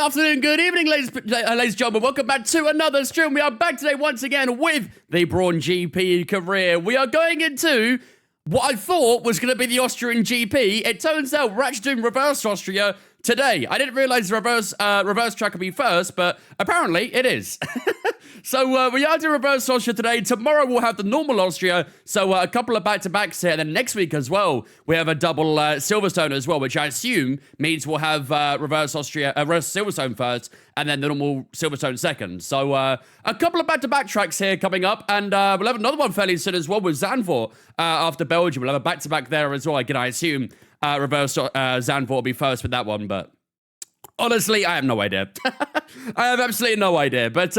afternoon, good evening, ladies and gentlemen. Welcome back to another stream. We are back today once again with the Brawn GP career. We are going into what I thought was going to be the Austrian GP. It turns out we're actually doing Reverse Austria today. I didn't realize the reverse track would be first, but apparently it is. So we are doing Reverse Austria today. Tomorrow we'll have the normal Austria. So a couple of back-to-backs here. And then next week as well, we have a double Silverstone as well, which I assume means we'll have Reverse Silverstone first, and then the normal Silverstone second. So a couple of back-to-back tracks here coming up, and we'll have another one fairly soon as well with Zandvoort after Belgium. We'll have a back-to-back there as well. Again, I assume Reverse Zandvoort will be first with that one, but honestly, I have no idea. I have absolutely no idea. But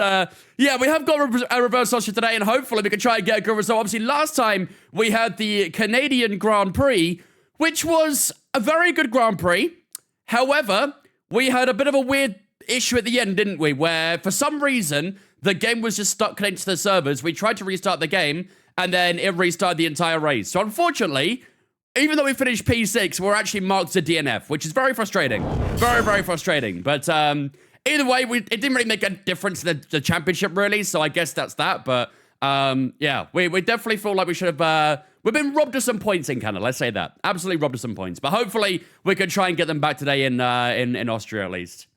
yeah, we have got a Reverse Austria today, and hopefully we can try and get a good result. Obviously, last time we had the Canadian Grand Prix, which was a very good Grand Prix. However, we had a bit of a weird issue at the end, didn't we? Where, for some reason, the game was just stuck connected to the servers. We tried to restart the game, and then it restarted the entire race. So, unfortunately, even though we finished P6, we're actually marked as a DNF, which is very frustrating. Very, very frustrating. But either way, it didn't really make a difference in the championship, really. So I guess that's that. But yeah, we definitely feel like we should have... we've been robbed of some points in Canada, let's say that. Absolutely robbed of some points. But hopefully, we can try and get them back today in Austria, at least.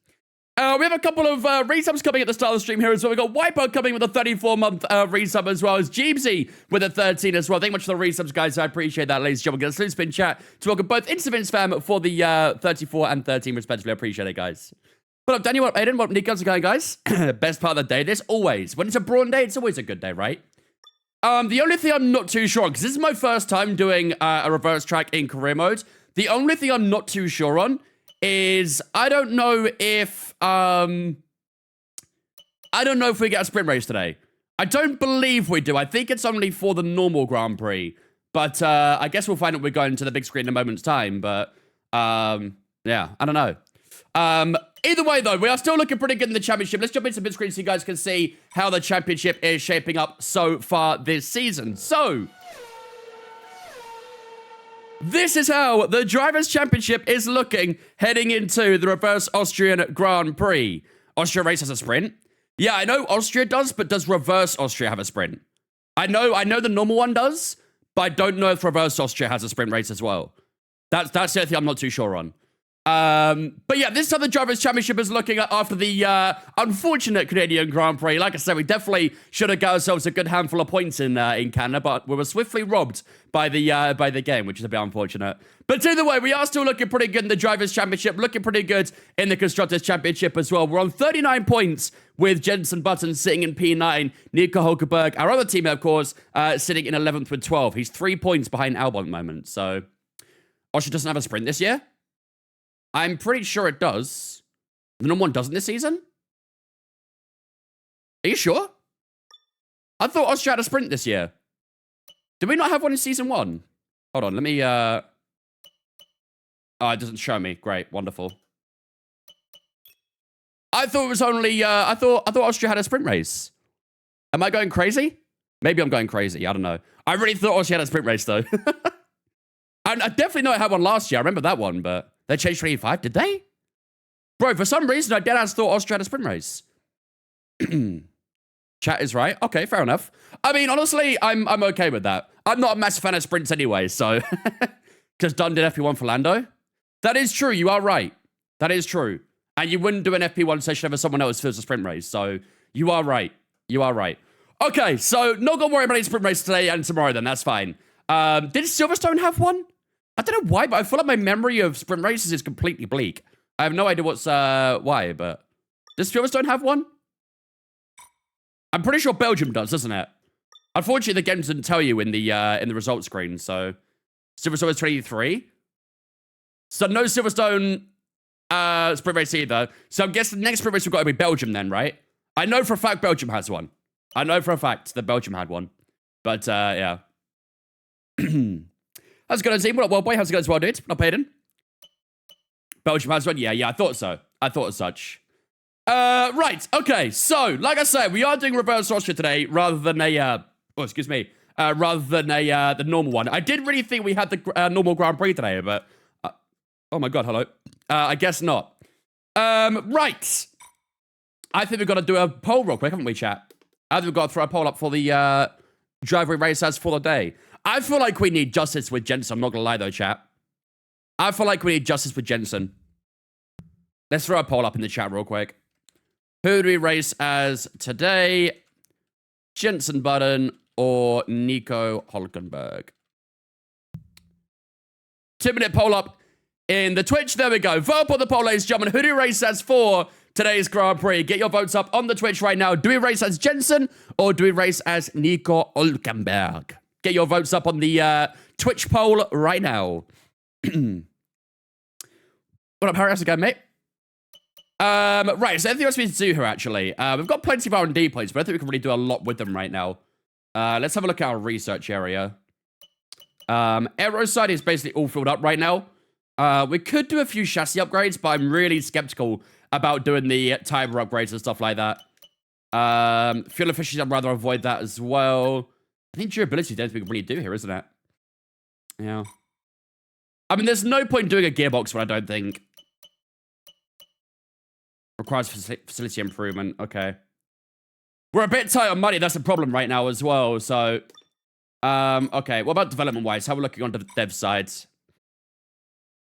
We have a couple of resubs coming at the start of the stream here as well. We've got Wipeout coming with a 34-month resub as well as Jeebsy with a 13 as well. Thank you much for the resubs, guys. I appreciate that, ladies and gentlemen. Get a salute spin chat to welcome both Incidents fam for the 34 and 13, respectively. I appreciate it, guys. But up, Daniel, what Aiden, what Nick, how's it going, guys? Best part of the day. This always, when it's a Brawn day, it's always a good day, right? The only thing I'm not too sure, because this is my first time doing a reverse track in career mode. The only thing I'm not too sure on is I don't know if we get a sprint race today. I don't believe we do. I think it's only for the normal Grand Prix. But I guess we'll find out when we're going to the big screen in a moment's time. But yeah, I don't know. Either way, though, we are still looking pretty good in the championship. Let's jump into the big screen so you guys can see how the championship is shaping up so far this season. So this is how the Drivers' Championship is looking heading into the Reverse Austrian Grand Prix. Austria race has a sprint. Yeah, I know Austria does, but does Reverse Austria have a sprint? I know the normal one does, but I don't know if Reverse Austria has a sprint race as well. That's the only thing I'm not too sure on. But yeah, this is how the Drivers' Championship is looking after the unfortunate Canadian Grand Prix. Like I said, we definitely should have got ourselves a good handful of points in Canada, but we were swiftly robbed by the game, which is a bit unfortunate. But either way, we are still looking pretty good in the Drivers' Championship, looking pretty good in the Constructors' Championship as well. We're on 39 points with Jensen Button sitting in P9, Nico Hulkenberg, our other teammate, of course, sitting in 11th with 12. He's 3 points behind Albon at the moment, so Austria doesn't have a sprint this year. I'm pretty sure it does. The normal one doesn't this season? Are you sure? I thought Austria had a sprint this year. Did we not have one in season 1? Hold on, let me, oh, it doesn't show me. Great, wonderful. I thought it was only, I thought Austria had a sprint race. Am I going crazy? Maybe I'm going crazy, I don't know. I really thought Austria had a sprint race, though. I definitely know I had one last year. I remember that one, but they changed 25, did they? Bro, for some reason, I deadass thought Austria had a sprint race. Chat is right. Okay, fair enough. I mean, honestly, I'm okay with that. I'm not a massive fan of sprints anyway, so... Because Dunn did FP1 for Lando. That is true, you are right. That is true. And you wouldn't do an FP1 session if someone else fills a sprint race, so you are right. You are right. Okay, so not gonna worry about any sprint race today and tomorrow then, that's fine. Did Silverstone have one? I don't know why, but I feel like my memory of sprint races is completely bleak. I have no idea what's why, but does Silverstone have one? I'm pretty sure Belgium does, doesn't it? Unfortunately, the game didn't tell you in the results screen, so Silverstone is 23. So no Silverstone sprint race either. So I guess the next sprint race we've got to be Belgium then, right? I know for a fact Belgium has one. I know for a fact that Belgium had one. But yeah. How's it going, team? What up, boy? How's it going as well, dude? Not Payden. Belgium has one? Yeah, I thought so. I thought as such. Right, okay. So, like I said, we are doing Reverse Austria today rather than a, rather than the normal one. I did really think we had the normal Grand Prix today, but, oh my God, hello. I guess not. Right. I think we've got to do a poll real quick, haven't we, chat? I think we've got to throw a poll up for the driveway race as for the day. I feel like we need justice with Jensen. I'm not going to lie, though, chat. I feel like we need justice with Jensen. Let's throw a poll up in the chat real quick. Who do we race as today? Jensen Button or Nico Hulkenberg? 2-minute poll up in the Twitch. There we go. Vote on the poll, ladies and gentlemen. Who do we race as for today's Grand Prix? Get your votes up on the Twitch right now. Do we race as Jensen or do we race as Nico Hulkenberg? Get your votes up on the Twitch poll right now. What up, Harry? How's it going, mate? Right, so anything else we need to do here, actually? We've got plenty of R&D points, but I think we can really do a lot with them right now. Let's have a look at our research area. Aero side is basically all filled up right now. We could do a few chassis upgrades, but I'm really skeptical about doing the timer upgrades and stuff like that. Fuel efficiency, I'd rather avoid that as well. I think durability is the only thing we can really do here, isn't it? Yeah. I mean, there's no point doing a gearbox one, I don't think. Requires facility improvement. Okay. We're a bit tight on money. That's a problem right now as well. So, okay. What about development-wise? How are we looking on the dev side?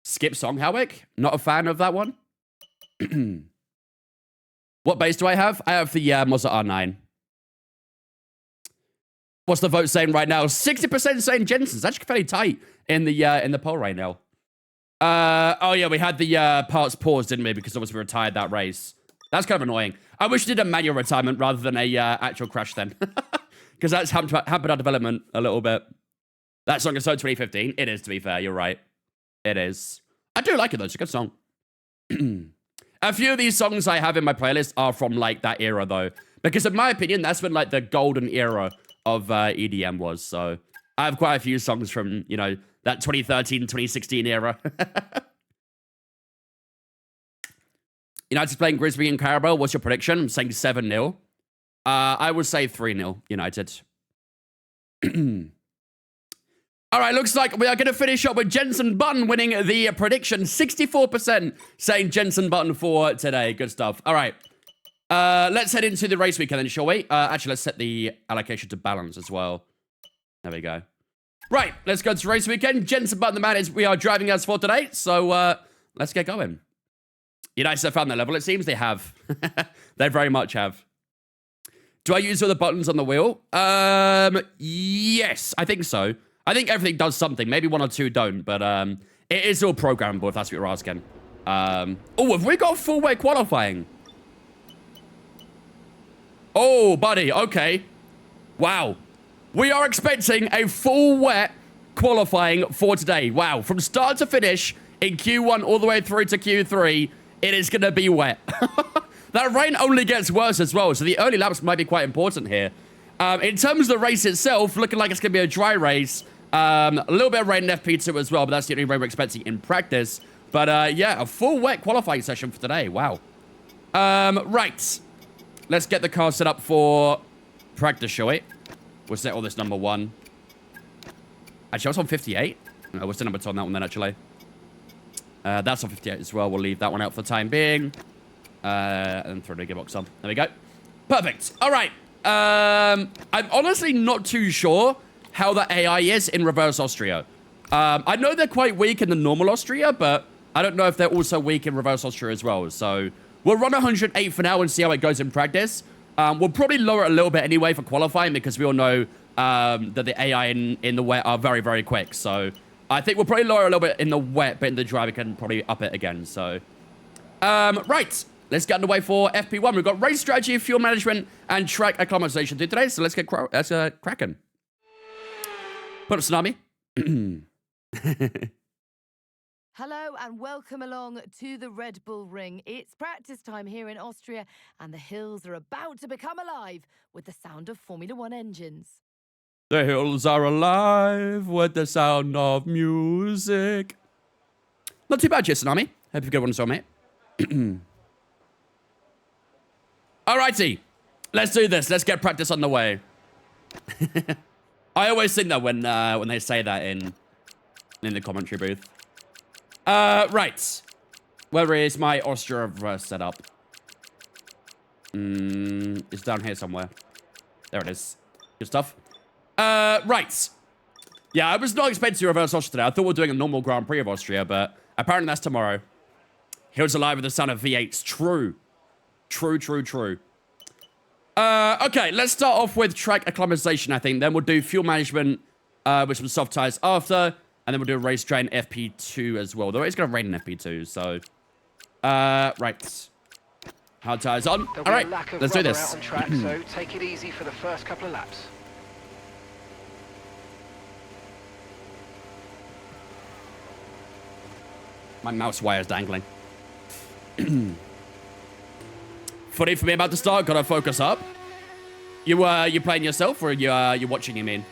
Skip Song Howick? Not a fan of that one. What base do I have? I have the Mazda R9. What's the vote saying right now? 60% saying Jensen's. Actually fairly tight in the poll right now. Oh yeah, we had the parts paused, didn't we? Because obviously we retired that race. That's kind of annoying. I wish we did a manual retirement rather than a actual crash then. Because that's hampered our development a little bit. That song is so 2015. It is, to be fair. You're right. It is. I do like it, though. It's a good song. A few of these songs I have in my playlist are from, like, that era, though. Because in my opinion, that's when, like, the golden era of EDM was. So I have quite a few songs from, you know, that 2013, 2016 era. United's playing Grisby and Carabao. What's your prediction? I'm saying 7-0. I would say 3-0 United. All right, looks like we are going to finish up with Jensen Button winning the prediction. 64% saying Jensen Button for today. Good stuff. All right. Let's head into the race weekend then, shall we? Actually, let's set the allocation to balance as well. There we go. Right, let's go to race weekend. Jensen Button, the man, is we are driving us for today. So let's get going. United have found their level. It seems they have. They very much have. Do I use all the buttons on the wheel? Yes, I think so. I think everything does something. Maybe one or two don't, but it is all programmable, if that's what you're asking. Oh, have we got full weight qualifying? Oh, buddy, okay. Wow. We are expecting a full wet qualifying for today. Wow, from start to finish in Q1 all the way through to Q3, it is going to be wet. That rain only gets worse as well, so the early laps might be quite important here. In terms of the race itself, looking like it's going to be a dry race. A little bit of rain in FP2 as well, but that's the only rain we're expecting in practice. But yeah, a full wet qualifying session for today. Wow. Right. Let's get the car set up for practice, shall we? We'll set all this number 1. Actually, I was on 58. No, we'll set number 2 on that one then, actually. That's on 58 as well. We'll leave that one out for the time being. And then throw the gearbox on. There we go. Perfect. All right. I'm honestly not too sure how the AI is in Reverse Austria. I know they're quite weak in the normal Austria, but I don't know if they're also weak in Reverse Austria as well. So we'll run 108 for now and see how it goes in practice. We'll probably lower it a little bit anyway for qualifying because we all know that the AI in the wet are very, very quick. So I think we'll probably lower it a little bit in the wet, but in the dry we can probably up it again. So, right. Let's get underway for FP1. We've got race strategy, fuel management, and track acclimatization to do today. So let's get cracking. Put up Tsunami. Hello and welcome along to the Red Bull Ring. It's practice time here in Austria and the hills are about to become alive with the sound of Formula One engines. The hills are alive with the sound of music. Not too bad, Tsunami. Hope you've got one as well, mate. Alrighty, let's do this. Let's get practice on the way. I always think that when they say that in the commentary booth. Right. Where is my Austria reverse setup? It's down here somewhere. There it is. Good stuff. Right. Yeah, I was not expecting to reverse Austria today. I thought we were doing a normal Grand Prix of Austria, but apparently that's tomorrow. Hills alive with the sound of V8s. True. True, true, true. Okay, let's start off with track acclimatization, I think. Then we'll do fuel management with some soft tires after. And then we'll do a race train FP2 as well. Though it's going to rain in FP2, so... right. Hard tires on. All right, let's do this. Out on track, so take it easy for the first couple of laps. My mouse wire is dangling. Funny for me about to start. Gotta focus up. You playing yourself or you watching? You mean?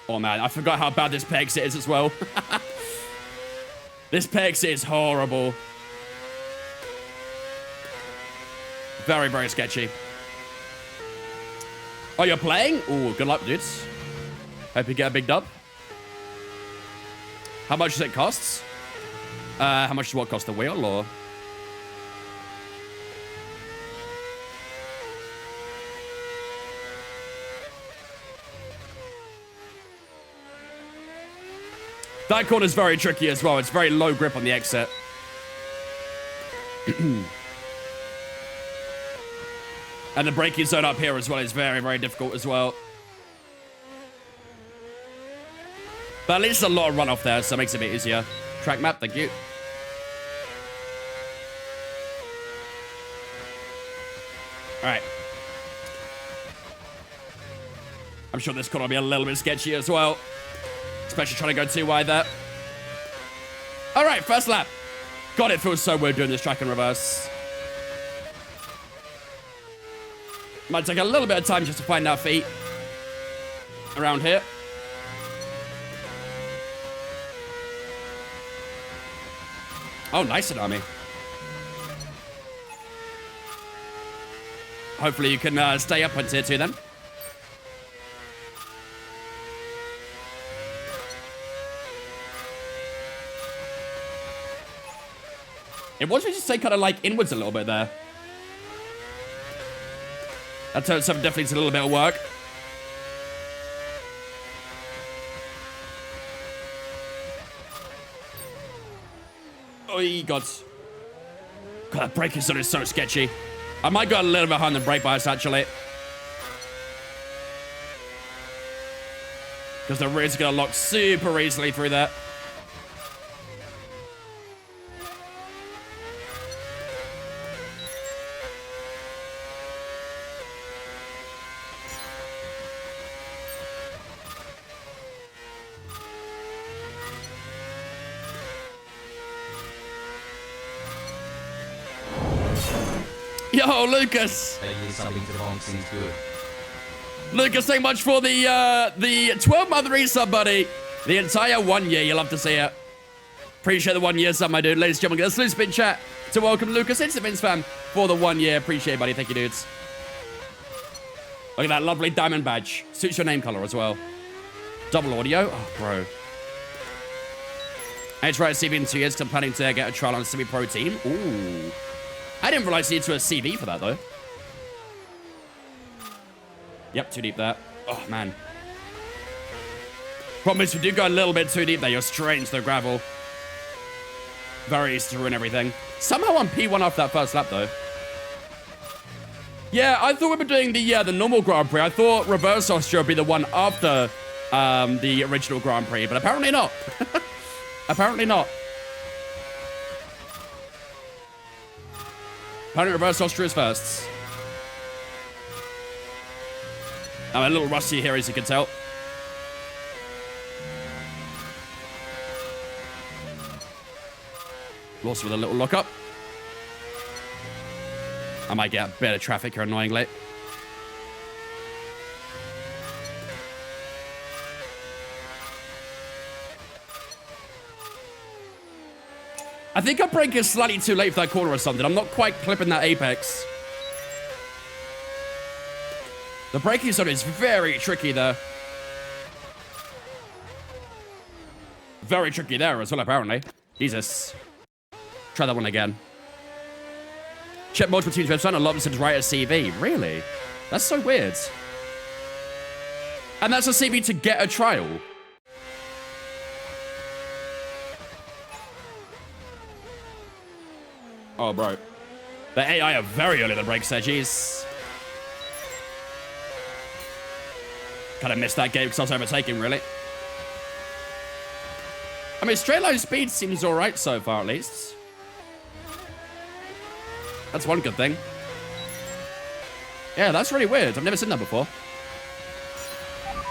Oh man, I forgot how bad this peg exit is as well. This peg exit is horrible. Very, very sketchy. Oh, you're playing? Ooh, good luck, dudes. Hope you get a big dub. How much does it cost? How much does what cost the wheel, or? That corner's very tricky as well. It's very low grip on the exit. And the braking zone up here as well is very, very difficult as well. But at least there's a lot of runoff there, so it makes it a bit easier. Track map, thank you. Alright. I'm sure this corner will be a little bit sketchy as well. Especially trying to go too wide there. Alright, first lap. God, it feels so weird doing this track in reverse. Might take a little bit of time just to find our feet around here. Oh, nice, Tsunami. Hopefully you can stay up on tier 2 then. It wants me to stay kind of like inwards a little bit there. That turn 7 definitely needs a little bit of work. Oh, God. God, that braking zone is so sketchy. I might go a little bit behind the brake bias, actually. Because the rear's going to lock super easily through that. Yo, Lucas. Something to Bonk seems good. Lucas, thank much for the 12-month resub, buddy. The entire 1 year. You'll love to see it. Appreciate the 1 year sub, my dude. Ladies and gentlemen, get a salute spin chat to welcome Lucas into the Vince fam for the 1 year. Appreciate it, buddy. Thank you, dudes. Look at that lovely diamond badge. Suits your name color as well. Double audio. Oh, bro. I tried CV in 2 years because I'm planning to get a trial on a semi-pro team. Ooh. I didn't realize you need to a CV for that, though. Yep, too deep there. Oh, man. Problem is, if you do go a little bit too deep there, you're straight into the gravel. Very easy to ruin everything. Somehow I'm P1 after that first lap, though. Yeah, I thought we were doing the normal Grand Prix. I thought Reverse Austria would be the one after the original Grand Prix, but apparently not. Apparently not. Apparently Reverse Austria is first. I'm a little rusty here, as you can tell. Lost with a little lock-up. I might get a bit of traffic here, annoyingly. I think I'm braking slightly too late for that corner or something. I'm not quite clipping that apex. The braking zone is very tricky there. very tricky there as well, apparently. Jesus. Try that one again. Check multiple teams' website and Lobson's right at CV. Really? That's so weird. And that's a CV to get a trial. Oh, bro. The AI are very early in the brakes there, jeez. Kind of missed that game because I was overtaking, really. I mean, straight line speed seems all right so far, at least. That's one good thing. Yeah, that's really weird. I've never seen that before.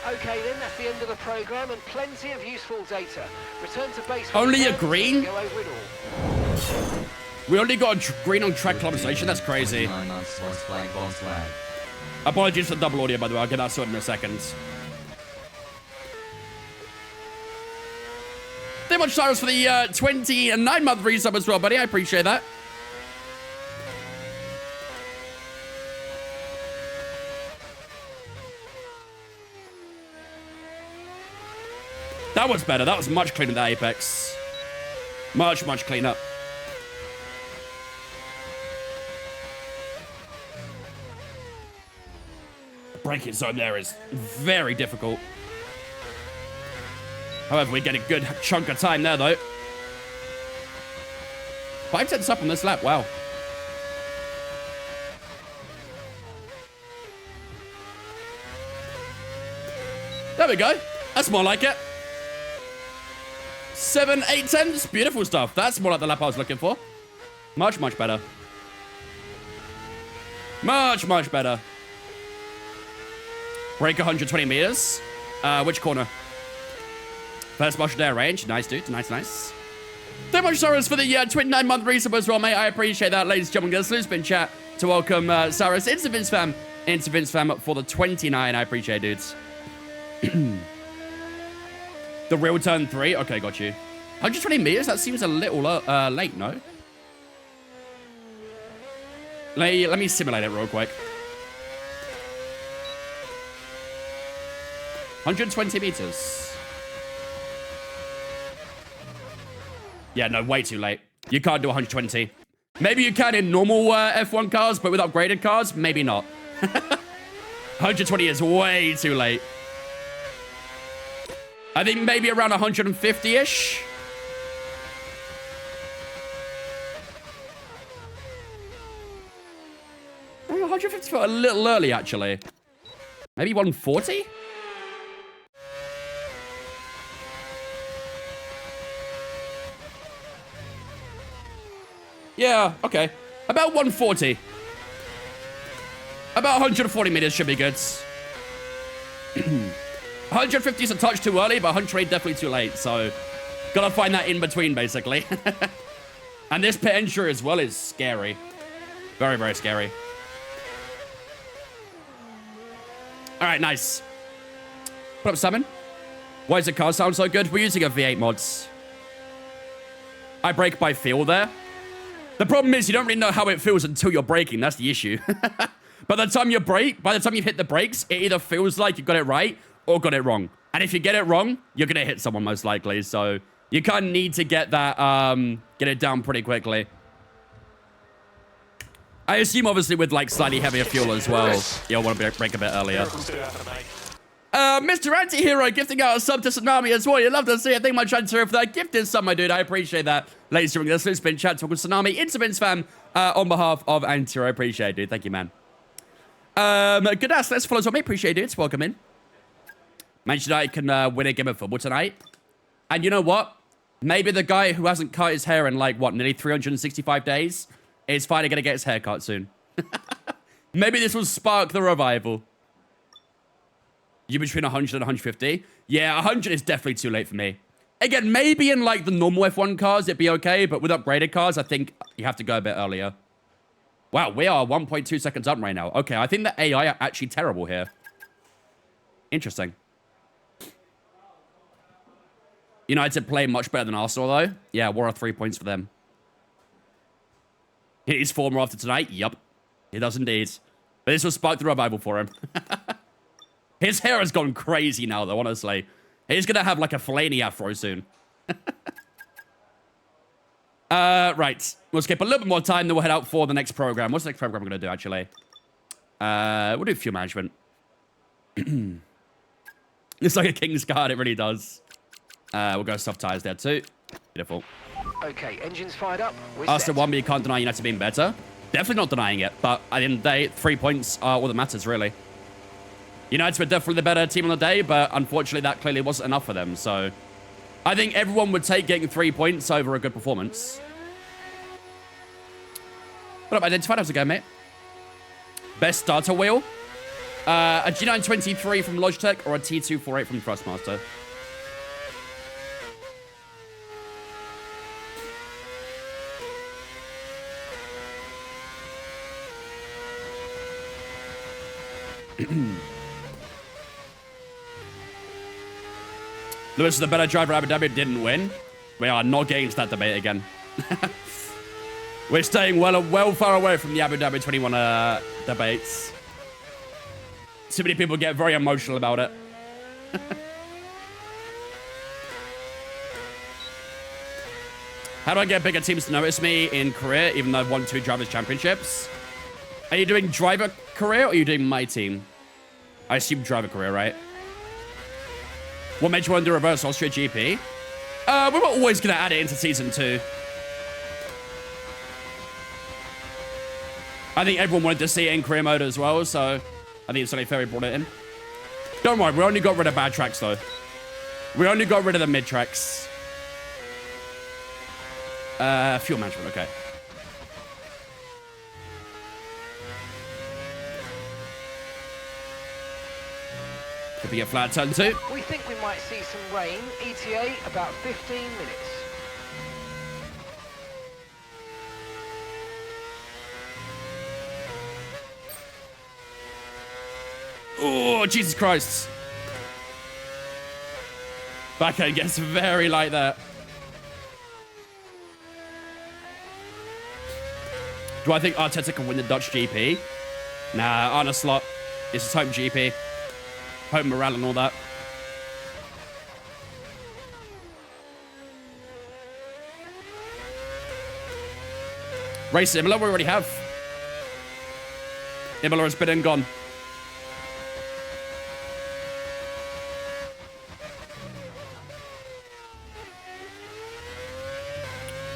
Okay, then that's the end of the program and plenty of useful data. Return to base. Only a green? Go over it all. We only got a green on track colonization. That's crazy. 9 months, once flag, bonds flag. Apologies for the double audio, by the way. I'll get that sorted in a second. Thank you much, Cyrus, for the 29-month resub as well, buddy. I appreciate that. That was better. That was much cleaner than Apex. Much, much cleaner. Braking zone there is very difficult. However, we get a good chunk of time there, though. 5 tenths up on this lap. Wow. There we go. That's more like it. 7, 8 tenths. Beautiful stuff. That's more like the lap I was looking for. Much, much better. Much, much better. Break 120 meters. Which corner? First Marshall Dare range. Nice, dude. Nice, nice. Thank you much, Cyrus, for the 29-month resub as well, mate. I appreciate that, ladies and gentlemen. Let's spin chat to welcome Cyrus into Vince Fam. Into Vince Fam for the 29. I appreciate it, dudes. The real turn 3. Okay, got you. 120 meters? That seems a little late, no? Let me simulate it real quick. 120 meters. Yeah, no, way too late. You can't do 120. Maybe you can in normal F1 cars, but with upgraded cars, maybe not. 120 is way too late. I think maybe around 150-ish. I think 150 felt a little early, actually. Maybe 140? Yeah, okay. About 140. About 140 meters should be good. 150 is a touch too early, but 120 definitely too late. So, gotta find that in between, basically. And this pit entry as well is scary. Very, very scary. All right, nice. Put up Salmon. Why does the car sound so good? We're using a V8 mods. I brake by feel there. The problem is you don't really know how it feels until you're braking. That's the issue. By the time you brake, by the time you've hit the brakes, it either feels like you got it right or got it wrong. And if you get it wrong, you're going to hit someone most likely. So you kind of need to get that, get it down pretty quickly. I assume obviously with like slightly heavier fuel as well, you'll want to brake a bit earlier. Mr. Anti-Hero gifting out a sub to Tsunami as well. You'd love to see it. Thank you much, Anti-Hero, for that gifted sub, my dude. I appreciate that. Ladies and gentlemen, this has been chat talking Tsunami into Vince Fam on behalf of Anti-Hero. Appreciate it, dude. Thank you, man. Good ass. Let's follow us on me. Appreciate it. Welcome in. Manchester United can win a game of football tonight. And you know what? Maybe the guy who hasn't cut his hair in like, what, nearly 365 days is finally going to get his hair cut soon. Maybe this will spark the revival. You between 100 and 150? Yeah, 100 is definitely too late for me. Again, maybe in like the normal F1 cars, it'd be okay. But with upgraded cars, I think you have to go a bit earlier. Wow, we are 1.2 seconds up right now. Okay, I think the AI are actually terrible here. Interesting. United play much better than Arsenal, though. Yeah, what are 3 points for them? Hit his former after tonight? Yup. He does indeed. But this will spark the revival for him. His hair has gone crazy now, though, honestly. He's going to have like a Fellaini afro soon. Right. We'll skip a little bit more time, then we'll head out for the next program. What's the next program we're going to do, actually? We'll do fuel management. It's like a king's card, it really does. We'll go soft tires there, too. Beautiful. Okay, engines fired up. Austria 1, but you can't deny United being better. Definitely not denying it, but at the end of the day, 3 points are all that matters, really. United were definitely the better team on the day, but unfortunately, that clearly wasn't enough for them, so... I think everyone would take getting 3 points over a good performance. What up, Identified? How's it going, mate? Best starter wheel? A G923 from Logitech or a T248 from Thrustmaster? Lewis is the better driver. Abu Dhabi didn't win. We are not getting into that debate again. We're staying well far away from the Abu Dhabi 21 debates. Too many people get very emotional about it. How do I get bigger teams to notice me in career, even though I've won 2 Drivers' Championships? Are you doing driver career or are you doing my team? I assume driver career, right? What made you want to do Reverse Austria GP? We were always going to add it into Season 2. I think everyone wanted to see it in career mode as well, so I think it's only fair we brought it in. Don't worry, we only got rid of bad tracks, though. We only got rid of the mid tracks. Fuel management, okay. Could we get flat turn 2? We think we might see some rain. ETA about 15 minutes. Oh, Jesus Christ. Backhand gets very light there. Do I think Arteta can win the Dutch GP? Nah, Arne Slot. It's his home GP. Home morale and all that. Race Imola, we already have. Imola has been and gone.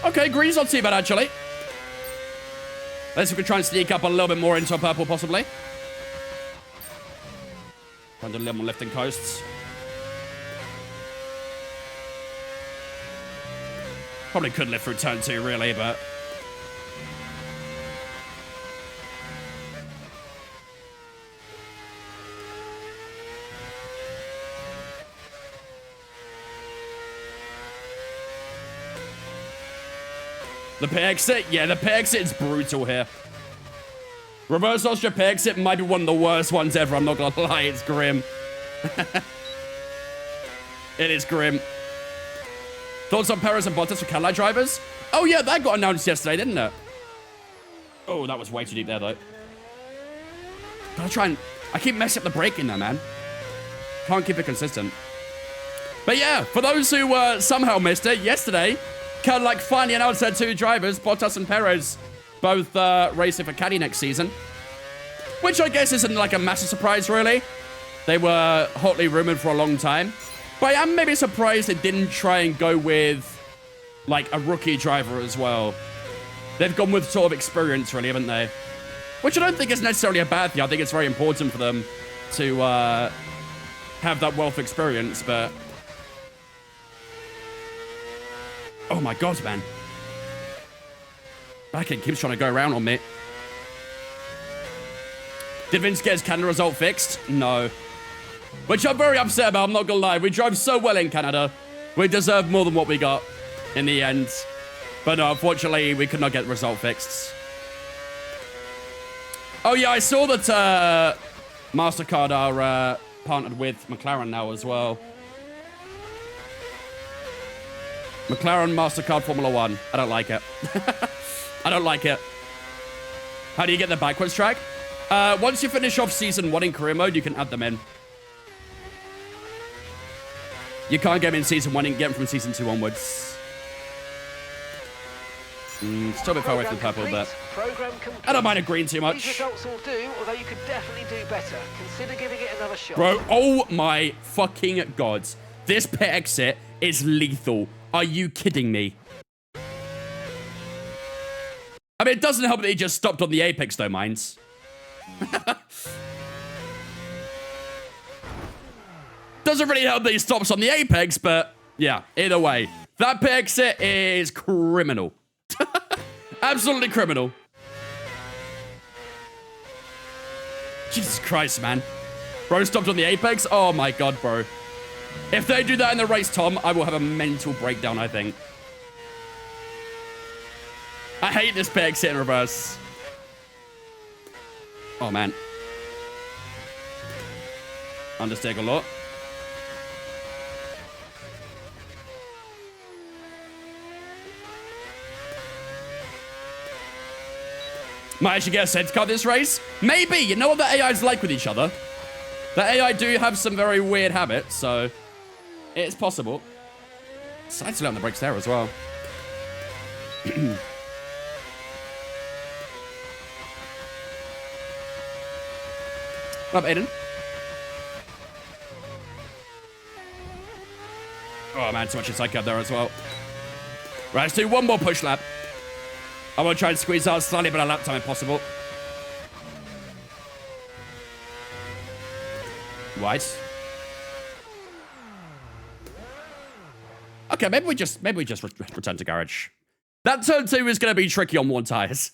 Okay, green's not too bad, actually. Let's see if we can try and sneak up a little bit more into a purple, possibly. Trying to do a little more lifting coasts. Probably could lift through turn 2, really, but... The pit exit? Yeah, the pit exit is brutal here. Reverse Austria pit exit might be one of the worst ones ever. I'm not gonna lie, it's grim. It is grim. Thoughts on Perez and Bottas for Cadillac drivers? Oh yeah, that got announced yesterday, didn't it? Oh, that was way too deep there, though. Gotta try and... I keep messing up the braking there, man. Can't keep it consistent. But yeah, for those who somehow missed it, yesterday... Cadillac finally announced their 2 drivers, Bottas and Perez, both racing for Caddy next season. Which I guess isn't like a massive surprise, really. They were hotly rumored for a long time. But I am maybe surprised they didn't try and go with, like, a rookie driver as well. They've gone with sort of experience, really, haven't they? Which I don't think is necessarily a bad thing. I think it's very important for them to have that wealth of experience, but... Oh my god, man. Backend keeps trying to go around on me. Did Vince get his Canada result fixed? No. Which I'm very upset about, I'm not gonna lie. We drove so well in Canada. We deserved more than what we got in the end. But no, unfortunately, we could not get the result fixed. Oh yeah, I saw that MasterCard are partnered with McLaren now as well. McLaren MasterCard Formula 1. I don't like it. I don't like it. How do you get the backwards track? Once you finish off Season 1 in career mode, you can add them in. You can't get them in Season 1. You can get them from Season 2 onwards. Still a bit far away from purple, but I don't mind a green too much. These results will do, although you could definitely do better. Consider giving it another shot. Bro, oh my fucking god. This pit exit is lethal. Are you kidding me? I mean, it doesn't help that he just stopped on the apex, though, minds. Doesn't really help that he stops on the apex, but yeah, either way. That pit exit is criminal. Absolutely criminal. Jesus Christ, man. Bro stopped on the apex? Oh my god, bro. If they do that in the race, Tom, I will have a mental breakdown, I think. I hate this pit exit in reverse. Oh, man. Understake a lot. Might actually get a sense card this race. Maybe. You know what the AI's like with each other? The AI do have some very weird habits, so it's possible. Side slow on the brakes there as well. What up, Aiden? Oh, man, too much inside curve there as well. Right, let's do one more push lap. I want to try and squeeze out slightly better lap time if possible. Right. Okay, maybe we just return to garage. That turn 2 is going to be tricky on worn tires.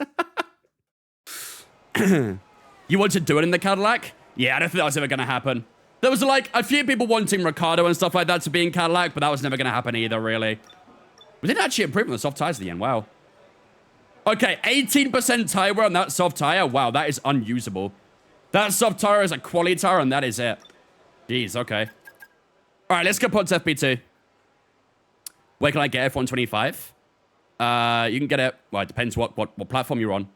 You want to do it in the Cadillac? Yeah, I don't think that was ever going to happen. There was like a few people wanting Ricardo and stuff like that to be in Cadillac, but that was never going to happen either, really. We didn't actually improve on the soft tires at the end. Wow. Okay, 18% tire wear on that soft tire. Wow, that is unusable. That soft tire is a quality tire, and that is it. Jeez, okay. All right, let's go put FP2. Where can I get F125? You can get it, well, it depends what platform you're on.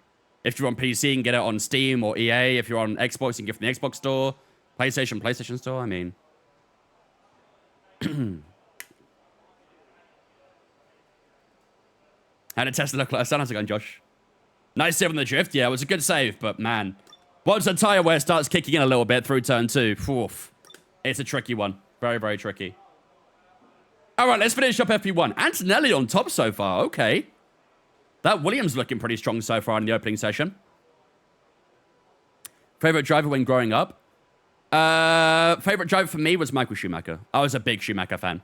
If you're on PC, you can get it on Steam or EA. If you're on Xbox, you can get it from the Xbox store. PlayStation store, I mean. How did Tesla look like? How's it going, Josh? Nice save on the drift. Yeah, it was a good save, but man. Once the tire wear starts kicking in a little bit through turn 2, oof, it's a tricky one. Very, very tricky. All right, let's finish up FP1. Antonelli on top so far. Okay. That Williams looking pretty strong so far in the opening session. Favorite driver when growing up? Favorite driver for me was Michael Schumacher. I was a big Schumacher fan.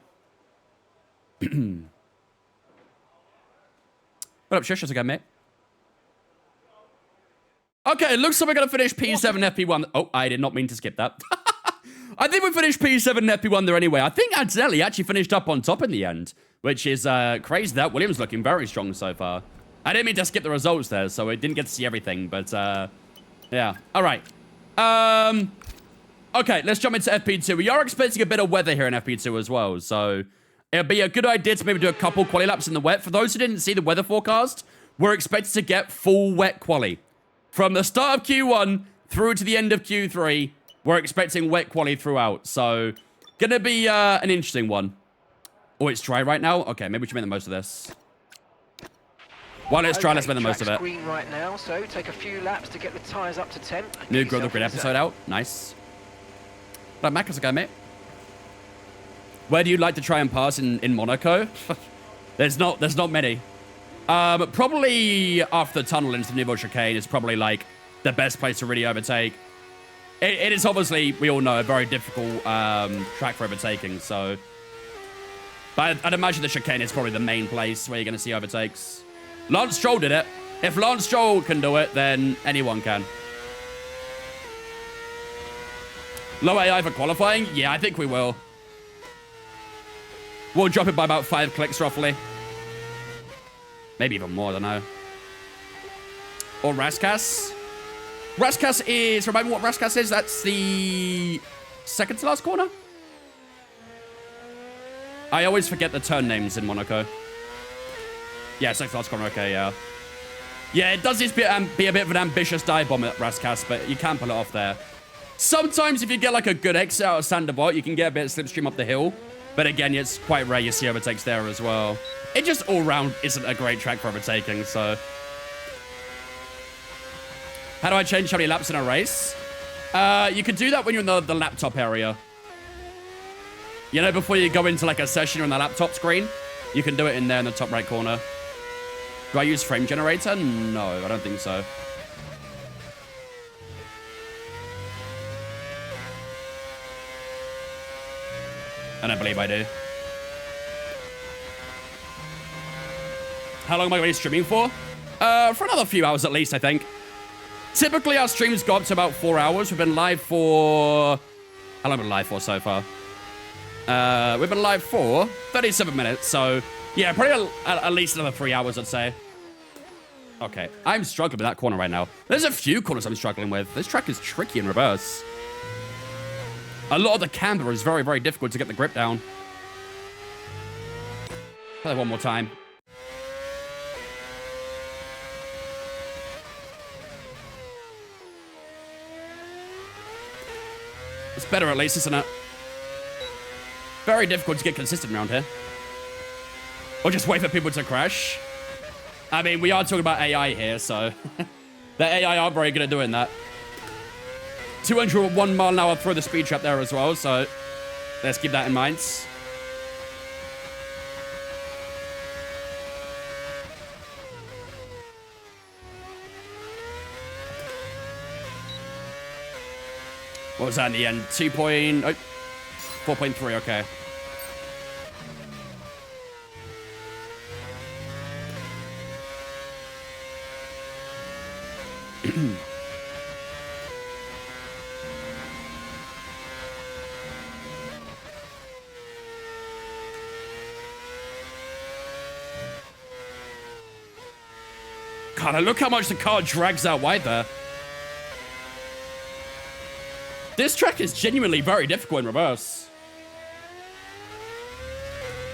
What up, Shush? How's it going, mate? Okay, it looks like we're going to finish P7 FP1. Oh, I did not mean to skip that. I think we finished P7 FP1 there anyway. I think Antonelli actually finished up on top in the end, which is crazy. That Williams looking very strong so far. I didn't mean to skip the results there, so I didn't get to see everything, but yeah. All right. Okay, let's jump into FP2. We are expecting a bit of weather here in FP2 as well, so it'll be a good idea to maybe do a couple quali laps in the wet. For those who didn't see the weather forecast, we're expected to get full wet quali. From the start of Q1 through to the end of Q3, we're expecting wet quali throughout. So, gonna be an interesting one. Oh, it's dry right now? Okay, maybe we should make the most of this. Well, let's try. Let's make the most of it. Green right now, so take a few laps to get the tyres up to temp. New Grow the Grid episode out. Nice. But Mac, how's it going, mate? Where do you like to try and pass in Monaco? There's not many. Probably after the tunnel into the Niveau chicane is probably like the best place to really overtake. It is obviously, we all know, a very difficult track for overtaking. So, but I'd imagine the chicane is probably the main place where you're going to see overtakes. Lance Stroll did it. If Lance Stroll can do it, then anyone can. Low AI for qualifying? Yeah, I think we will. We'll drop it by about 5 clicks, roughly. Maybe even more, I don't know. Or Raskas. Raskas is... Remind me what Raskas is? That's the second to last corner? I always forget the turn names in Monaco. Yeah, second to last corner, okay, yeah. Yeah, it does just be a bit of an ambitious dive bomb at Raskas, but you can pull it off there. Sometimes if you get like a good exit out of Sandoval, you can get a bit of slipstream up the hill. But again, it's quite rare you see overtakes there as well. It just all round isn't a great track for overtaking, so. How do I change how many laps in a race? You can do that when you're in the laptop area. You know, before you go into like a session on the laptop screen, you can do it in there in the top right corner. Do I use frame generator? No, I don't think so. I don't believe I do. How long am I going to be streaming for? For another few hours at least, I think. Typically, our streams go up to about 4 hours. We've been live for... How long have we been live for so far? We've been live for 37 minutes, so... Yeah, probably at least another 3 hours, I'd say. Okay, I'm struggling with that corner right now. There's a few corners I'm struggling with. This track is tricky in reverse. A lot of the camber is very, very difficult to get the grip down. Try that one more time. It's better at least, isn't it? Very difficult to get consistent around here. Or just wait for people to crash. I mean, we are talking about AI here, so... the AI are very good at doing that. 201 mile an hour through the speed trap there as well, so... Let's keep that in mind. What was that in the end? 4.3, okay. God, look how much the car drags out wide there. This track is genuinely very difficult in reverse.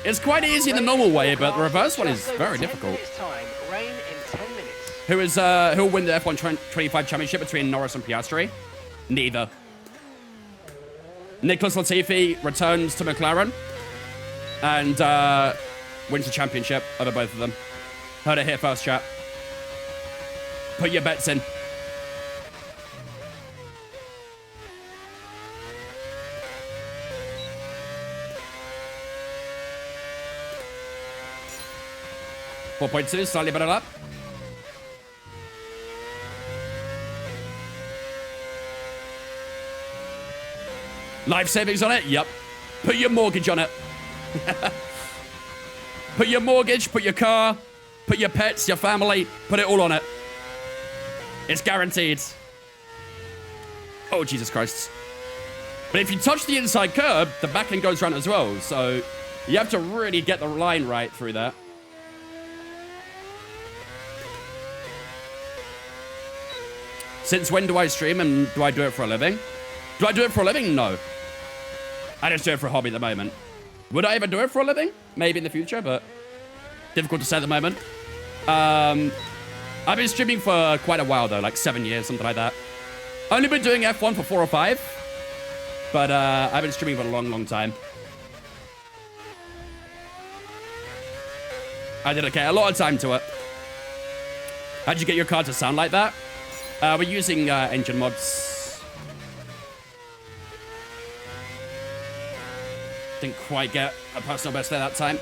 It's quite easy in the normal way, but the reverse one is very difficult. Who'll win the F1 25 championship between Norris and Piastri? Neither. Nicholas Latifi returns to McLaren and wins the championship over both of them. Heard it here first, chat. Put your bets in. .2, slightly better up. Life savings on it? Yep. Put your mortgage on it. Put your mortgage, put your car, put your pets, your family, put it all on it. It's guaranteed. Oh, Jesus Christ. But if you touch the inside curb, the back end goes around as well. So you have to really get the line right through that. Since when do I stream and do I do it for a living? Do I do it for a living? No. I just do it for a hobby at the moment. Would I ever do it for a living? Maybe in the future, but difficult to say at the moment. I've been streaming for quite a while though, like 7 years, something like that. Only been doing F1 for 4 or 5, but I've been streaming for a long, long time. I dedicate a lot of time to it. How'd you get your car to sound like that? We're using engine mods. Didn't quite get a personal best there that time.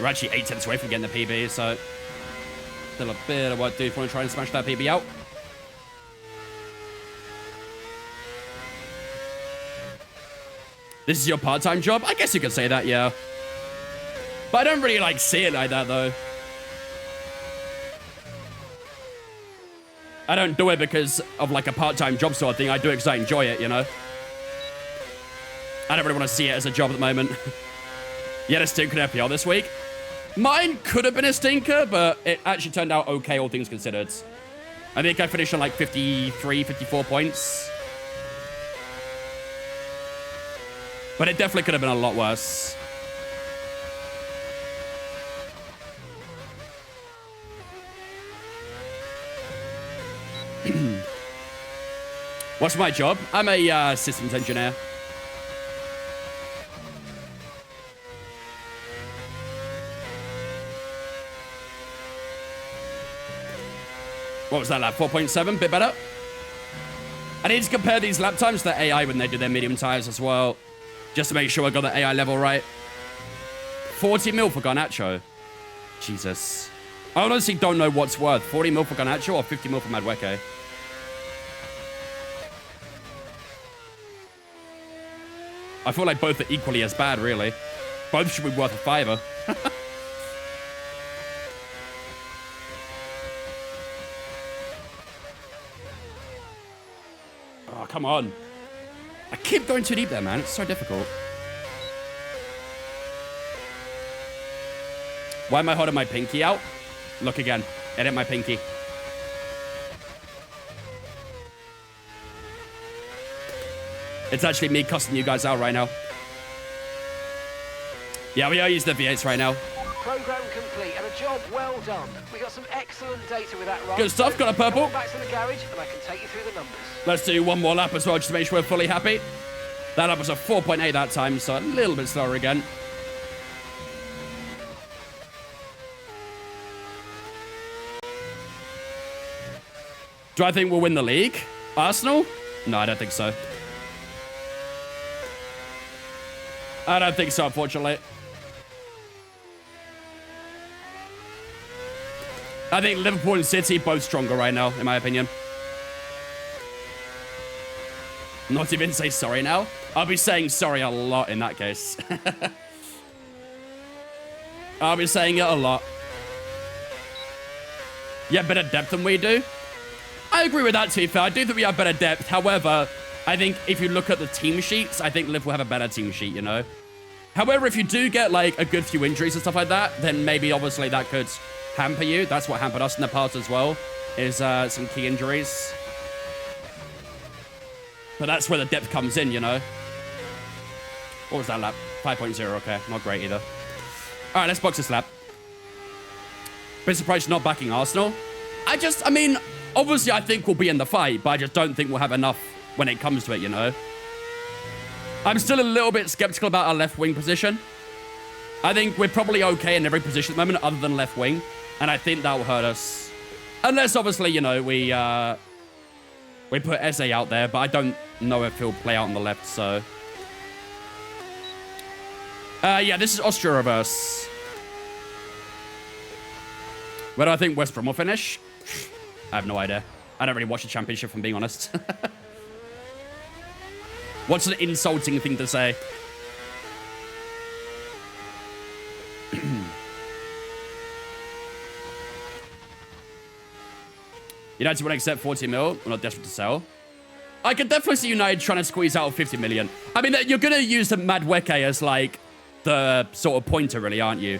We're actually 8 tenths away from getting the PB, so still a bit of work to do if you want to try and smash that PB out. This is your part-time job? I guess you could say that, yeah. But I don't really like see it like that, though. I don't do it because of like a part-time job sort of thing. I do it because I enjoy it, you know? I don't really want to see it as a job at the moment. You had a stinker FPL this week? Mine could have been a stinker, but it actually turned out okay, all things considered. I think I finished on like 53, 54 points. But it definitely could have been a lot worse. What's my job? I'm a systems engineer. What was that lap? 4.7, bit better. I need to compare these lap times to the AI when they do their medium tires as well, just to make sure I got the AI level right. 40 mil for Garnacho. Jesus. I honestly don't know what's worth. 40 mil for Garnacho or 50 mil for Madueke. I feel like both are equally as bad, really. Both should be worth a fiver. Oh, come on. I keep going too deep there, man. It's so difficult. Why am I holding my pinky out? Look again. Edit my pinky. It's actually me cussing you guys out right now. Yeah, we are using the V8s right now. Program complete and a job well done. We got some excellent data with that run. Good stuff, got a purple. Come back to the garage and I can take you through the numbers. Let's do one more lap as well, just to make sure we're fully happy. That lap was a 4.8 that time, so a little bit slower again. Do I think we'll win the league? Arsenal? No, I don't think so. I don't think so, unfortunately. I think Liverpool and City both stronger right now, in my opinion. Not even say sorry now. I'll be saying sorry a lot in that case. I'll be saying it a lot. Yeah, better depth than we do. I agree with that, to be fair. I do think we have better depth. However, I think if you look at the team sheets, I think Liverpool have a better team sheet, you know? However, if you do get, like, a good few injuries and stuff like that, then maybe, obviously, that could hamper you. That's what hampered us in the past as well, is some key injuries. But that's where the depth comes in, you know? What was that lap? 5.0, okay. Not great either. All right, let's box this lap. Bit surprised not backing Arsenal. I mean, obviously I think we'll be in the fight, but I just don't think we'll have enough when it comes to it, you know? I'm still a little bit skeptical about our left wing position. I think we're probably okay in every position at the moment other than left wing, and I think that will hurt us. Unless, obviously, you know, we put SA out there, but I don't know if he'll play out on the left, so... yeah, this is Austria reverse. Where do I think West Brom will finish? I have no idea. I don't really watch the championship, if I'm being honest. What's an insulting thing to say? United won't accept 40 mil. We're not desperate to sell. I could definitely see United trying to squeeze out 50 million. I mean, you're going to use the Madueke as, like, the sort of pointer, really, aren't you?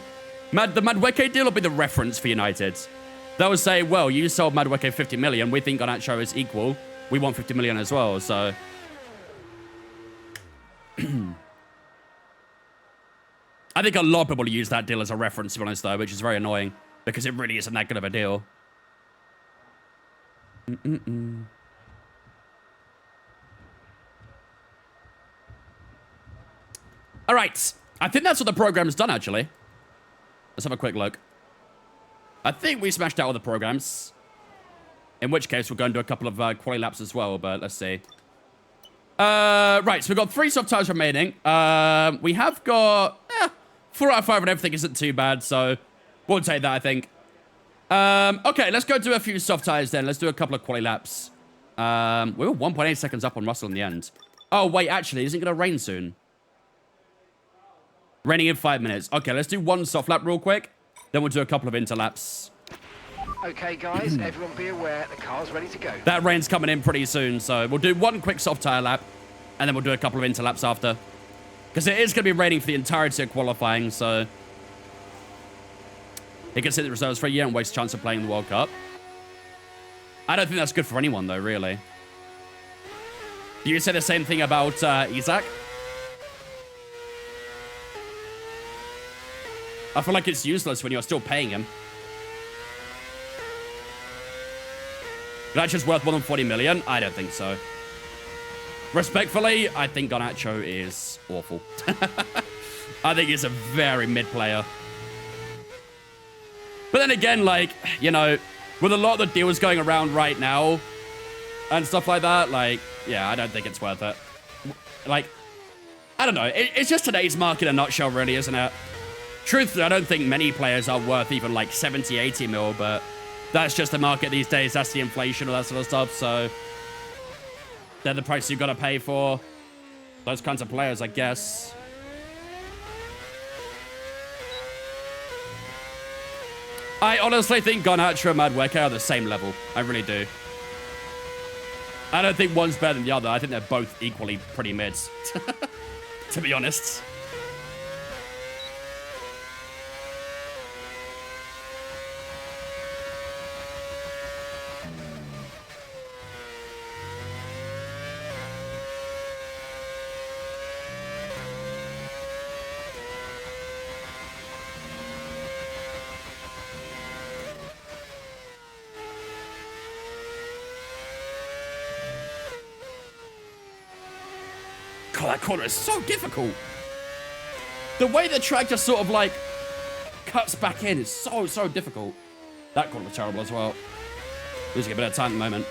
The Madueke deal will be the reference for United. They'll say, well, you sold Madueke 50 million. We think Garnacho is equal. We want 50 million as well, so... I think a lot of people use that deal as a reference, to be honest, though, which is very annoying, because it really isn't that good of a deal. All right. I think that's what the program's done, actually. Let's have a quick look. I think we smashed out all the programs. In which case, we're going to do a couple of quali laps as well, but let's see. Right, so we've got 3 soft tires remaining. We have got 4 out of 5 and everything isn't too bad, so we'll take that, I think. Okay, let's go do a few soft tires then. Let's do a couple of quali laps. We were 1.8 seconds up on Russell in the end. Oh, wait, actually, isn't it going to rain soon? Raining in 5 minutes. Okay, let's do 1 soft lap real quick. Then we'll do a couple of interlaps. Okay, guys, everyone be aware, the car's ready to go. That rain's coming in pretty soon, so we'll do 1 quick soft tire lap, and then we'll do a couple of interlaps after. Because it is going to be raining for the entirety of qualifying, so... He can sit the reserves for a year and waste a chance of playing the World Cup. I don't think that's good for anyone, though, really. Do you say the same thing about Isaac? I feel like it's useless when you're still paying him. Garnacho's worth more than 40 million? I don't think so. Respectfully, I think Garnacho is awful. I think he's a very mid player. But then again, like, you know, with a lot of the deals going around right now and stuff like that, like, yeah, I don't think it's worth it. Like, I don't know. It's just today's market in a nutshell, really, isn't it? Truthfully, I don't think many players are worth even like 70, 80 mil, but that's just the market these days. That's the inflation, all that sort of stuff. So they're the price you've got to pay for those kinds of players, I guess. I honestly think Garnacho and Madueke are the same level. I really do. I don't think one's better than the other. I think they're both equally pretty mids, to be honest. God, that corner is so difficult. The way the track just sort of like cuts back in is so difficult. That corner was terrible as well. Losing a bit of time at the moment.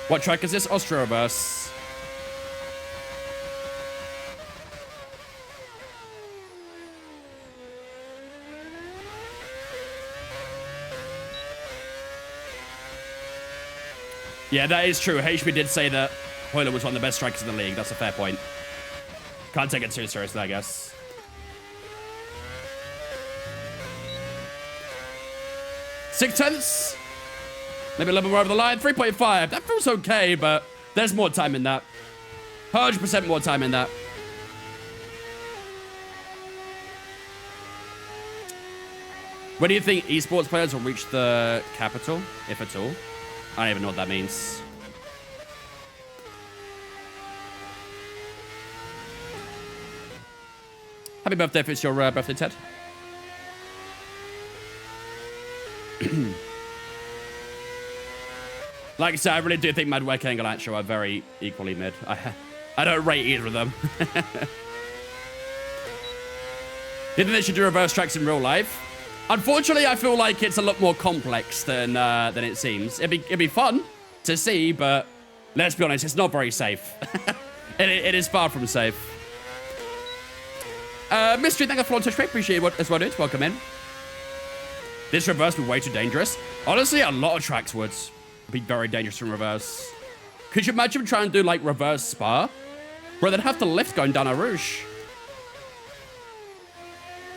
What track is this? Austria Reverse. Yeah, that is true. HB did say that Hoyler was one of the best strikers in the league. That's a fair point. Can't take it too seriously, I guess. Six tenths. Maybe a little bit more over the line. 3.5. That feels okay, but there's more time in that. 100% more time in that. When do you think esports players will reach the capital, if at all? I don't even know what that means. Happy birthday if it's your birthday, Ted. Like I said, I really do think Madueke and Galaccio are very equally mid. I don't rate either of them. Do you think they should do reverse tracks in real life? Unfortunately, I feel like it's a lot more complex than it seems. It'd be fun to see, but let's be honest, it's not very safe. it is far from safe. Mystery, thank you for touch. Appreciate it as well, dude. Welcome in. This reverse would be way too dangerous. Honestly, a lot of tracks would be very dangerous in reverse. Could you imagine trying to do like reverse Spa? Bro, they'd have to lift going down a Rouge.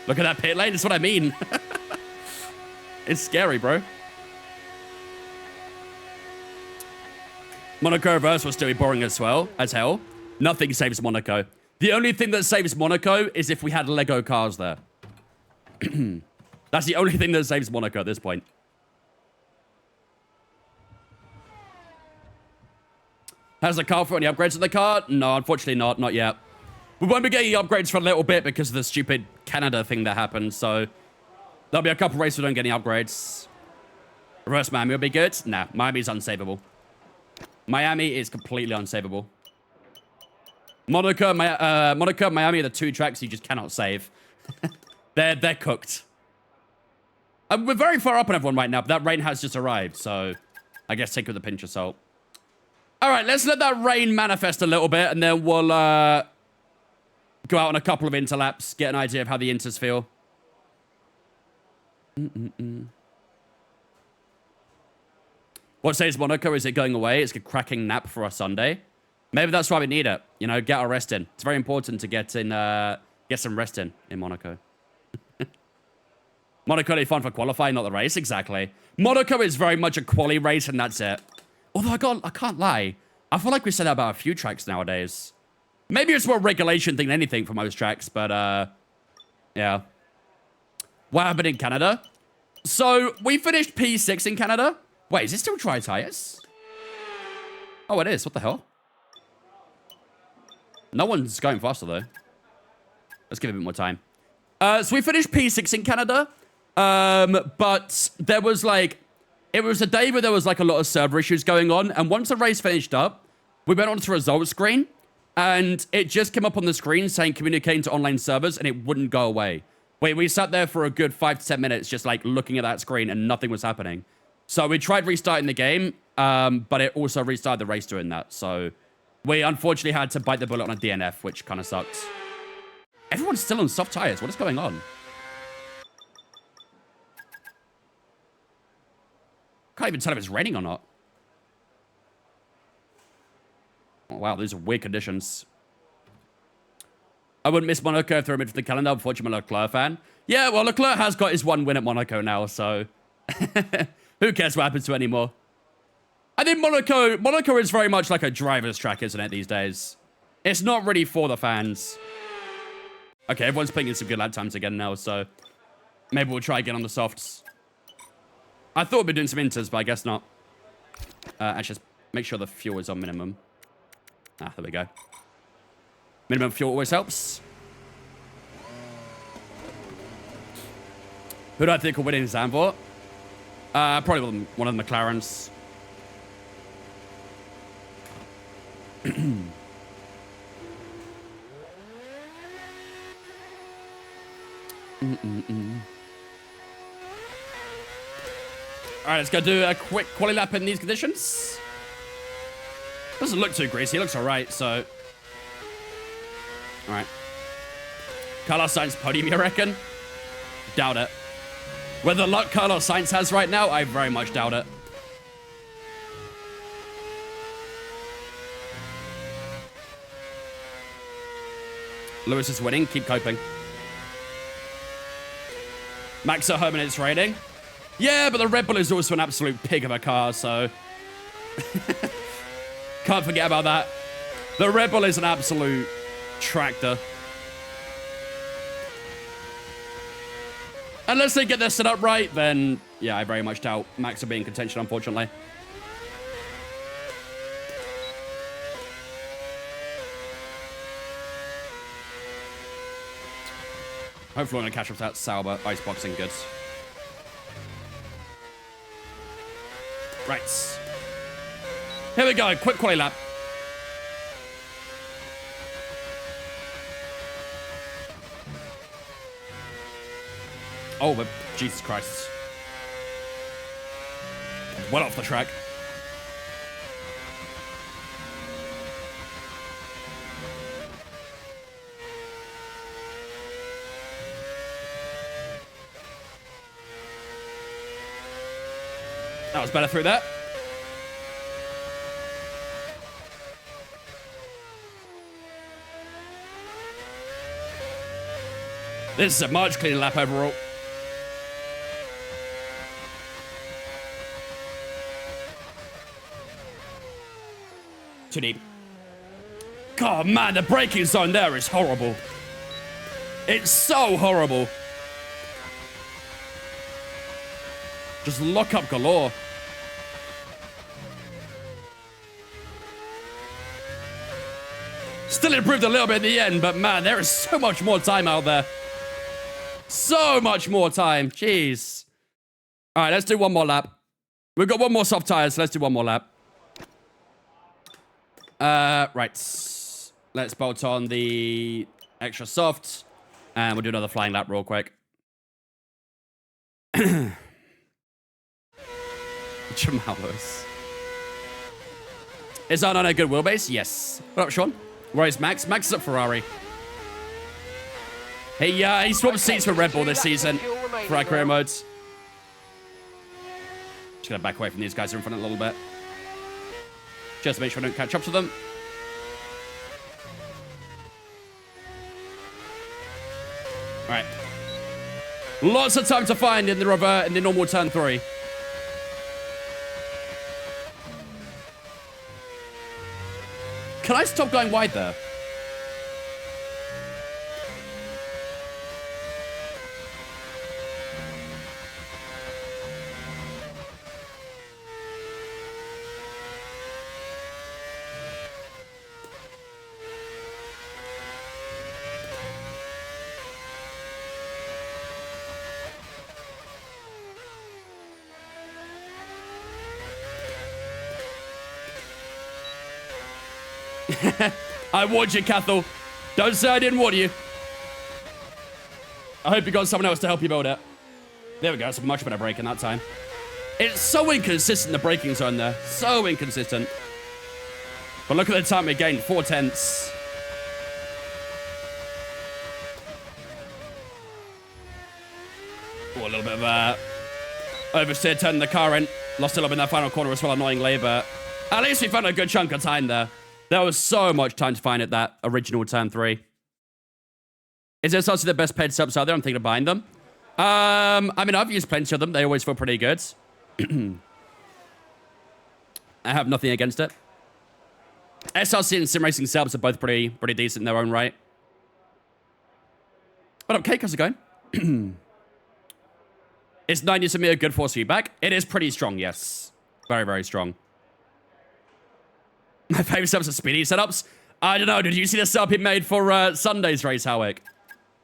Look at that pit lane. That's what I mean. It's scary, bro. Monaco reverse will still be boring as hell. Nothing saves Monaco. The only thing that saves Monaco is if we had Lego cars there. That's the only thing that saves Monaco at this point. Has the car for any upgrades in the car? No, unfortunately not. Not yet. We won't be getting upgrades for a little bit because of the stupid Canada thing that happened, so there'll be a couple races we don't get any upgrades. Reverse Miami will be good? Nah, Miami's unsavable. Miami is completely unsavable. Monaco and Miami are the two tracks you just cannot save. They're cooked. We're very far up on everyone right now, but that rain has just arrived, so I guess take it with a pinch of salt. All right, let's let that rain manifest a little bit, and then we'll go out on a couple of interlaps, get an idea of how the inters feel. What says Monaco? Is it going away? It's a cracking nap for a Sunday. Maybe that's why we need it. You know, get our rest in. It's very important to get some rest in Monaco. Monaco is fun for qualifying, not the race. Exactly. Monaco is very much a quali race, and that's it. Although I can't lie. I feel like we say that about a few tracks nowadays. Maybe it's more a regulation thing than anything for most tracks, but yeah. What happened in Canada? So we finished P6 in Canada. Wait, is it still dry tires? Oh, it is. What the hell? No one's going faster though. Let's give it a bit more time. So we finished P6 in Canada, but there was like, it was a day where there was like a lot of server issues going on, and once the race finished up, we went on to the results screen, and it just came up on the screen saying communicating to online servers, and it wouldn't go away. We sat there for a good 5 to 10 minutes just like looking at that screen and nothing was happening. So we tried restarting the game, but it also restarted the race doing that. So we unfortunately had to bite the bullet on a DNF, which kind of sucked. Everyone's still on soft tires. What is going on? Can't even tell if it's raining or not. Oh, wow, these are weird conditions. I wouldn't miss Monaco if they're removed from the calendar. Unfortunately, I'm a Leclerc fan. Yeah, well, Leclerc has got his 1 win at Monaco now, so who cares what happens to it anymore? I think Monaco is very much like a driver's track, isn't it, these days? It's not really for the fans. Okay, everyone's putting in some good lap times again now, so maybe we'll try again on the softs. I thought we'd be doing some inters, but I guess not. Actually, just make sure the fuel is on minimum. Ah, there we go. Minimum fuel always helps. Who do I think will win in Zandvoort? Probably one of the McLarens. Alright, let's go do a quick quali lap in these conditions. Doesn't look too greasy. It looks alright, so... Alright. Carlos Sainz podium, you reckon? Doubt it. With the luck Carlos Sainz has right now, I very much doubt it. Lewis is winning. Keep coping. Max at home and it's raining. Yeah, but the Red Bull is also an absolute pig of a car, so... Can't forget about that. The Red Bull is an absolute tractor. Unless they get their setup right, then... Yeah, I very much doubt Max will be in contention, unfortunately. Hopefully I'm going to catch up to that Sauber iceboxing goods. Right. Here we go. Quick quali lap. Oh, but Jesus Christ. Well off the track. That was better through that. This is a much cleaner lap overall. Too deep. God, man, the braking zone there is horrible. It's so horrible. Just lock up galore. Still improved a little bit in the end, but man, there is so much more time out there. So much more time. Jeez. All right, let's do one more lap. We've got one more soft tire, so let's do one more lap. Right. Let's bolt on the extra soft, and we'll do another flying lap real quick. Jamal Lewis. Is that on a good wheelbase? Yes. What up, Sean? Where is Max? Max is at Ferrari. He swapped seats for Red Bull this season for our career modes. Just gonna back away from these guys who are in front a little bit. Just to make sure I don't catch up to them. Alright. Lots of time to find in the normal turn 3. Can I stop going wide there? I warned you, Cathal. Don't say I didn't warn you. I hope you got someone else to help you build it. There we go. It's a much better braking that time. It's so inconsistent, the braking zone there. So inconsistent. But look at the time we gained. 4/10. Oh, a little bit of oversteer, turning the car in. Lost a little bit in that final corner as well, annoyingly, but at least we found a good chunk of time there. There was so much time to find it, that original turn 3. Is this also the best paid subs out there? I'm thinking of buying them. I mean, I've used plenty of them. They always feel pretty good. I have nothing against it. SRC and Sim Racing subs are both pretty decent in their own right. What up, Cake? How's it going? Is 90 Samir good force feedback? It is pretty strong, yes. Very, very strong. My favorite setups are speedy setups. I don't know. Did you see the setup he made for Sunday's race, Howick?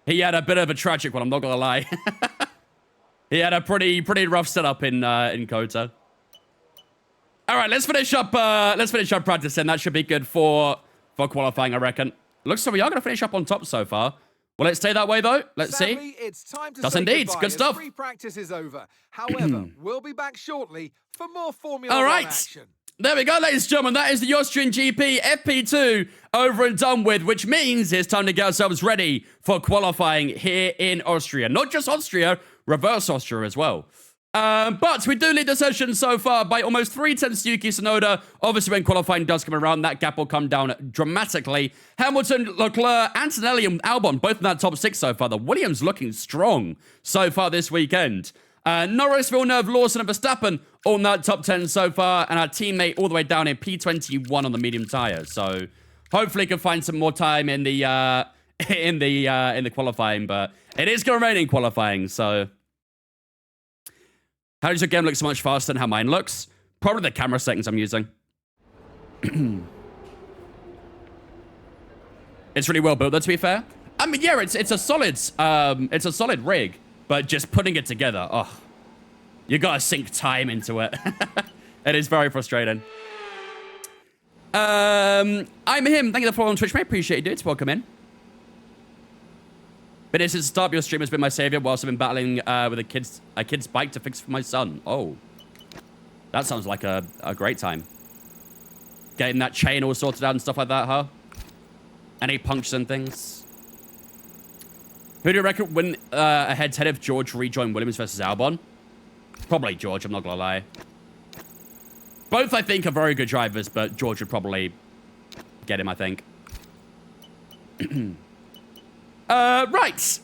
He had a bit of a tragic one, I'm not gonna lie. He had a pretty rough setup in Kota. All right, let's finish up practicing. That should be good for qualifying, I reckon. Looks like we are gonna finish up on top so far. Will it stay that way though? Let's see. It's time to does say indeed. goodbye Good stuff. Free practice is over. However, we'll be back shortly for more Formula All 1 right. action. There we go, ladies and gentlemen. That is the Austrian GP FP2 over and done with, which means it's time to get ourselves ready for qualifying here in Austria. Not just Austria, reverse Austria as well. But we do lead the session so far by almost 3/10 to Yuki Tsunoda. Obviously, when qualifying does come around, that gap will come down dramatically. Hamilton, Leclerc, Antonelli, and Albon, both in that top 6 so far. The Williams looking strong so far this weekend. Norris, Villeneuve, Lawson, and Verstappen all in that top 10 so far, and our teammate all the way down in P21 on the medium tire. So hopefully, can find some more time in the in the qualifying, but it is going to rain in qualifying. So how does your game look so much faster than how mine looks? Probably the camera settings I'm using. It's really well built, though, to be fair. I mean, yeah, it's a solid rig. But just putting it together, oh, you gotta sink time into it. It is very frustrating. I'm him. Thank you for following on Twitch, mate. Appreciate you, dudes. Welcome in. But since the start of your stream has been my savior whilst I've been battling with a kid's bike to fix for my son. Oh, that sounds like a great time. Getting that chain all sorted out and stuff like that, huh? Any punctures and things. Who do you reckon win a head-to-head if George rejoined Williams versus Albon? Probably George, I'm not gonna lie. Both, I think, are very good drivers, but George would probably get him, I think. Right.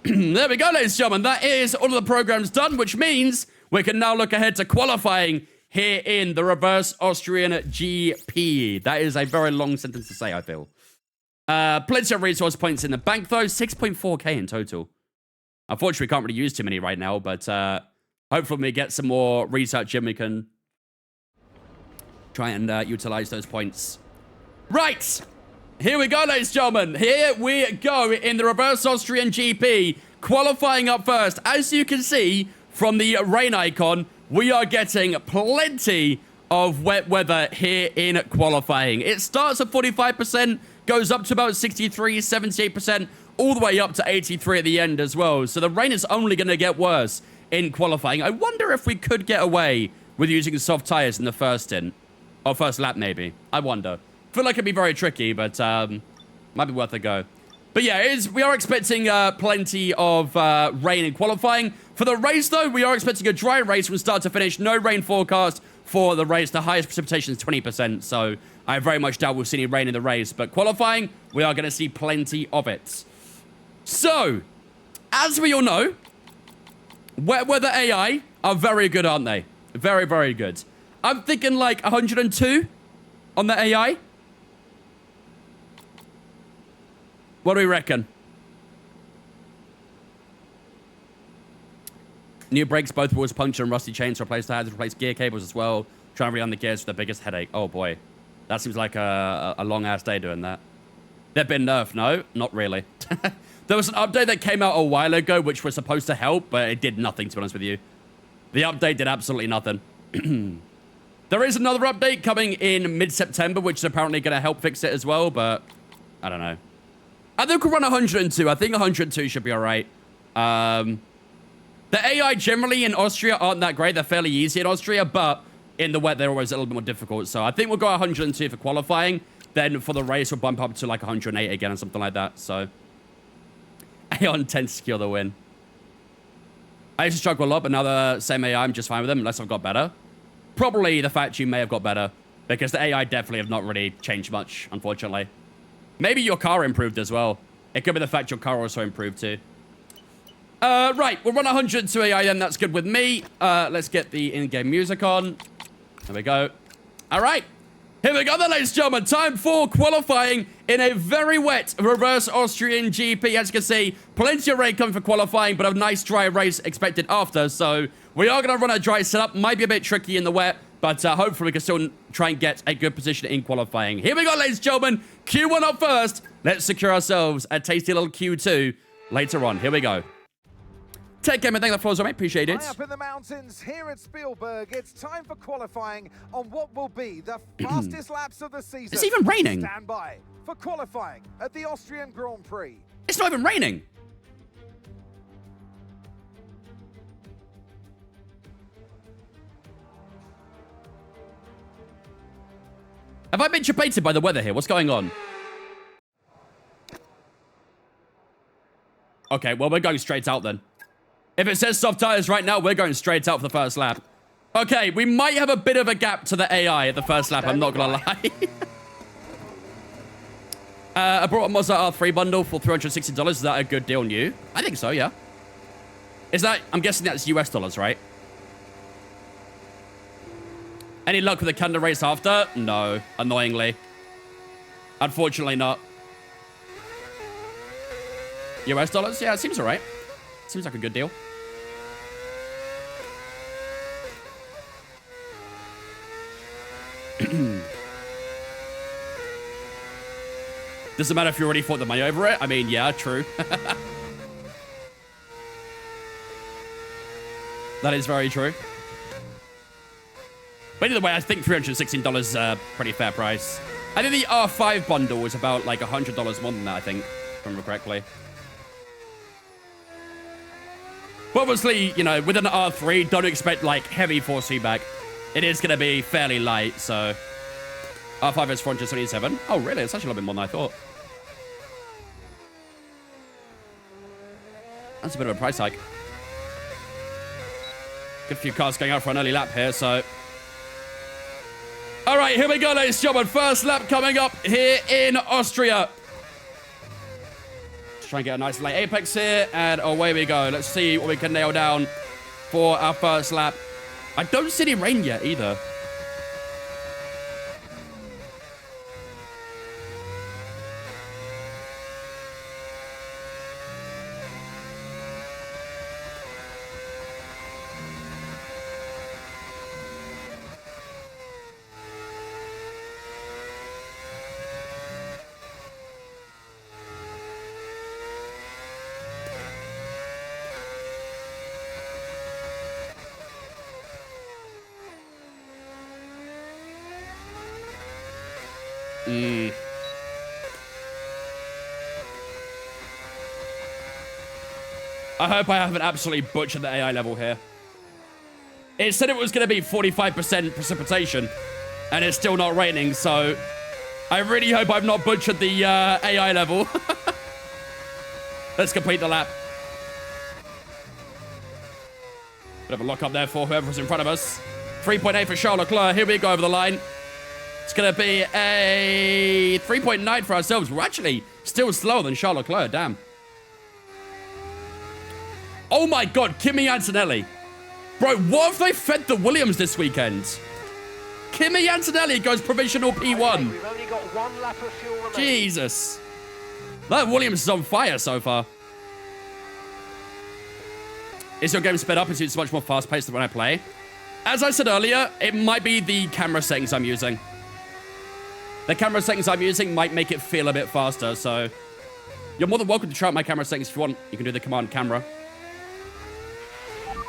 There we go, ladies and gentlemen. That is all of the programs done, which means we can now look ahead to qualifying here in the Reverse Austrian GP. That is a very long sentence to say, I feel. Plenty of resource points in the bank, though. 6.4k in total. Unfortunately, we can't really use too many right now, but hopefully when we get some more research in, we can try and utilize those points. Right. Here we go, ladies and gentlemen. Here we go in the Reverse Austrian GP. Qualifying up first. As you can see from the rain icon, we are getting plenty of wet weather here in qualifying. It starts at 45%. Goes up to about 63, 78%, all the way up to 83 at the end as well. So the rain is only going to get worse in qualifying. I wonder if we could get away with using soft tires in the first stint. Or first lap, maybe. I wonder. Feel like it'd be very tricky, but might be worth a go. But yeah, we are expecting plenty of rain in qualifying. For the race, though, we are expecting a dry race from start to finish. No rain forecast for the race. The highest precipitation is 20%, so I very much doubt we'll see any rain in the race. But qualifying, we are going to see plenty of it. So, as we all know, wet weather AI are very good, aren't they? Very, very good. I'm thinking like 102 on the AI. What do we reckon? New brakes, both wheels punctured and rusty chains. Replace tires, replace gear cables as well. Try and realign the gears for the biggest headache. Oh boy. That seems like a long-ass day doing that. They've been nerfed. No, not really. There was an update that came out a while ago which was supposed to help, but it did nothing, to be honest with you. The update did absolutely nothing. There is another update coming in mid-September, which is apparently going to help fix it as well, but I don't know. I think we'll run 102. I think 102 should be all right. The AI generally in Austria aren't that great. They're fairly easy in Austria, but in the wet, they're always a little bit more difficult. So I think we'll go 102 for qualifying. Then for the race, we'll bump up to like 108 again or something like that. So AI 10 to secure the win. I used to struggle a lot, but now the same AI, I'm just fine with them unless I've got better. Probably the fact you may have got better because the AI definitely have not really changed much, unfortunately. Maybe your car improved as well. It could be the fact your car also improved too. Right, we'll run 102 AI then. That's good with me. Let's get the in-game music on. There we go. All right. Here we go then, ladies and gentlemen. Time for qualifying in a very wet reverse Austrian GP. As you can see, plenty of rain coming for qualifying, but a nice dry race expected after. So we are going to run a dry setup. Might be a bit tricky in the wet, but hopefully we can still try and get a good position in qualifying. Here we go, ladies and gentlemen. Q1 up first. Let's secure ourselves a tasty little Q2 later on. Here we go. Take care, man. Thank you for the mate. Appreciate it. High up in the mountains here at Spielberg, it's time for qualifying on what will be the fastest laps of the season. It's even raining. Stand by for qualifying at the Austrian Grand Prix. It's not even raining. Have I been chupated by the weather here? What's going on? Okay, well, we're going straight out then. If it says soft tires right now, we're going straight out for the first lap. Okay, we might have a bit of a gap to the AI at the first lap, I'm not gonna lie. I brought a Mazda R3 bundle for $360. Is that a good deal new? I think so, yeah. Is that, I'm guessing that's US dollars, right? Any luck with the Canada race after? No, annoyingly. Unfortunately not. US dollars? Yeah, it seems all right. Seems like a good deal. Doesn't matter if you already fought the money over it. I mean, yeah, true. That is very true. But either way, I think $316 is a pretty fair price. I think the R5 bundle was about like $100 more than that, I think, if I remember correctly. But obviously, you know, with an R3, don't expect, like, heavy force feedback. It is going to be fairly light, so... R5 is 427. Oh, really? It's actually a little bit more than I thought. That's a bit of a price hike. Good few cars going out for an early lap here, so... All right, here we go, ladies and gentlemen. First lap coming up here in Austria. Try and get a nice late apex here, and away we go. Let's see what we can nail down for our first lap. I don't see any rain yet either. I hope I haven't absolutely butchered the AI level here. It said it was going to be 45% precipitation, and it's still not raining, so I really hope I've not butchered the AI level. Let's complete the lap. Bit of a lock up there for whoever's in front of us. 3.8 for Charles Leclerc. Here we go over the line. It's going to be a 3.9 for ourselves. We're actually still slower than Charles Leclerc. Damn. Oh my God, Kimi Antonelli. Bro, what if they fed the Williams this weekend? Kimi Antonelli goes provisional P1. Okay, we've only got one lap of fuel remaining. Jesus. That Williams is on fire so far. Is your game sped up? Is it much more fast-paced than when I play? As I said earlier, it might be the camera settings I'm using. The camera settings I'm using might make it feel a bit faster, so... You're more than welcome to try out my camera settings if you want. You can do the command camera.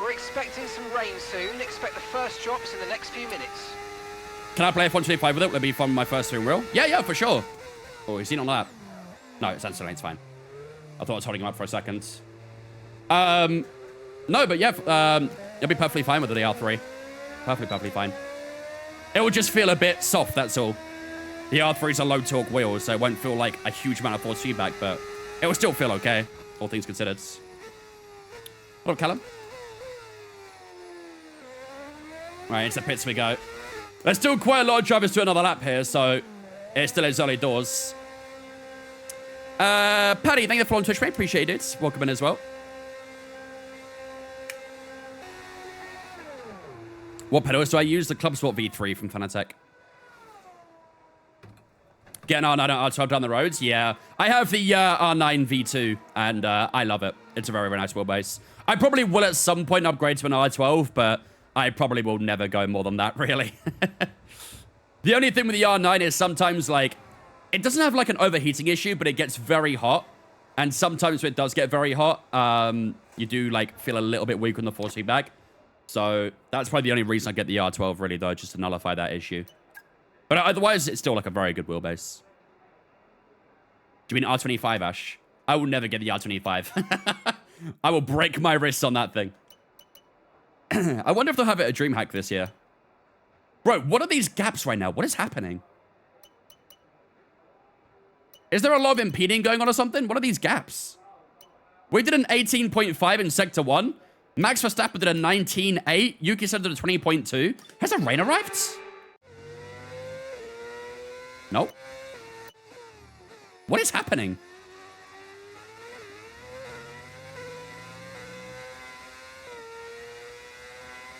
We're expecting some rain soon. Expect the first drops in the next few minutes. Can I play F125 with it? Will it be from my first steering wheel? Yeah, for sure. Oh, is he not on that? No, it's Anthony. It's fine. I thought I was holding him up for a second. No, but yeah, you'll be perfectly fine with the R3. Perfectly fine. It will just feel a bit soft, that's all. The R3 is a low torque wheel, so it won't feel like a huge amount of force feedback, but it will still feel okay, all things considered. What up, Callum? Right, into the pits we go. There's still quite a lot of drivers doing another lap here, so it still is early doors. Paddy, thank you for on Twitch, mate. Appreciate it. Welcome in as well. What pedals do I use? The Club Sport V3 from Fanatec. Getting on R12 down the roads? Yeah. I have the R9 V2, and I love it. It's a very, very nice wheelbase. I probably will at some point upgrade to an R12, but I probably will never go more than that, really. The only thing with the R9 is sometimes, like, it doesn't have, like, an overheating issue, but it gets very hot. And sometimes when it does get very hot, you do, like, feel a little bit weak on the force feedback. So that's probably the only reason I get the R12, really, though, just to nullify that issue. But otherwise, it's still, like, a very good wheelbase. Do you mean R25, Ash? I will never get the R25. I will break my wrists on that thing. I wonder if they'll have it at DreamHack this year. Bro, what are these gaps right now? What is happening? Is there a lot of impeding going on or something? What are these gaps? We did an 18.5 in Sector 1. Max Verstappen did a 19.8. Yuki said did a 20.2. Has the rain arrived? Nope. What is happening?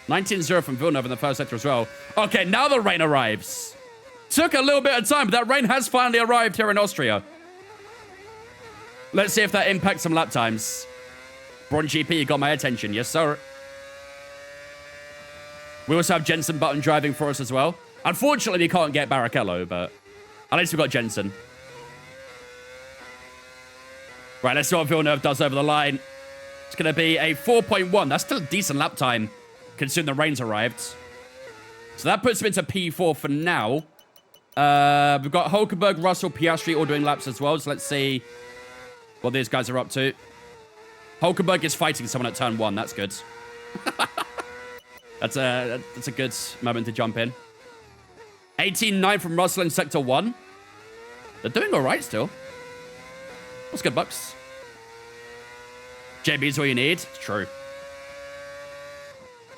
19-0 from Villeneuve in the first sector as well. Okay, now the rain arrives. Took a little bit of time, but that rain has finally arrived here in Austria. Let's see if that impacts some lap times. Brawn GP, you got my attention. Yes, sir. We also have Jensen Button driving for us as well. Unfortunately, we can't get Barrichello, but at least we've got Jensen. Right, let's see what Villeneuve does over the line. It's going to be a 4.1. That's still a decent lap time, considering the rain's arrived. So that puts him into P4 for now. We've got Hulkenberg, Russell, Piastri all doing laps as well. So let's see what these guys are up to. Hulkenberg is fighting someone at turn 1. That's good. That's a good moment to jump in. 18.9 from Russell in Sector 1. They're doing all right still. That's good, Bucks. JB is all you need. It's true.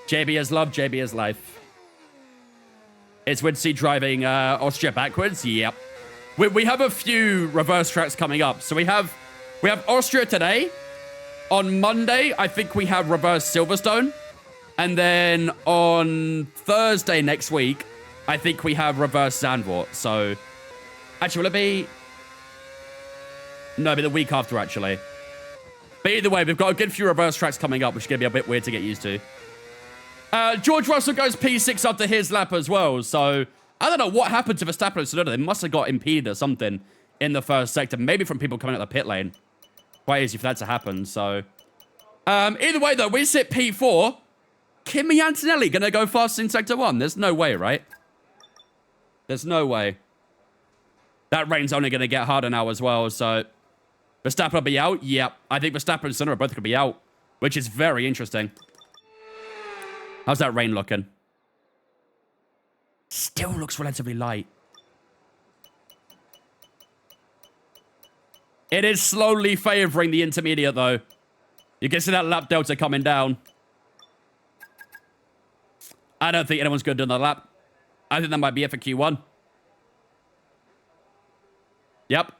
JB is love, JB is life. It's Woodsy driving Austria backwards. Yep. We have a few reverse tracks coming up. So we have Austria today. On Monday, I think we have reverse Silverstone. And then on Thursday next week, I think we have reverse Zandvoort. So, actually, will it be? No, it'll be the week after, actually. But either way, we've got a good few reverse tracks coming up, which is going to be a bit weird to get used to. George Russell goes P6 after his lap as well. So, I don't know what happened to Verstappen and Tsunoda. They must have got impeded or something in the first sector. Maybe from people coming out the pit lane. Quite easy for that to happen, so. Either way, though, we sit P4. Kimi Antonelli going to go fast in Sector 1. There's no way, right? There's no way. That rain's only going to get harder now as well, so. Verstappen will be out? Yep. I think Verstappen and Tsunoda are both going to be out, which is very interesting. How's that rain looking? Still looks relatively light. It is slowly favoring the intermediate, though. You can see that lap delta coming down. I don't think anyone's going to do another lap. I think that might be it for Q1. Yep.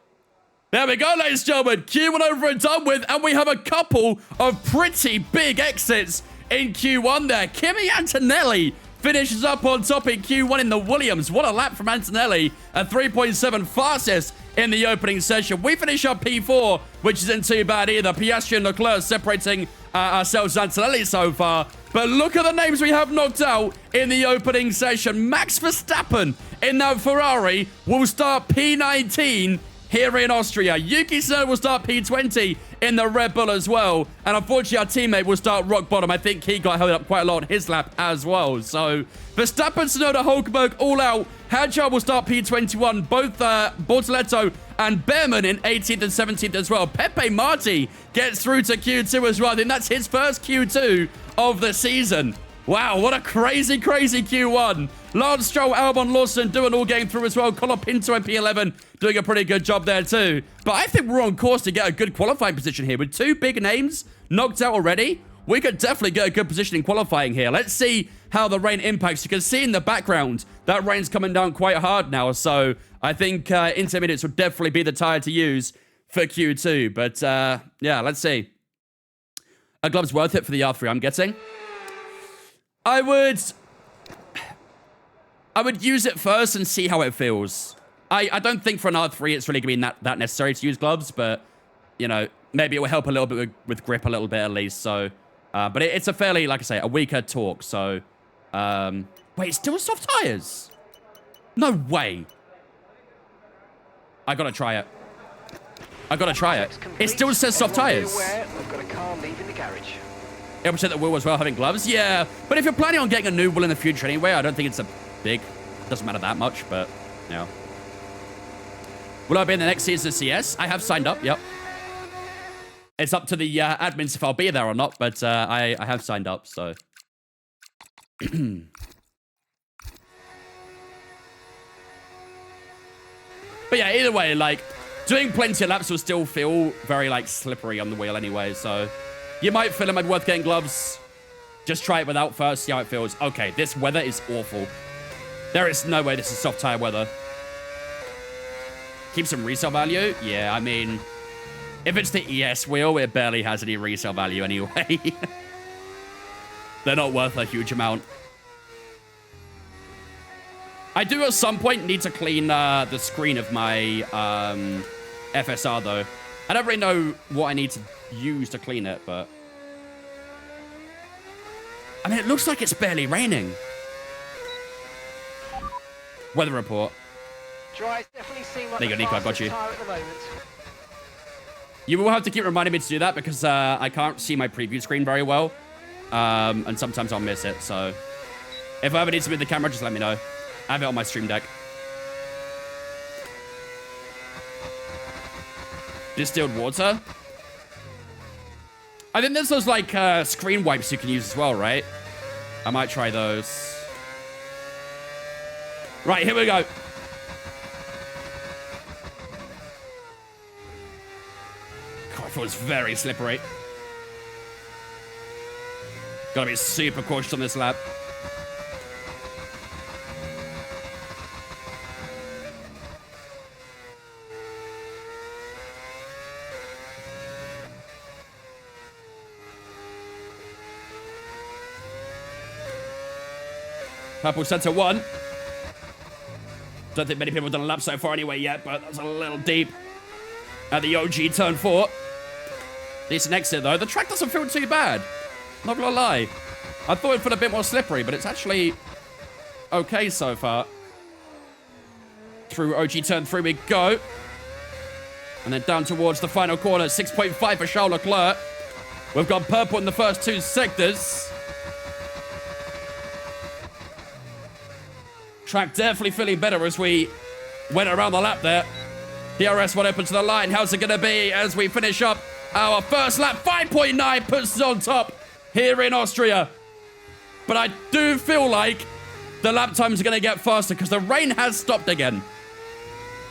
There we go, ladies and gentlemen. Q1 over and done with, and we have a couple of pretty big exits in Q1 there. Kimi Antonelli finishes up on top in Q1 in the Williams. What a lap from Antonelli. A 3.7 fastest in the opening session. We finish up P4, which isn't too bad either. Piastri and Leclerc separating ourselves and Antonelli so far. But look at the names we have knocked out in the opening session. Max Verstappen in that Ferrari will start P19 here in Austria. Yuki Tsunoda will start P20 in the Red Bull as well. And unfortunately, our teammate will start rock bottom. I think he got held up quite a lot on his lap as well. So, Verstappen, Tsunoda, Hulkenberg all out. Hadjar will start P21. Both Bortoletto And Behrman in 18th and 17th as well. Pepe Marti gets through to Q2 as well. I think that's his first Q2 of the season. Wow, what a crazy, crazy Q1. Lance Stroll, Albon Lawson doing all game through as well. Colin Pinto and P11 doing a pretty good job there too. But I think we're on course to get a good qualifying position here. With two big names knocked out already, we could definitely get a good position in qualifying here. Let's see how the rain impacts. You can see in the background that rain's coming down quite hard now. So I think intermediates would definitely be the tire to use for Q2. But yeah, let's see. A glove's worth it for the R3, I'm guessing. I would use it first and see how it feels. I don't think for an R3 it's really going to be that necessary to use gloves, but, you know, maybe it will help a little bit with grip a little bit at least, so... but it's a fairly, like I say, a weaker torque, so... wait, still soft tires? No way. I gotta try it. I gotta try it. It still says soft tires. We've got a car leaving the garage. Able to set the wheel as well, having gloves? Yeah, but if you're planning on getting a new wheel in the future anyway, I don't think it's a big... Doesn't matter that much, but, yeah. Will I be in the next season of CS? I have signed up, yep. It's up to the admins if I'll be there or not, but I have signed up, so... But yeah, either way, like, doing plenty of laps will still feel very, like, slippery on the wheel anyway, so... You might feel it might be worth getting gloves. Just try it without first, see how it feels. Okay, this weather is awful. There is no way this is soft tire weather. Keep some resale value? Yeah, I mean... If it's the ES wheel, it barely has any resale value anyway. They're not worth a huge amount. I do at some point need to clean the screen of my FSR though. I don't really know what I need to use to clean it, but... I mean, it looks like it's barely raining. Weather report. Dries definitely seem like there you go, Nico, I got you. At the moment. You will have to keep reminding me to do that because I can't see my preview screen very well. And sometimes I'll miss it, so... If I ever need to move the camera, just let me know. I have it on my stream deck. Distilled water. I think there's those, like, screen wipes you can use as well, right? I might try those. Right, here we go. God, I thought it was very slippery. Gotta be super cautious on this lap. Purple center 1. Don't think many people have done a lap so far anyway yet, but that's a little deep. At the OG turn 4. Decent exit though. The track doesn't feel too bad. Not gonna lie. I thought it felt a bit more slippery, but it's actually okay so far. Through OG turn 3 we go. And then down towards the final corner. 6.5 for Charles Leclerc. We've got purple in the first 2 sectors. Track definitely feeling better as we went around the lap there. DRS went open to the line. How's it going to be as we finish up our first lap? 5.9 puts us on top here in Austria. But I do feel like the lap times are going to get faster because the rain has stopped again.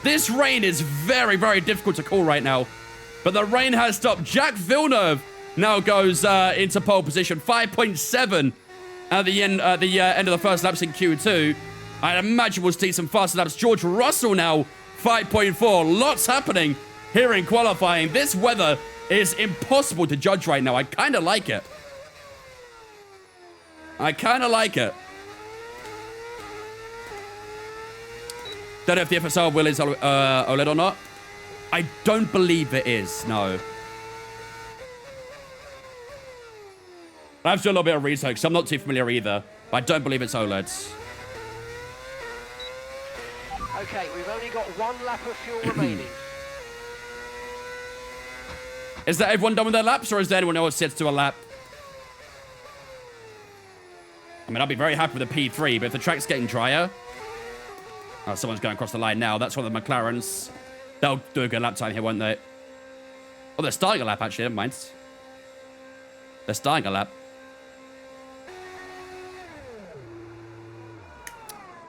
This rain is very, very difficult to call right now. But the rain has stopped. Jack Villeneuve now goes into pole position. 5.7 at the end of the first laps in Q2. I'd imagine we'll see some faster laps. George Russell now, 5.4. Lots happening here in qualifying. This weather is impossible to judge right now. I kind of like it. Don't know if the FSR wheel is OLED or not. I don't believe it is, no. I have to do a little bit of research, because I'm not too familiar either. But I don't believe it's OLEDs. Okay, we've only got 1 lap of fuel remaining. Is that everyone done with their laps, or is there anyone else sets to a lap? I mean, I'll be very happy with the P3, but if the track's getting drier... Oh, someone's going across the line now. That's one of the McLarens. They'll do a good lap time here, won't they? Oh, they're starting a lap, actually. Never mind. They're starting a lap.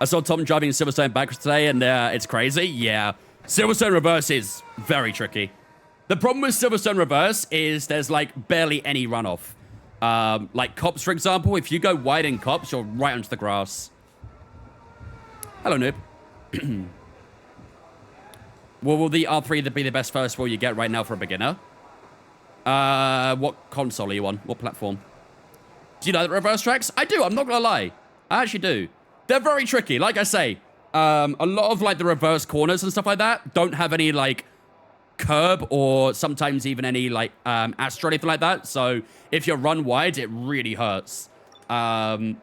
I saw Tom driving Silverstone backwards today, and it's crazy. Yeah. Silverstone reverse is very tricky. The problem with Silverstone reverse is there's, like, barely any runoff. Like cops, for example. If you go wide in cops, you're right onto the grass. Hello, noob. Well, will the R3 be the best first wheel you get right now for a beginner? What console are you on? What platform? Do you know the reverse tracks? I do. I'm not going to lie. I actually do. They're very tricky. Like I say, a lot of, like, the reverse corners and stuff like that don't have any, like, curb or sometimes even any, like, Astra or anything like that. So if you run wide, it really hurts. Pierre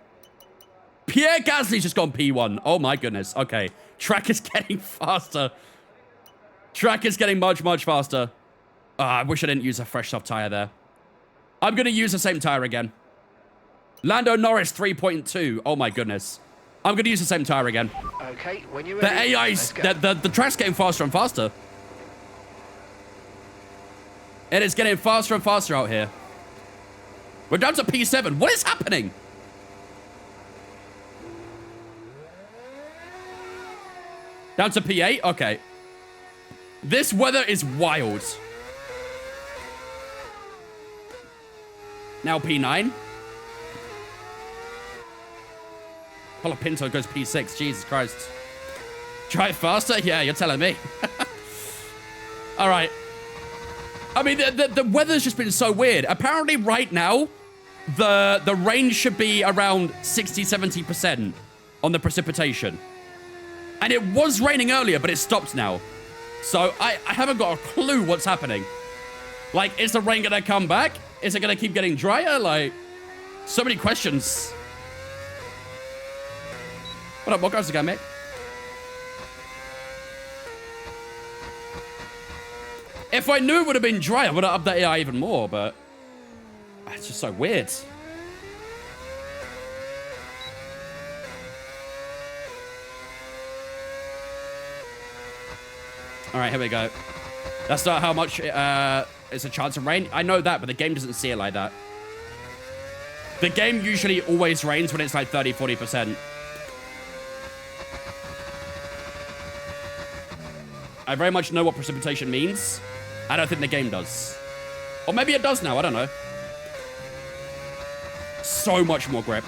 Gasly's just gone P1. Oh, my goodness. Okay. Track is getting faster. Track is getting much, much faster. I wish I didn't use a fresh soft tire there. I'm going to use the same tire again. Lando Norris 3.2. Oh, my goodness. I'm going to use the same tire again. Okay, when you're The ready, AI's... let's go. The track's getting faster and faster. It is getting faster and faster out here. We're down to P7. What is happening? Down to P8? Okay. This weather is wild. Now P9. Pinto goes P6. Jesus Christ. Drive faster? Yeah, you're telling me. All right. I mean, the weather's just been so weird. Apparently right now, the rain should be around 60, 70% on the precipitation. And it was raining earlier, but it stopped now. So I haven't got a clue what's happening. Like, is the rain going to come back? Is it going to keep getting drier? Like, so many questions. What up, what guys again, mate? If I knew it would have been dry, I would have upped that AI even more, but it's just so weird. All right, here we go. That's not how much it's a chance of rain. I know that, but the game doesn't see it like that. The game usually always rains when it's like 30, 40%. I very much know what precipitation means. I don't think the game does. Or maybe it does now, I don't know. So much more grip.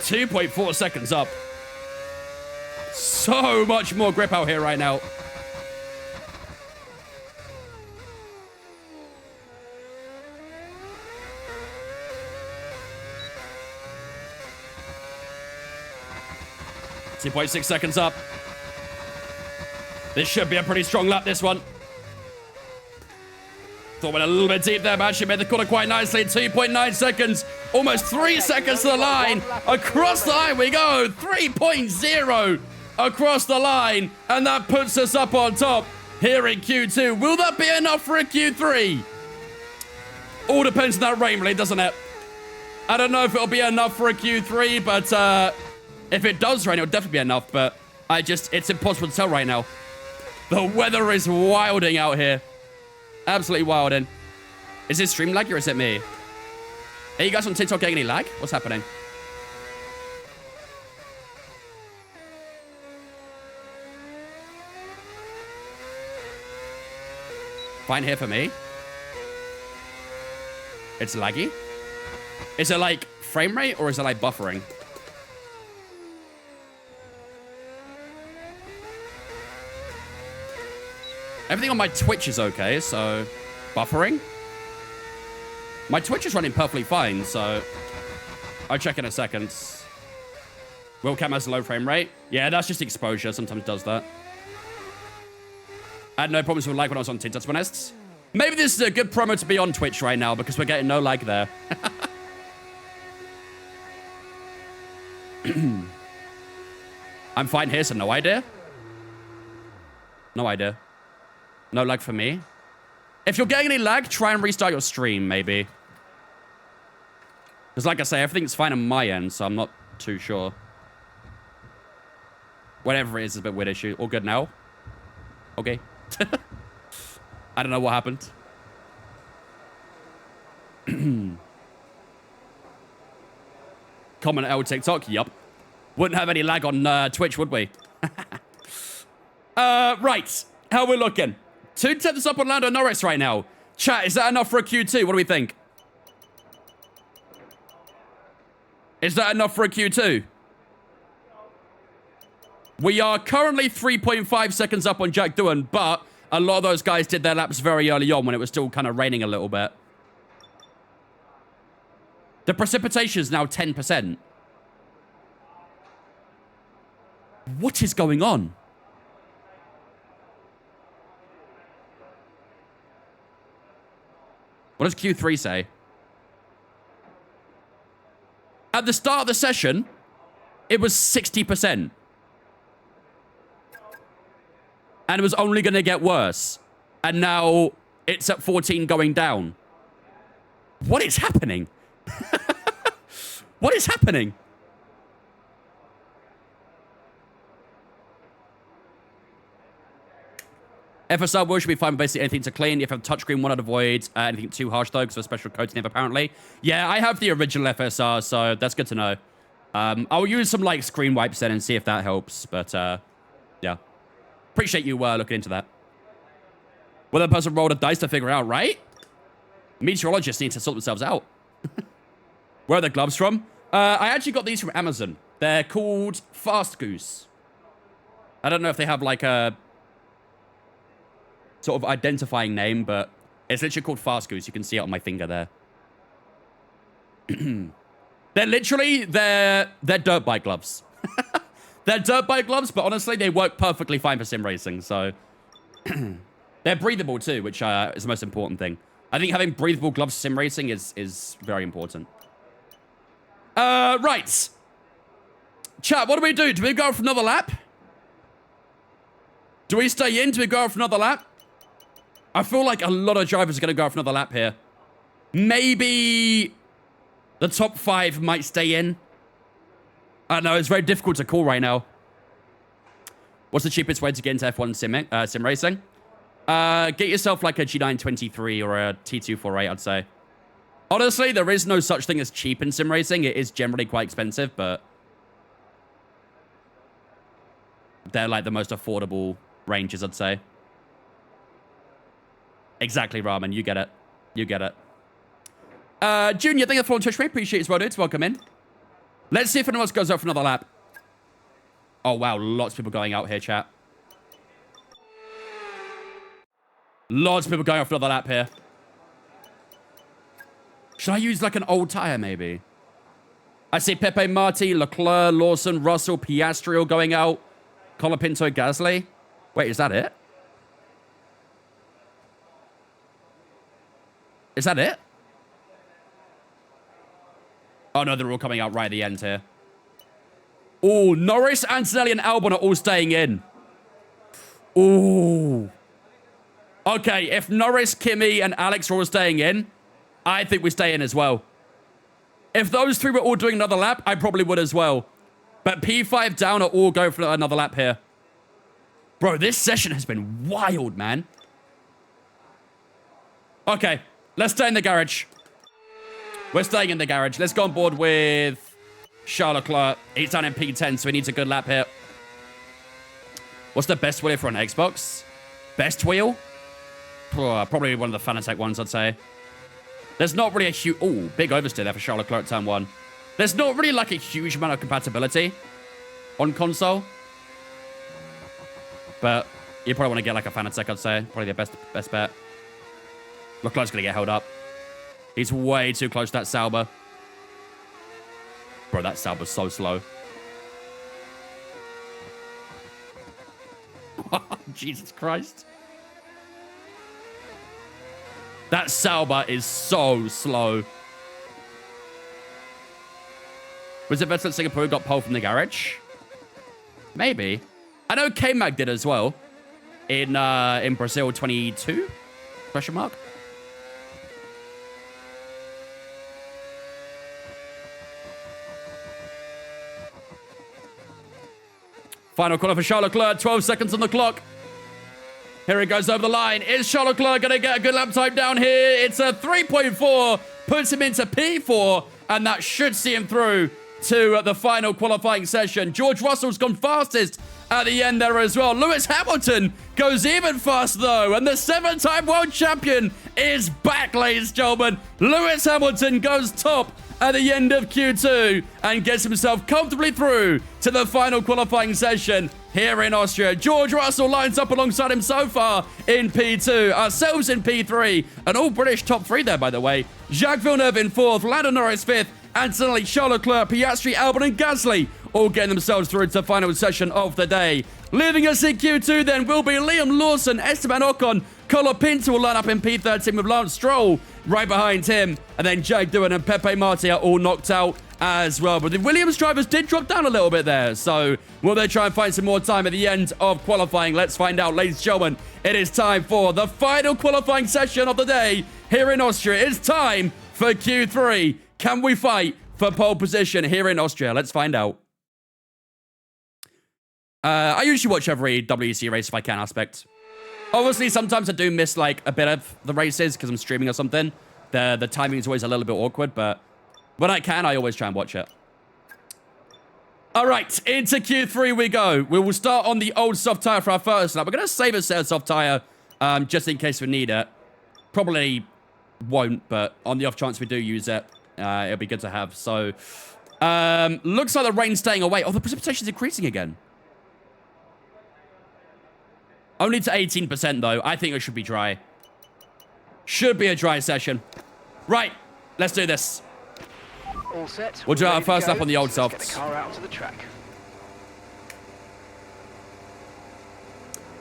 .4 seconds up. So much more grip out here right now. .6 seconds up. This should be a pretty strong lap, this one. Thought went a little bit deep there, but actually made the corner quite nicely. 2.9 seconds. Almost 3 seconds to the line. Across the line we go. 3.0 across the line. And that puts us up on top here in Q2. Will that be enough for a Q3? All depends on that rain, really, doesn't it? I don't know if it'll be enough for a Q3, but if it does rain, it'll definitely be enough. But it's impossible to tell right now. The weather is wilding out here. Absolutely wilding. Is this stream laggy or is it me? Are you guys on TikTok getting any lag? What's happening? Fine here for me. It's laggy. Is it like frame rate or is it like buffering? Everything on my Twitch is okay, so... Buffering? My Twitch is running perfectly fine, so... I'll check in a second. Wheelcam has a low frame rate. Yeah, that's just exposure. Sometimes does that. I had no problems with lag when I was on TikTok, to be honest. Maybe this is a good promo to be on Twitch right now, because we're getting no lag there. I'm fine here, so no idea. No idea. No lag for me. If you're getting any lag, try and restart your stream, maybe. Because like I say, everything's fine on my end, so I'm not too sure. Whatever it is a bit weird issue. All good now? Okay. I don't know what happened. Comment L TikTok. Yup. Wouldn't have any lag on Twitch, would we? Right. How we looking? 2/10 up on Lando Norris right now. Chat, is that enough for a Q2? What do we think? Is that enough for a Q2? We are currently 3.5 seconds up on Jack Doohan, but a lot of those guys did their laps very early on when it was still kind of raining a little bit. The precipitation is now 10%. What is going on? What does Q3 say? At the start of the session, it was 60%. And it was only going to get worse. And now it's at 14 going down. What is happening? What is happening? FSR will should be fine with basically anything to clean. If you have a touchscreen, one I'd avoid anything too harsh though, because of a special coating of apparently. Yeah, I have the original FSR, so that's good to know. I'll use some like screen wipes then and see if that helps. But yeah, appreciate you looking into that. Whether the person rolled a dice to figure out, right? Meteorologists need to sort themselves out. Where are the gloves from? I actually got these from Amazon. They're called Fast Goose. I don't know if they have like a sort of identifying name, but it's literally called Fast Goose. You can see it on my finger there. They're dirt bike gloves. They're dirt bike gloves, but honestly, they work perfectly fine for sim racing. So they're breathable too, which is the most important thing. I think having breathable gloves for sim racing is very important. Right. Chat, what do we do? Do we go for another lap? Do we stay in? Do we go for another lap? I feel like a lot of drivers are going to go for another lap here. Maybe the top 5 might stay in. I don't know. It's very difficult to call right now. What's the cheapest way to get into F1 sim racing? Get yourself like a G923 or a T248, I'd say. Honestly, there is no such thing as cheap in sim racing. It is generally quite expensive, but they're like the most affordable ranges, I'd say. Exactly, Ramen. You get it. You get it. Junior, thank you for Twitch. Appreciate it as well, dudes. Welcome in. Let's see if anyone else goes out for another lap. Oh, wow. Lots of people going out here, chat. Lots of people going out for another lap here. Should I use like an old tire, maybe? I see Pepe Marti, Leclerc, Lawson, Russell, Piastri all going out. Colapinto, Gasly. Wait, is that it? Is that it? Oh, no, they're all coming out right at the end here. Oh, Norris, Antonelli, and Albon are all staying in. Oh. Okay, if Norris, Kimi, and Alex are all staying in, I think we stay in as well. If those 3 were all doing another lap, I probably would as well. But P5 down are all going for another lap here. Bro, this session has been wild, man. Okay, let's stay in the garage. We're staying in the garage. Let's go on board with Charles Leclerc. He's down in P10, so he needs a good lap here. What's the best wheel for an Xbox? Best wheel? Probably one of the Fanatec ones, I'd say. There's not really a huge... Oh, big oversteer there for Charles Leclerc turn 1. There's not really like a huge amount of compatibility on console. But you probably want to get like a Fanatec, I'd say. Probably the best bet. Leclerc's going to get held up. He's way too close to that Sauber. Bro, that Sauber's so slow. Jesus Christ. That Sauber is so slow. Was it Vettel at Singapore who got pole from the garage? Maybe. I know K-Mag did as well in Brazil 22? Question mark. Final corner for Charles Leclerc. 12 seconds on the clock. Here it goes over the line. Is Charles Leclerc going to get a good lap time down here? It's a 3.4. Puts him into P4. And that should see him through to the final qualifying session. George Russell's gone fastest at the end there as well. Lewis Hamilton goes even faster though. And the 7-time world champion is back, ladies and gentlemen. Lewis Hamilton goes top at the end of Q2 and gets himself comfortably through to the final qualifying session here in Austria. George Russell lines up alongside him so far in P2. Ourselves in P3. An all-British top 3 there, by the way. Jacques Villeneuve in 4th. Lando Norris 5th. And suddenly Charles Leclerc, Piastri, Albon and Gasly all getting themselves through to the final session of the day. Leaving us in Q2 then will be Liam Lawson, Esteban Ocon, Colapinto will line up in P13 with Lance Stroll right behind him. And then Jake Doohan and Pepe Marti are all knocked out as well. But the Williams drivers did drop down a little bit there. So will they try and find some more time at the end of qualifying? Let's find out, ladies and gentlemen. It is time for the final qualifying session of the day here in Austria. It's time for Q3. Can we fight for pole position here in Austria? Let's find out. I usually watch every WEC race if I can, aspect. Obviously, sometimes I do miss like a bit of the races because I'm streaming or something. The timing is always a little bit awkward, but when I can, I always try and watch it. All right, into Q3 we go. We will start on the old soft tire for our first lap. We're going to save a set of soft tire just in case we need it. Probably won't, but on the off chance we do use it, it'll be good to have. So, looks like the rain's staying away. Oh, the precipitation's increasing again. Only to 18% though. I think it should be dry. Should be a dry session. Right, let's do this. All set. We'll do our Ready to first go. lap on the old Let's get softs. the car out onto the track.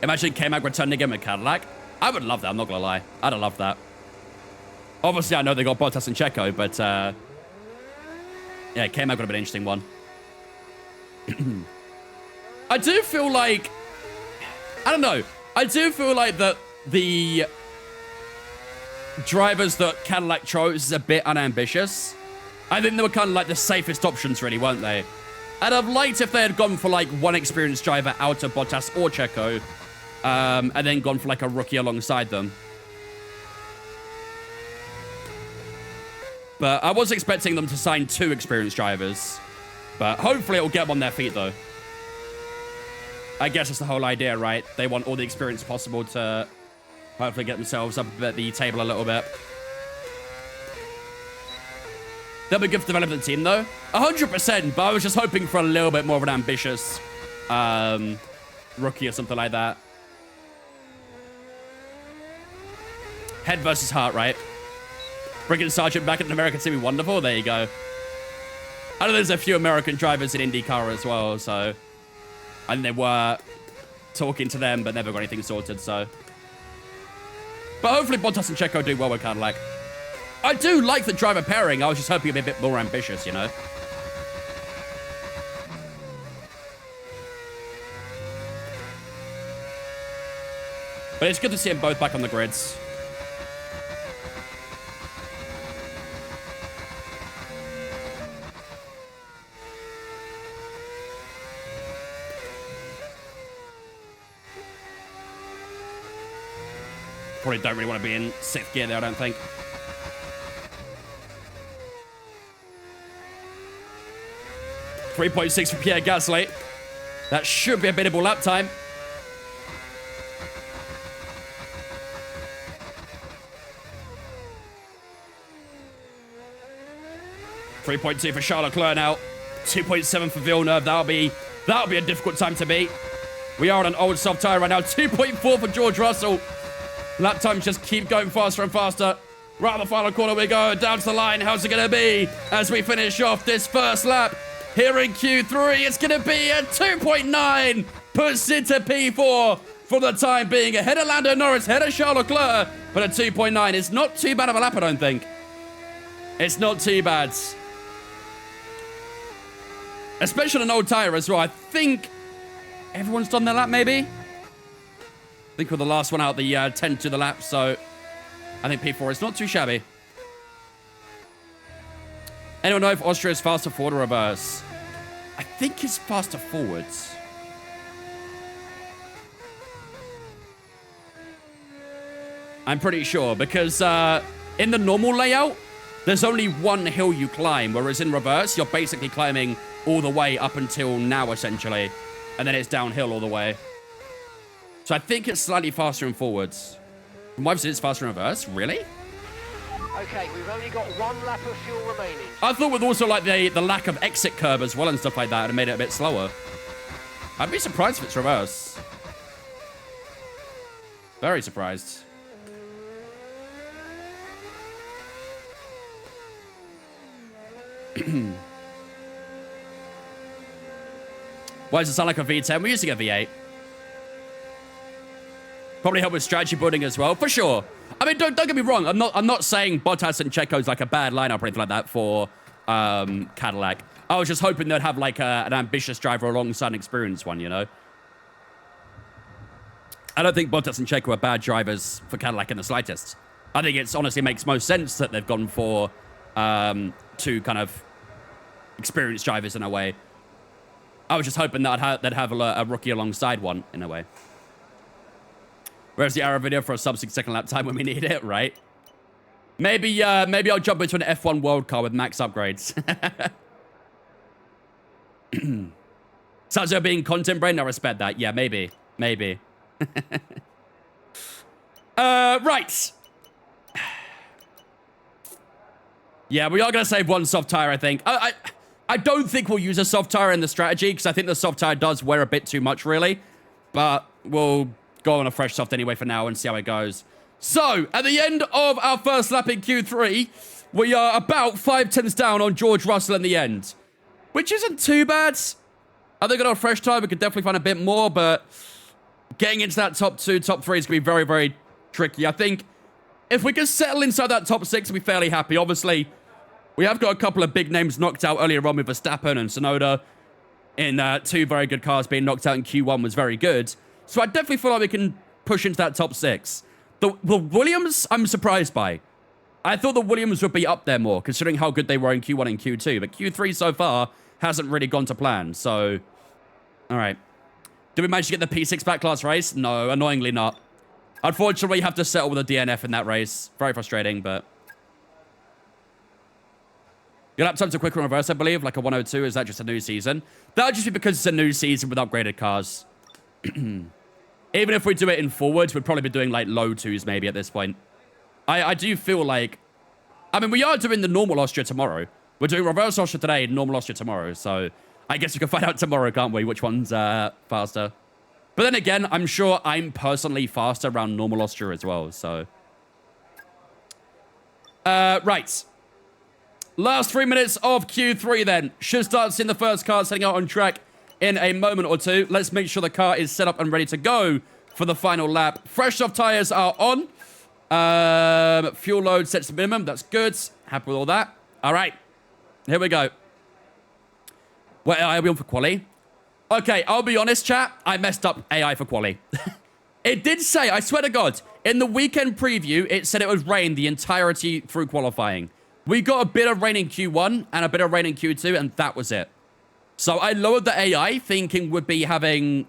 Imagine K-Mag returning again with Cadillac. I would love that, I'm not gonna lie. I'd have loved that. Obviously, I know they got Bottas and Checo, but yeah, K-Mag would have been an interesting one. I do feel like, I don't know. I do feel like that the drivers that Cadillac chose is a bit unambitious. I think they were kind of like the safest options, really, weren't they? I'd have liked if they had gone for like one experienced driver out of Bottas or Checo, and then gone for like a rookie alongside them. But I was expecting them to sign 2 experienced drivers. But hopefully it'll get them on their feet, though. I guess that's the whole idea, right? They want all the experience possible to hopefully get themselves up at the table a little bit. They'll be good for developing the team, though. 100%, but I was just hoping for a little bit more of an ambitious rookie or something like that. Head versus heart, right? Bringing Sargent back in an American team would be wonderful. There you go. I know there's a few American drivers in IndyCar as well, so I think they were talking to them, but never got anything sorted, so. But hopefully Bottas and Checo do well with Cadillac. I do like the driver pairing. I was just hoping it'd be a bit more ambitious, you know? But it's good to see them both back on the grids. Probably don't really want to be in 6th gear there, I don't think. .6 for Pierre Gasly. That should be a biddable lap time. .2 for Charles Leclerc now. 2.7 for Villeneuve. That'll be a difficult time to beat. We are on an old soft tire right now. 2.4 for George Russell. Lap times just keep going faster and faster. Right on the final corner we go. Down to the line. How's it going to be as we finish off this first lap? Here in Q3, it's going to be a 2.9. Puts into P4 for the time being. Ahead of Lando Norris, ahead of Charles Leclerc. But a 2.9 is not too bad of a lap, I don't think. It's not too bad. Especially on an old tire as well. I think everyone's done their lap, maybe? I think we're the last one out the 10 to the lap, so I think P4 is not too shabby. Anyone know if Austria is faster forward or reverse? I think it's faster forwards. I'm pretty sure, because in the normal layout, there's only one hill you climb, whereas in reverse, you're basically climbing all the way up until now, essentially. And then it's downhill all the way. So I think it's slightly faster in forwards. From what I've seen, it's faster in reverse. Really? Okay, we've only got 1 lap of fuel remaining. I thought with also like the lack of exit curve as well and stuff like that, it made it a bit slower. I'd be surprised if it's reverse. Very surprised. Why does it sound like a V10? We're using a V8. Probably help with strategy building as well, for sure. I mean, don't get me wrong. I'm not saying Bottas and Checo's like a bad lineup or anything like that for Cadillac. I was just hoping they'd have like an ambitious driver alongside an experienced one, you know? I don't think Bottas and Checo are bad drivers for Cadillac in the slightest. I think it honestly makes most sense that they've gone for 2 kind of experienced drivers in a way. I was just hoping that they'd have a rookie alongside one in a way. Where's the arrow video for a sub-6 second lap time when we need it, right? Maybe I'll jump into an F1 World Car with max upgrades. Sounds like being content brain. I respect that. Yeah, maybe. Right. Yeah, we are going to save 1 soft tire, I think. I don't think we'll use a soft tire in the strategy because I think the soft tire does wear a bit too much, really. But we'll go on a fresh soft anyway for now and see how it goes. So, at the end of our first lap in Q3, we are about 5/10 down on George Russell in the end, which isn't too bad. I think on a fresh tire, we could definitely find a bit more, but getting into that top 2, top 3 is going to be very, very tricky. I think if we can settle inside that top 6, we'll be fairly happy. Obviously, we have got a couple of big names knocked out earlier on with Verstappen and Tsunoda in 2 very good cars being knocked out in Q1 was very good. So I definitely feel like we can push into that top 6. The Williams, I'm surprised by. I thought the Williams would be up there more, considering how good they were in Q1 and Q2. But Q3 so far hasn't really gone to plan. So, all right. Did we manage to get the P6 back last race? No, annoyingly not. Unfortunately, you have to settle with a DNF in that race. Very frustrating, but... Your lap times are quicker in reverse, I believe, like a 102. Is that just a new season? That would just be because it's a new season with upgraded cars. Even if we do it in forwards, we'd probably be doing like low 2s maybe at this point. I do feel like... I mean, we are doing the normal Austria tomorrow. We're doing reverse Austria today and normal Austria tomorrow. So I guess we can find out tomorrow, can't we, which one's faster. But then again, I'm sure I'm personally faster around normal Austria as well, so... right. Last 3 minutes of Q3 then. Should start seeing the first car setting out on track in a moment or two. Let's make sure the car is set up and ready to go for the final lap. Fresh soft tires are on. Fuel load set to minimum. That's good. Happy with all that. All right. Here we go. What AI are we on for quali? Okay, I'll be honest, chat. I messed up AI for quali. It did say, I swear to God, in the weekend preview, it said it would rain the entirety through qualifying. We got a bit of rain in Q1 and a bit of rain in Q2, and that was it. So I lowered the AI, thinking we'd be having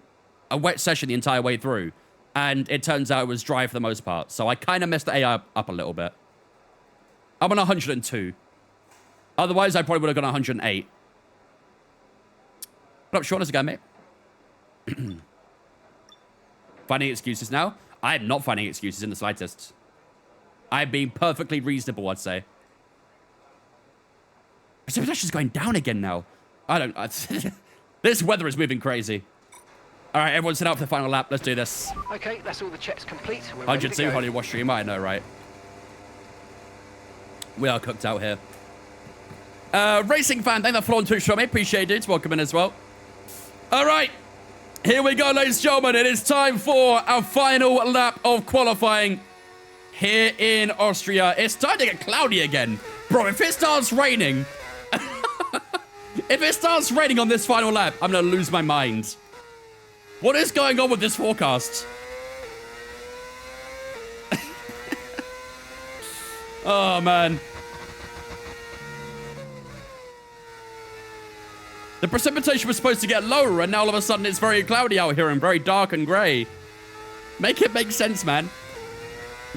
a wet session the entire way through. And it turns out it was dry for the most part. So I kind of messed the AI up a little bit. I'm on 102. Otherwise, I probably would have gone 108. What up, Sean? How's it going, mate? Finding excuses now? I am not finding excuses in the slightest. I'm being perfectly reasonable, I'd say. So it's actually going down again now. I don't... This weather is moving crazy. All right, everyone's set out for the final lap. Let's do this. Okay, that's all the checks complete. We're 102 Hollywood stream. I know, right? We are cooked out here. Racing fan, thank you for on Twitch from me. Appreciate it. Welcome in as well. All right. Here we go, ladies and gentlemen. It is time for our final lap of qualifying here in Austria. It's starting to get cloudy again. Bro, if it starts raining... If it starts raining on this final lap, I'm going to lose my mind. What is going on with this forecast? Oh, man. The precipitation was supposed to get lower, and now all of a sudden it's very cloudy out here and very dark and grey. Make it make sense, man.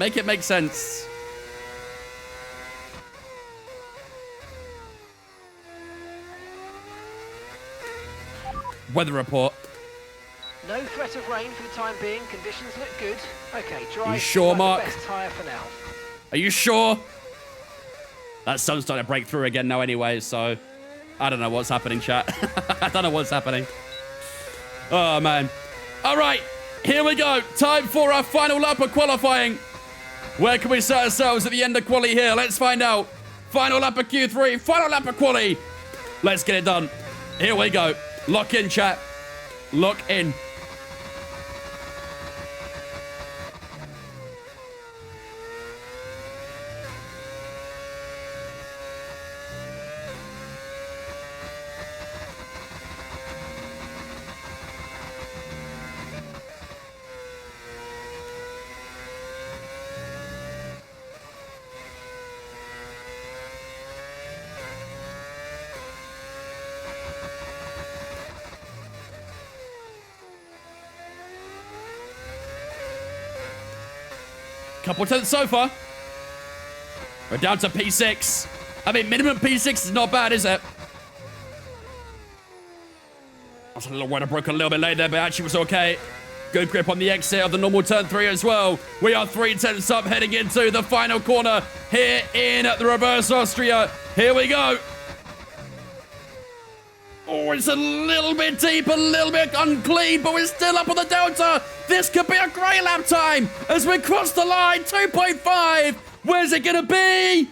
Make it make sense. Weather report. No threat of rain for the time being. Conditions look good. Okay, dry. You sure, like Mark? The best tyre for now. Are you sure? That sun's starting to break through again now anyway, so I don't know what's happening, chat. I don't know what's happening. Oh, man. All right, here we go. Time for our final lap of qualifying. Where can we set ourselves at the end of quali here? Let's find out. Final lap of Q3, final lap of quali. Let's get it done. Here we go. Lock in, chat. Lock in. Couple tenths so far. We're down to P6. I mean, minimum P6 is not bad, is it? That's a little weather broke a little bit late there, but actually was okay. Good grip on the exit of the normal turn 3 as well. We are 3 tenths up heading into the final corner here in the Reverse Austria. Here we go. Oh, it's a little bit deep, a little bit unclean, but we're still up on the delta. This could be a great lap time as we cross the line. 2.5. Where's it going to be?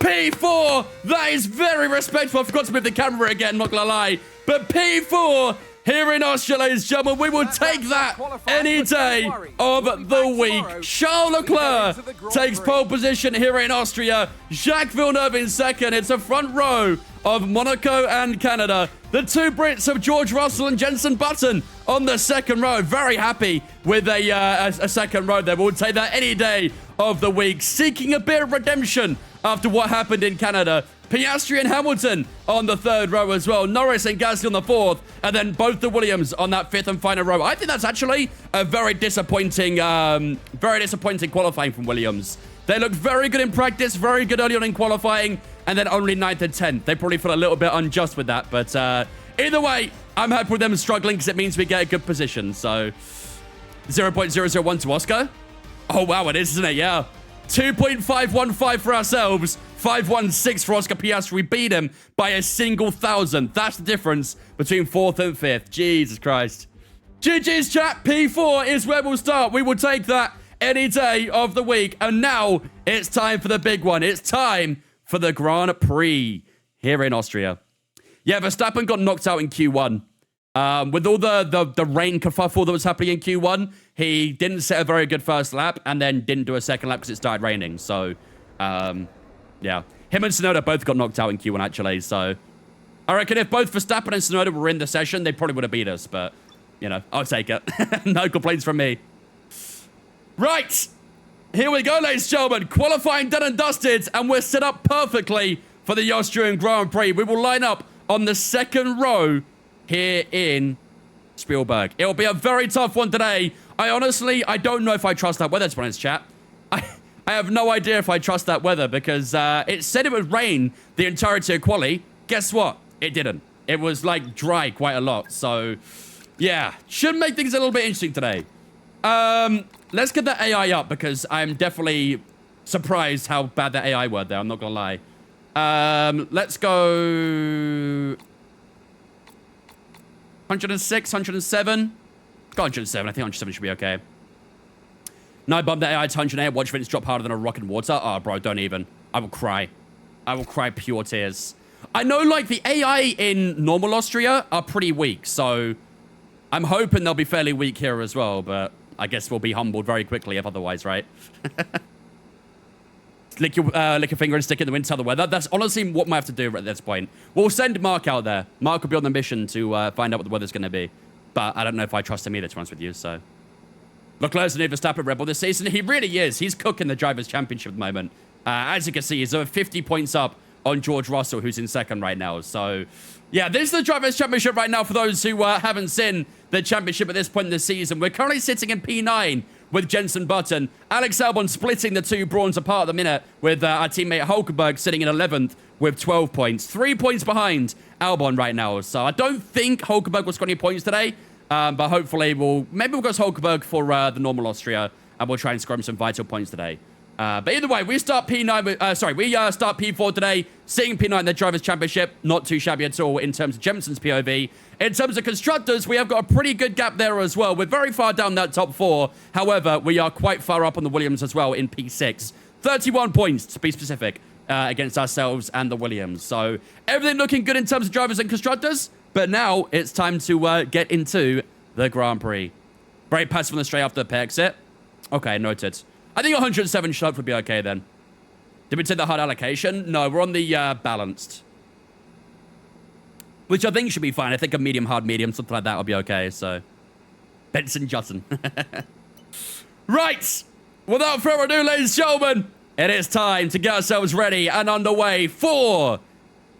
P4. That is very respectful. I forgot to move the camera again, not going to lie. But P4 here in Austria, ladies and gentlemen. We will take that any day of the week. Charles Leclerc takes pole position here in Austria. Jacques Villeneuve in second. It's a front row of Monaco and Canada. The two Brits of George Russell and Jenson Button on the second row. Very happy with a second row there. We'll take that any day of the week. Seeking a bit of redemption after what happened in Canada. Piastri and Hamilton on the third row as well. Norris and Gasly on the fourth. And then both the Williams on that fifth and final row. I think that's actually a very disappointing qualifying from Williams. They looked very good in practice, very good early on in qualifying, and then only 9th and 10th. They probably feel a little bit unjust with that. But either way, I'm happy with them struggling because it means we get a good position. So 0.001 to Oscar. Oh, wow, it is, isn't it? Yeah. 2.515 for ourselves. 516 for Oscar Piastri. We beat him by a single thousand. That's the difference between 4th and 5th. Jesus Christ. GG's chat. P4 is where we'll start. We will take that any day of the week. And now it's time for the big one. It's time for the Grand Prix here in Austria. Yeah, Verstappen got knocked out in Q1. With all the rain kerfuffle that was happening in Q1, he didn't set a very good first lap and then didn't do a second lap because it started raining. So, yeah. Him and Tsunoda both got knocked out in Q1, actually. So, I reckon if both Verstappen and Tsunoda were in the session, they probably would have beat us. But, you know, I'll take it. No complaints from me. Right. Here we go, ladies and gentlemen. Qualifying done and dusted. And we're set up perfectly for the Austrian Grand Prix. We will line up on the second row here in Spielberg. It'll be a very tough one today. I don't know if I trust that weather, to be honest, chat. I have no idea if I trust that weather because it said it would rain the entirety of quali. Guess what? It didn't. It was, like, dry quite a lot. So, yeah. Should make things a little bit interesting today. Let's get the AI up because I'm definitely surprised how bad the AI were there. I'm not going to lie. Let's go 106, 107. Got 107. I think 107 should be okay. No, I bumped the AI to 108. Watch Vince drop harder than a rock in water. Oh, bro, don't even. I will cry. I will cry pure tears. I know, like, the AI in normal Austria are pretty weak, so I'm hoping they'll be fairly weak here as well, but I guess we'll be humbled very quickly if otherwise, right? lick your finger and stick it in the wind, tell the weather. That's honestly what we have to do at this point. We'll send Mark out there. Mark will be on the mission to find out what the weather's going to be. But I don't know if I trust him either, to be honest with you, so. Leclerc's the new Verstappen Red Bull this season. He really is. He's cooking the Drivers' Championship at the moment. As you can see, he's over 50 points up on George Russell, who's in second right now. So, yeah, this is the Drivers' Championship right now for those who haven't seen the championship at this point in the season. We're currently sitting in P9 with Jenson Button. Alex Albon splitting the two Brawns apart at the minute with our teammate Hulkenberg sitting in 11th with 12 points. 3 points behind Albon right now. So I don't think Hulkenberg will score any points today. But hopefully maybe we'll go to Hulkenberg for the normal Austria, and we'll try and score him some vital points today. But either way, we start P9 with, we start P4 today, seeing P9 the Drivers' Championship. Not too shabby at all in terms of Jemson's POV. In terms of constructors, we have got a pretty good gap there as well. We're very far down that top 4. However, we are quite far up on the Williams as well in P6. 31 points, to be specific, against ourselves and the Williams. So everything looking good in terms of drivers and constructors. But now it's time to get into the Grand Prix. Brake pass from the straight after the pit exit. Okay, noted. I think 107 shot would be okay then. Did we take the hard allocation? No, we're on the balanced. Which I think should be fine. I think a medium, hard, medium, something like that will be okay. So, Benson Jutton. Right. Without further ado, ladies and gentlemen, it is time to get ourselves ready and underway for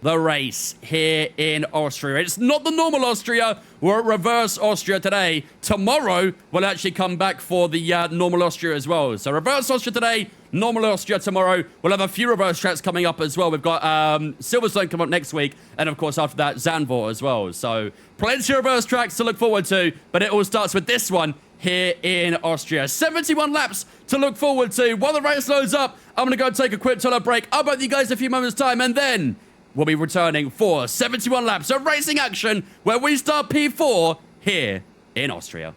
the race here in Austria. It's not the normal Austria. We're at Reverse Austria today. Tomorrow, we'll actually come back for the normal Austria as well. So Reverse Austria today, normal Austria tomorrow. We'll have a few reverse tracks coming up as well. We've got Silverstone coming up next week. And of course, after that, Zandvoort as well. So plenty of reverse tracks to look forward to. But it all starts with this one here in Austria. 71 laps to look forward to. While the race loads up, I'm going to go take a quick toilet break. I'll be with you guys in a few moments' time. And then we'll be returning for 71 laps of racing action where we start P4 here in Austria.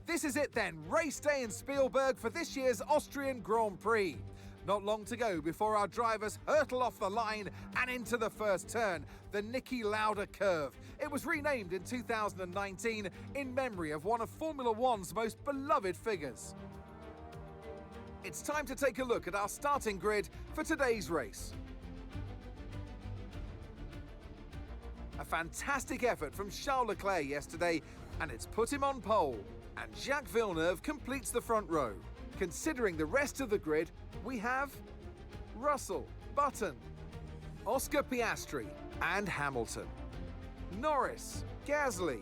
This is it then, race day in Spielberg for this year's Austrian Grand Prix. Not long to go before our drivers hurtle off the line and into the first turn, the Niki Lauda curve. It was renamed in 2019 in memory of one of Formula One's most beloved figures. It's time to take a look at our starting grid for today's race. A fantastic effort from Charles Leclerc yesterday, and it's put him on pole. And Jacques Villeneuve completes the front row. Considering the rest of the grid, we have Russell, Button, Oscar Piastri and Hamilton, Norris, Gasly,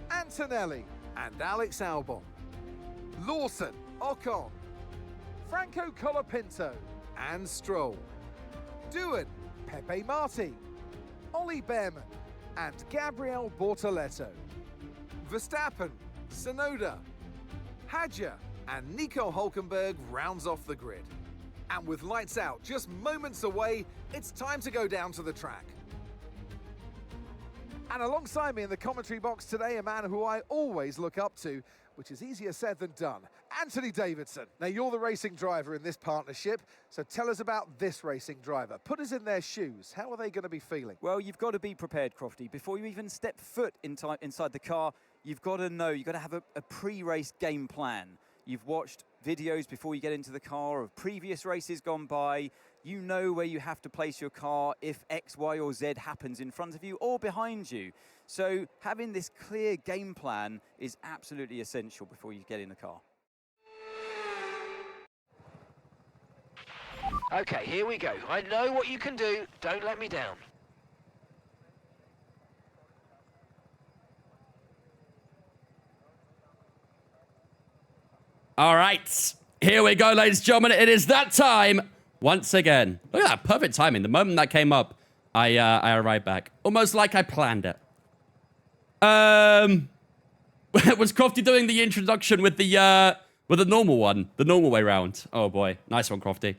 Antonelli and Alex Albon, Lawson, Ocon, Franco Colapinto and Stroll, Doohan, Pepe Marti, Ollie Behrman and Gabriel Bortoletto, Verstappen, Sonoda, Hadja and Nico Hulkenberg rounds off the grid. And with lights out just moments away, it's time to go down to the track. And alongside me in the commentary box today, a man who I always look up to, which is easier said than done, Anthony Davidson. Now, you're the racing driver in this partnership, so tell us about this racing driver. Put us in their shoes. How are they going to be feeling? Well, you've got to be prepared, Crofty. Before you even step foot inside the car, you've got to know, you've got to have a pre-race game plan. You've watched videos before you get into the car of previous races gone by. You know where you have to place your car if X, Y, or Z happens in front of you or behind you. So having this clear game plan is absolutely essential before you get in the car. Okay, here we go. I know what you can do. Don't let me down. All right, here we go, ladies and gentlemen. It is that time once again. Look at that, perfect timing. The moment that came up, I arrived back. Almost like I planned it. Was Crofty doing the introduction with the normal one? The normal way round? Oh, boy. Nice one, Crofty.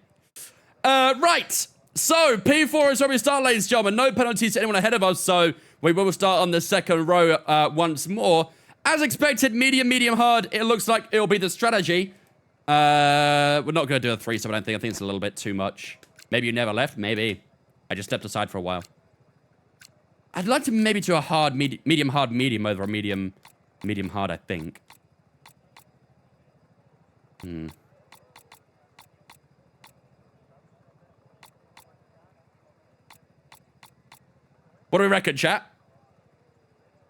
Right. So, P4 is where we start, ladies and gentlemen. No penalties to anyone ahead of us, so we will start on the second row once more. As expected, medium, hard. It looks like it'll be the strategy. We're not going to do a threesome, I don't think. I think it's a little bit too much. Maybe you never left. Maybe. I just stepped aside for a while. I'd like to maybe do a hard, medium, hard, medium over a medium, hard, I think. What do we reckon, chat?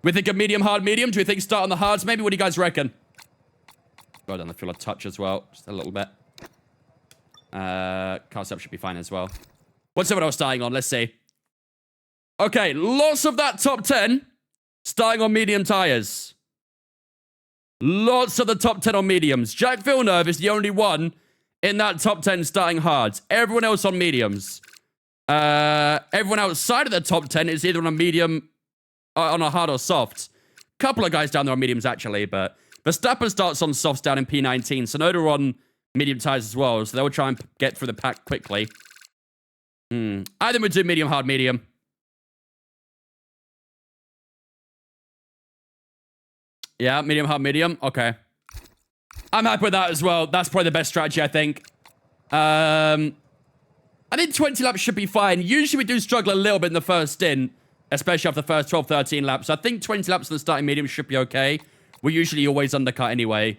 We think a medium, hard, medium? Do we think start on the hards? Maybe. What do you guys reckon? Go down the field a touch as well. Just a little bit. Cast up should be fine as well. What's everyone else starting on? Let's see. Okay, lots of that top 10 starting on medium tires. Lots of the top 10 on mediums. Jack Villeneuve is the only one in that top 10 starting hards. Everyone else on mediums. Everyone outside of the top 10 is either on a medium, on a hard or soft. Couple of guys down there on mediums, actually, but Verstappen starts on softs down in P19. Sonoda on medium tires as well, so they'll try and get through the pack quickly. I think we'll do medium, hard, medium. Yeah, medium, hard, medium. Okay. I'm happy with that as well. That's probably the best strategy, I think. I think 20 laps should be fine. Usually we do struggle a little bit in the first stint, especially after the first 12, 13 laps. I think 20 laps in the starting medium should be okay. We're usually always undercut anyway.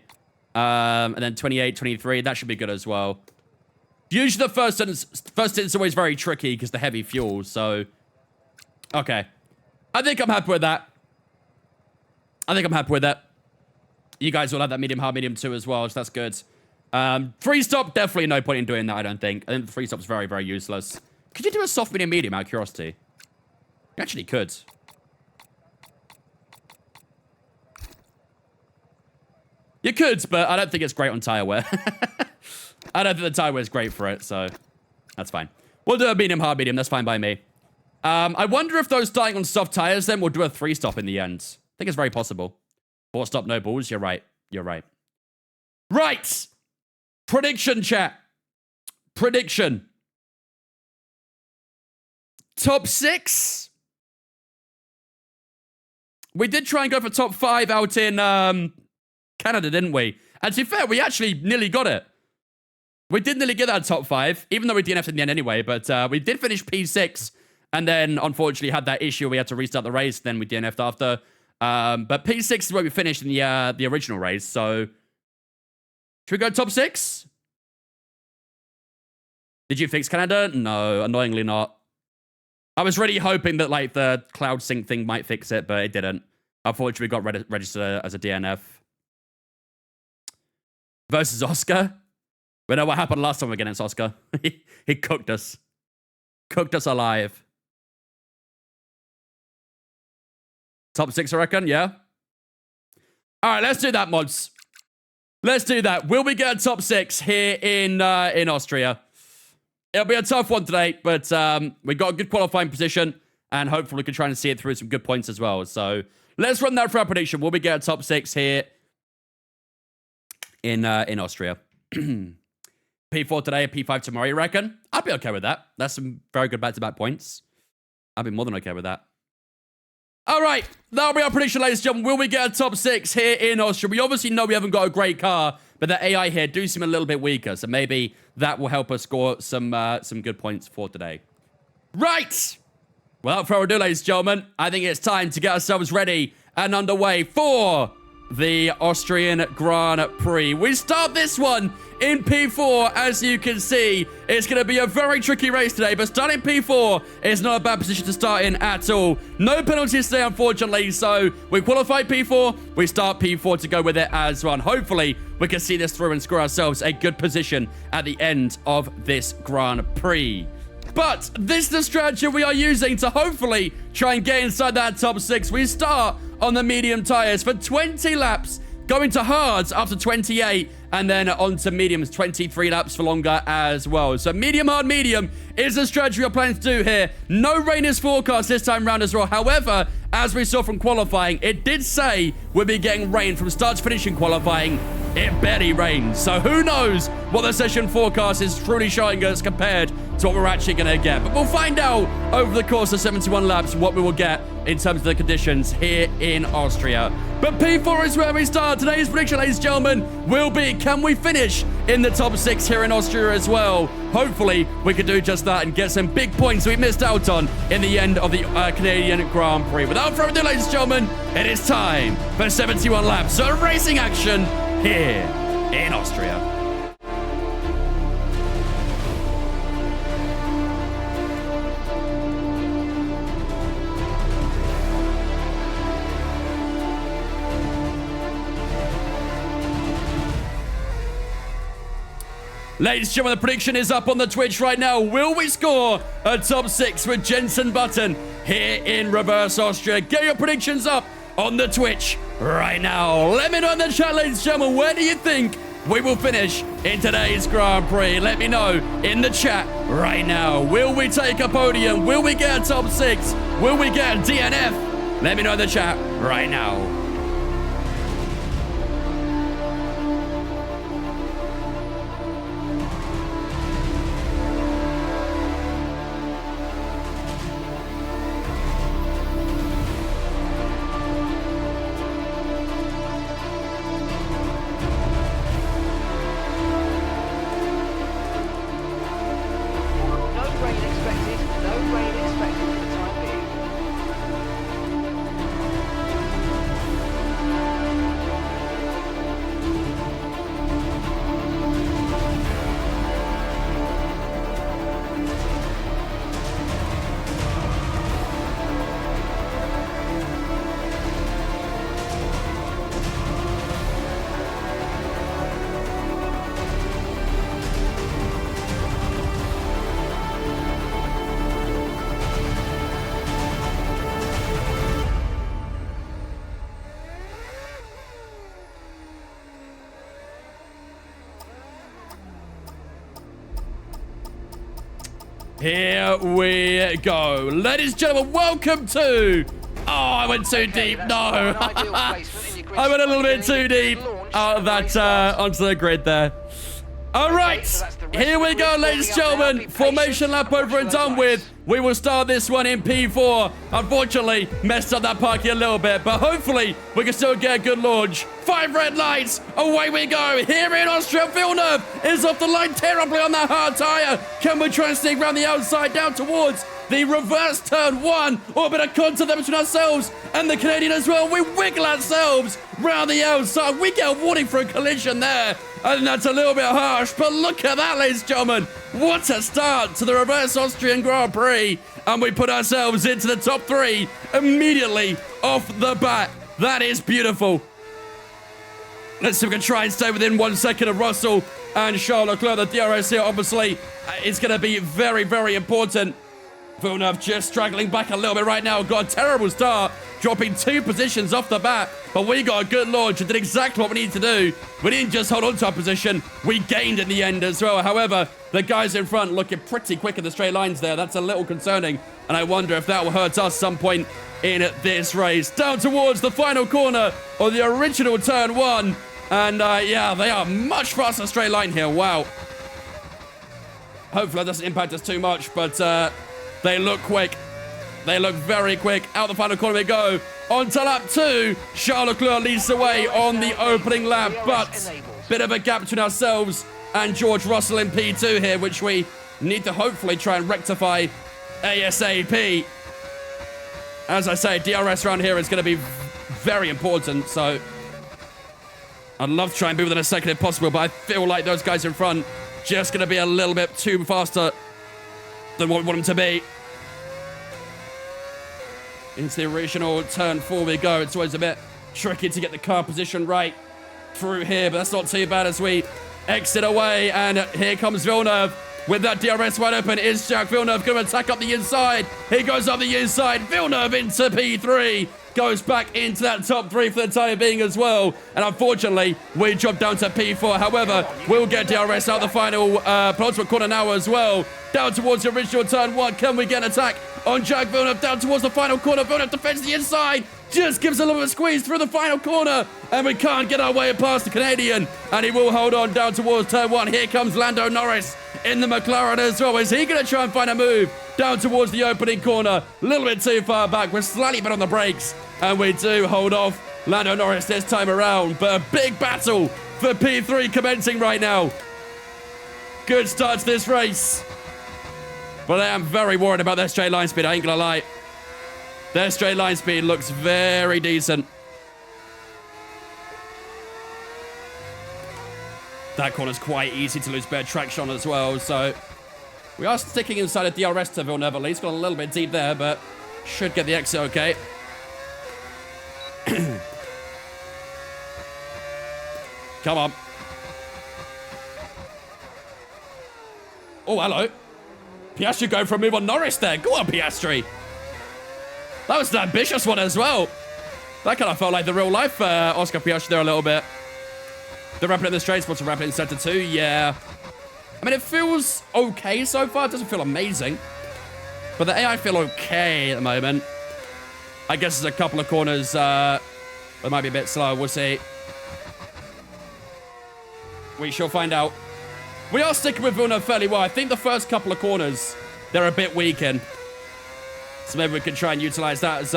And then 28, 23, that should be good as well. Usually the first stint is always very tricky because the heavy fuel, so... Okay. I think I'm happy with that. I think I'm happy with that. You guys will have that medium, hard, medium too as well, so that's good. Free stop, definitely no point in doing that, I don't think. I think the free stop's very, very useless. Could you do a soft, medium, medium out of curiosity? You actually could. You could, but I don't think it's great on tire wear. I don't think the tire wear is great for it, so that's fine. We'll do a medium, hard, medium. That's fine by me. I wonder if those starting on soft tires then will do a three stop in the end. I think it's very possible. Four stop, no balls. You're right. You're right. Right. Prediction, chat. Prediction. Top 6. We did try and go for top 5 out in Canada, didn't we? And to be fair, we actually nearly got it. We did nearly get that top 5, even though we DNF'd in the end anyway. But we did finish P6, and then unfortunately had that issue. We had to restart the race. Then we DNF'd after. But P6 is where we finished in the original race. So should we go top 6? Did you fix Canada? No, annoyingly not. I was really hoping that like the cloud sync thing might fix it, but it didn't. Unfortunately, we got registered as a DNF. Versus Oscar. We know what happened last time against Oscar. He cooked us. Cooked us alive. Top 6, I reckon, yeah? All right, let's do that, mods. Let's do that. Will we get a top 6 here in Austria? It'll be a tough one today, but we got a good qualifying position, and hopefully we can try and see it through some good points as well. So let's run that for our prediction. Will we get a top 6 here in Austria? P4 today, P5 tomorrow, you reckon? I'd be okay with that. That's some very good back-to-back points. I'd be more than okay with that. All right, that'll be our prediction, ladies and gentlemen. Will we get a top 6 here in Austria? We obviously know we haven't got a great car, but the AI here do seem a little bit weaker, so maybe that will help us score some good points for today. Right! Without further ado, ladies and gentlemen, I think it's time to get ourselves ready and underway for the Austrian Grand Prix. We start this one in P4, as you can see. It's going to be a very tricky race today, but starting P4 is not a bad position to start in at all. No penalties today, unfortunately, so we qualify P4, we start P4 to go with it as well. Hopefully, we can see this through and score ourselves a good position at the end of this Grand Prix. But this is the strategy we are using to hopefully try and get inside that top 6. We start on the medium tires for 20 laps, going to hards after 28, and then on to mediums, 23 laps for longer as well. So medium, hard, medium is the strategy we're planning to do here. No rain is forecast this time around as well. However, as we saw from qualifying, it did say we'll be getting rain from start to finish in qualifying. It barely rained. So who knows what the session forecast is truly showing us compared to what we're actually going to get. But we'll find out over the course of 71 laps what we will get in terms of the conditions here in Austria. But P4 is where we start. Today's prediction, ladies and gentlemen, will be, can we finish in the top 6 here in Austria as well? Hopefully, we can do just that and get some big points we missed out on in the end of the Canadian Grand Prix. Without further ado, ladies and gentlemen, it is time for 71 laps of racing action here in Austria. Ladies and gentlemen, the prediction is up on the Twitch right now. Will we score a top 6 with Jensen Button here in Reverse Austria? Get your predictions up on the Twitch right now. Let me know in the chat, ladies and gentlemen, where do you think we will finish in today's Grand Prix? Let me know in the chat right now. Will we take a podium? Will we get a top 6? Will we get a DNF? Let me know in the chat right now. Here we go. Ladies and gentlemen, welcome to... Oh, I went too deep. No. I went a little bit too deep out of that onto the grid there. All right. Here we go, ladies and gentlemen. Formation lap over and done with. We will start this one in P4. Unfortunately, messed up that parking a little bit, but hopefully we can still get a good launch. 5 red lights. Away we go. Here in Austria, Villeneuve is off the line terribly on that hard tire. Can we try and sneak around the outside down towards the reverse turn 1? Or a bit of contact there between ourselves and the Canadian as well. We wiggle ourselves round the outside. We get a warning for a collision there. And that's a little bit harsh, but look at that, ladies and gentlemen. What a start to the Reverse Austrian Grand Prix. And we put ourselves into the top 3 immediately off the bat. That is beautiful. Let's see if we can try and stay within 1 second of Russell and Charles Leclerc. The DRS here, obviously, is going to be very, very important. Villeneuve just straggling back a little bit right now. Got a terrible start, dropping 2 positions off the bat. But we got a good launch and did exactly what we needed to do. We didn't just hold on to our position. We gained in the end as well. However, the guys in front looking pretty quick in the straight lines there. That's a little concerning. And I wonder if that will hurt us some point in this race. Down towards the final corner of the original turn 1. And yeah, they are much faster straight line here. Wow. Hopefully that doesn't impact us too much, but they look quick. They look very quick. Out the final corner we go. On to lap 2. Charles Leclerc leads the way on the opening lap, but bit of a gap between ourselves and George Russell in P2 here, which we need to hopefully try and rectify ASAP. As I say, DRS around here is going to be very important, so I'd love to try and be within a second if possible, but I feel like those guys in front just going to be a little bit too faster than what we want them to be. Into the original turn 4 we go. It's always a bit tricky to get the car position right through here, but that's not too bad as we exit away. And here comes Villeneuve with that DRS wide open. Is Jacques Villeneuve going to attack up the inside? He goes up the inside. Villeneuve into P3. Goes back into that top 3 for the time being as well. And unfortunately, we drop down to P4. However, we'll get DRS out the final penultimate corner now as well. Down towards the original turn 1. Can we get an attack on Jack Villeneuve down towards the final corner. Villeneuve defends the inside. Just gives a little bit of squeeze through the final corner. And we can't get our way past the Canadian. And he will hold on down towards turn 1. Here comes Lando Norris in the McLaren as well. Is he going to try and find a move down towards the opening corner? A little bit too far back. We're slightly bit on the brakes. And we do hold off Lando Norris this time around. But a big battle for P3 commencing right now. Good start to this race. But I am very worried about their straight line speed, I ain't gonna lie. Their straight line speed looks very decent. That corner's quite easy to lose bad traction on as well, so we are sticking inside of DRS to Villeneuve at least. Got a little bit deep there, but should get the exit okay. Come on. Oh, hello. Piastri going for a move on Norris there. Go on, Piastri. That was an ambitious one as well. That kind of felt like the real life Oscar Piastri there a little bit. The rapid in the straight spots, rapid in center 2, yeah. I mean, it feels okay so far. It doesn't feel amazing. But the AI feel okay at the moment. I guess there's a couple of corners that might be a bit slow. We'll see. We shall find out. We are sticking with Villeneuve fairly well. I think the first couple of corners, they're a bit weak in. So maybe we can try and utilize that as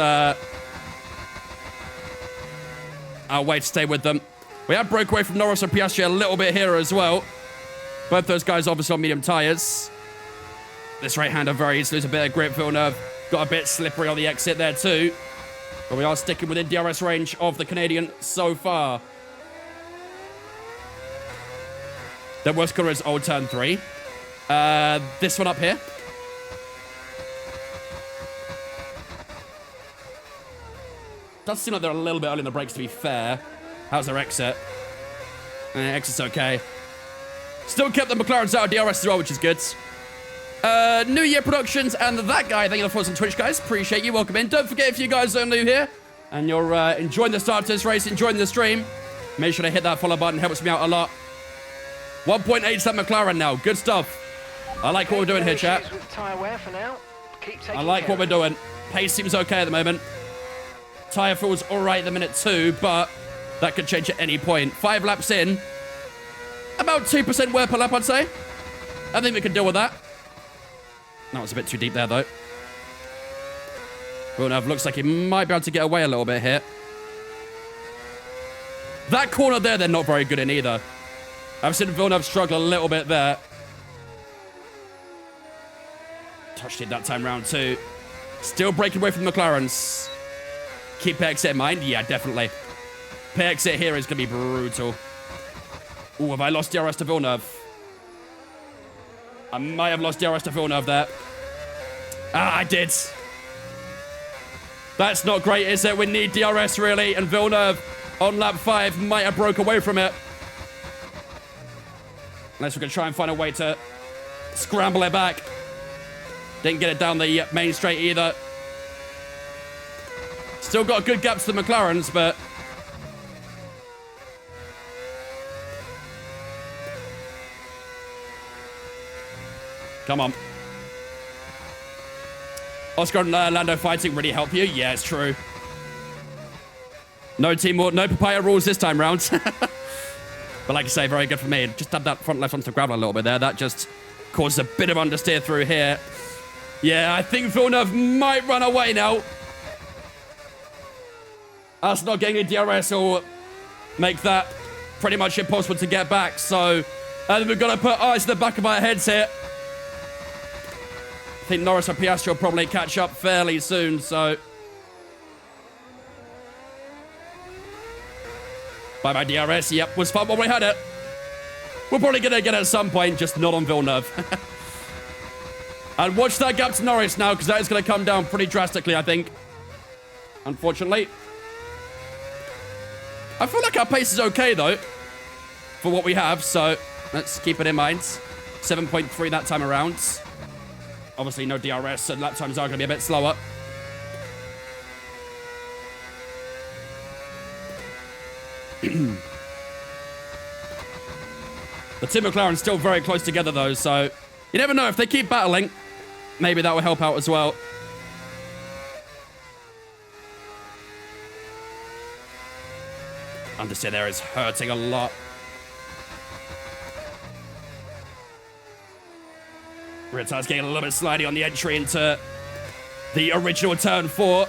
our way to stay with them. We have broke away from Norris and Piastri a little bit here as well. Both those guys obviously on medium tyres. This right-hander very easily lose a bit of grip. Villeneuve got a bit slippery on the exit there too. But we are sticking within DRS range of the Canadian so far. Their worst corner is old turn 3. This one up here. Does seem like they're a little bit early in the brakes, to be fair. How's their exit? Exit's okay. Still kept the McLarens out of DRS as well, which is good. New Year Productions and that guy, thank you for some Twitch, guys. Appreciate you. Welcome in. Don't forget, if you guys are new here and you're enjoying the start of this race, enjoying the stream, make sure to hit that follow button. Helps me out a lot. 1.8 to that McLaren now. Good stuff. I like what we're doing here, chat. I like what we're doing. Pace seems okay at the moment. Tyre feels all right at the minute too, but that could change at any point. 5 laps in. About 2% wear per lap, I'd say. I think we can deal with that. That was a bit too deep there, though. Villeneuve looks like he might be able to get away a little bit here. That corner there, they're not very good in either. I've seen Villeneuve struggle a little bit there. Touched it that time round too. Still breaking away from the McLarens. Keep pay exit in mind? Yeah, definitely. Pay exit here is going to be brutal. Ooh, have I lost DRS to Villeneuve? I might have lost DRS to Villeneuve there. Ah, I did. That's not great, is it? We need DRS, really. And Villeneuve on lap 5 might have broke away from it. Unless we can try and find a way to scramble it back. Didn't get it down the main straight either. Still got good gaps to the McLarens, but... Come on. Oscar and Lando fighting really help you? Yeah, it's true. No teamwork, no papaya rules this time round. But like I say, very good for me. Just had that front left onto the gravel a little bit there. That just caused a bit of understeer through here. Yeah, I think Villeneuve might run away now. Us not getting a DRS will make that pretty much impossible to get back. So I think we've got to put eyes in the back of our heads here. I think Norris and Piastri will probably catch up fairly soon, so... Bye-bye DRS. Yep, was fun while we had it. We're probably going to get it at some point, just not on Villeneuve. And watch that gap to Norris now, because that is going to come down pretty drastically, I think. Unfortunately. I feel like our pace is okay, though, for what we have, so let's keep it in mind. 7.3 that time around. Obviously, no DRS, so lap times are going to be a bit slower. The two McLaren's still very close together, though, so you never know. If they keep battling, maybe that will help out as well. Understeer there is hurting a lot. Rear tire's getting a little bit slidey on the entry into the original turn 4.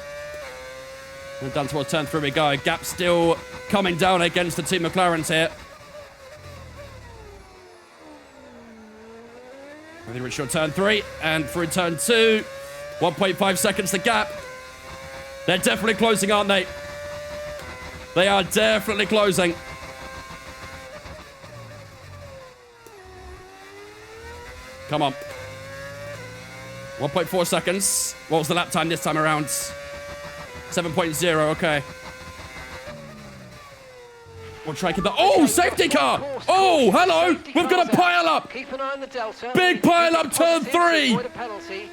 And down towards turn 3 we go. Gap still coming down against the two McLarens here. With the original turn 3 and through turn 2. 1.5 seconds to gap. They're definitely closing, aren't they? They are definitely closing. Come on. 1.4 seconds. What was the lap time this time around? 7.0, okay. We'll try to get the... Oh, safety car! Oh, hello! We've got a pile up! Keep an eye on the delta. Big pile up, turn 3!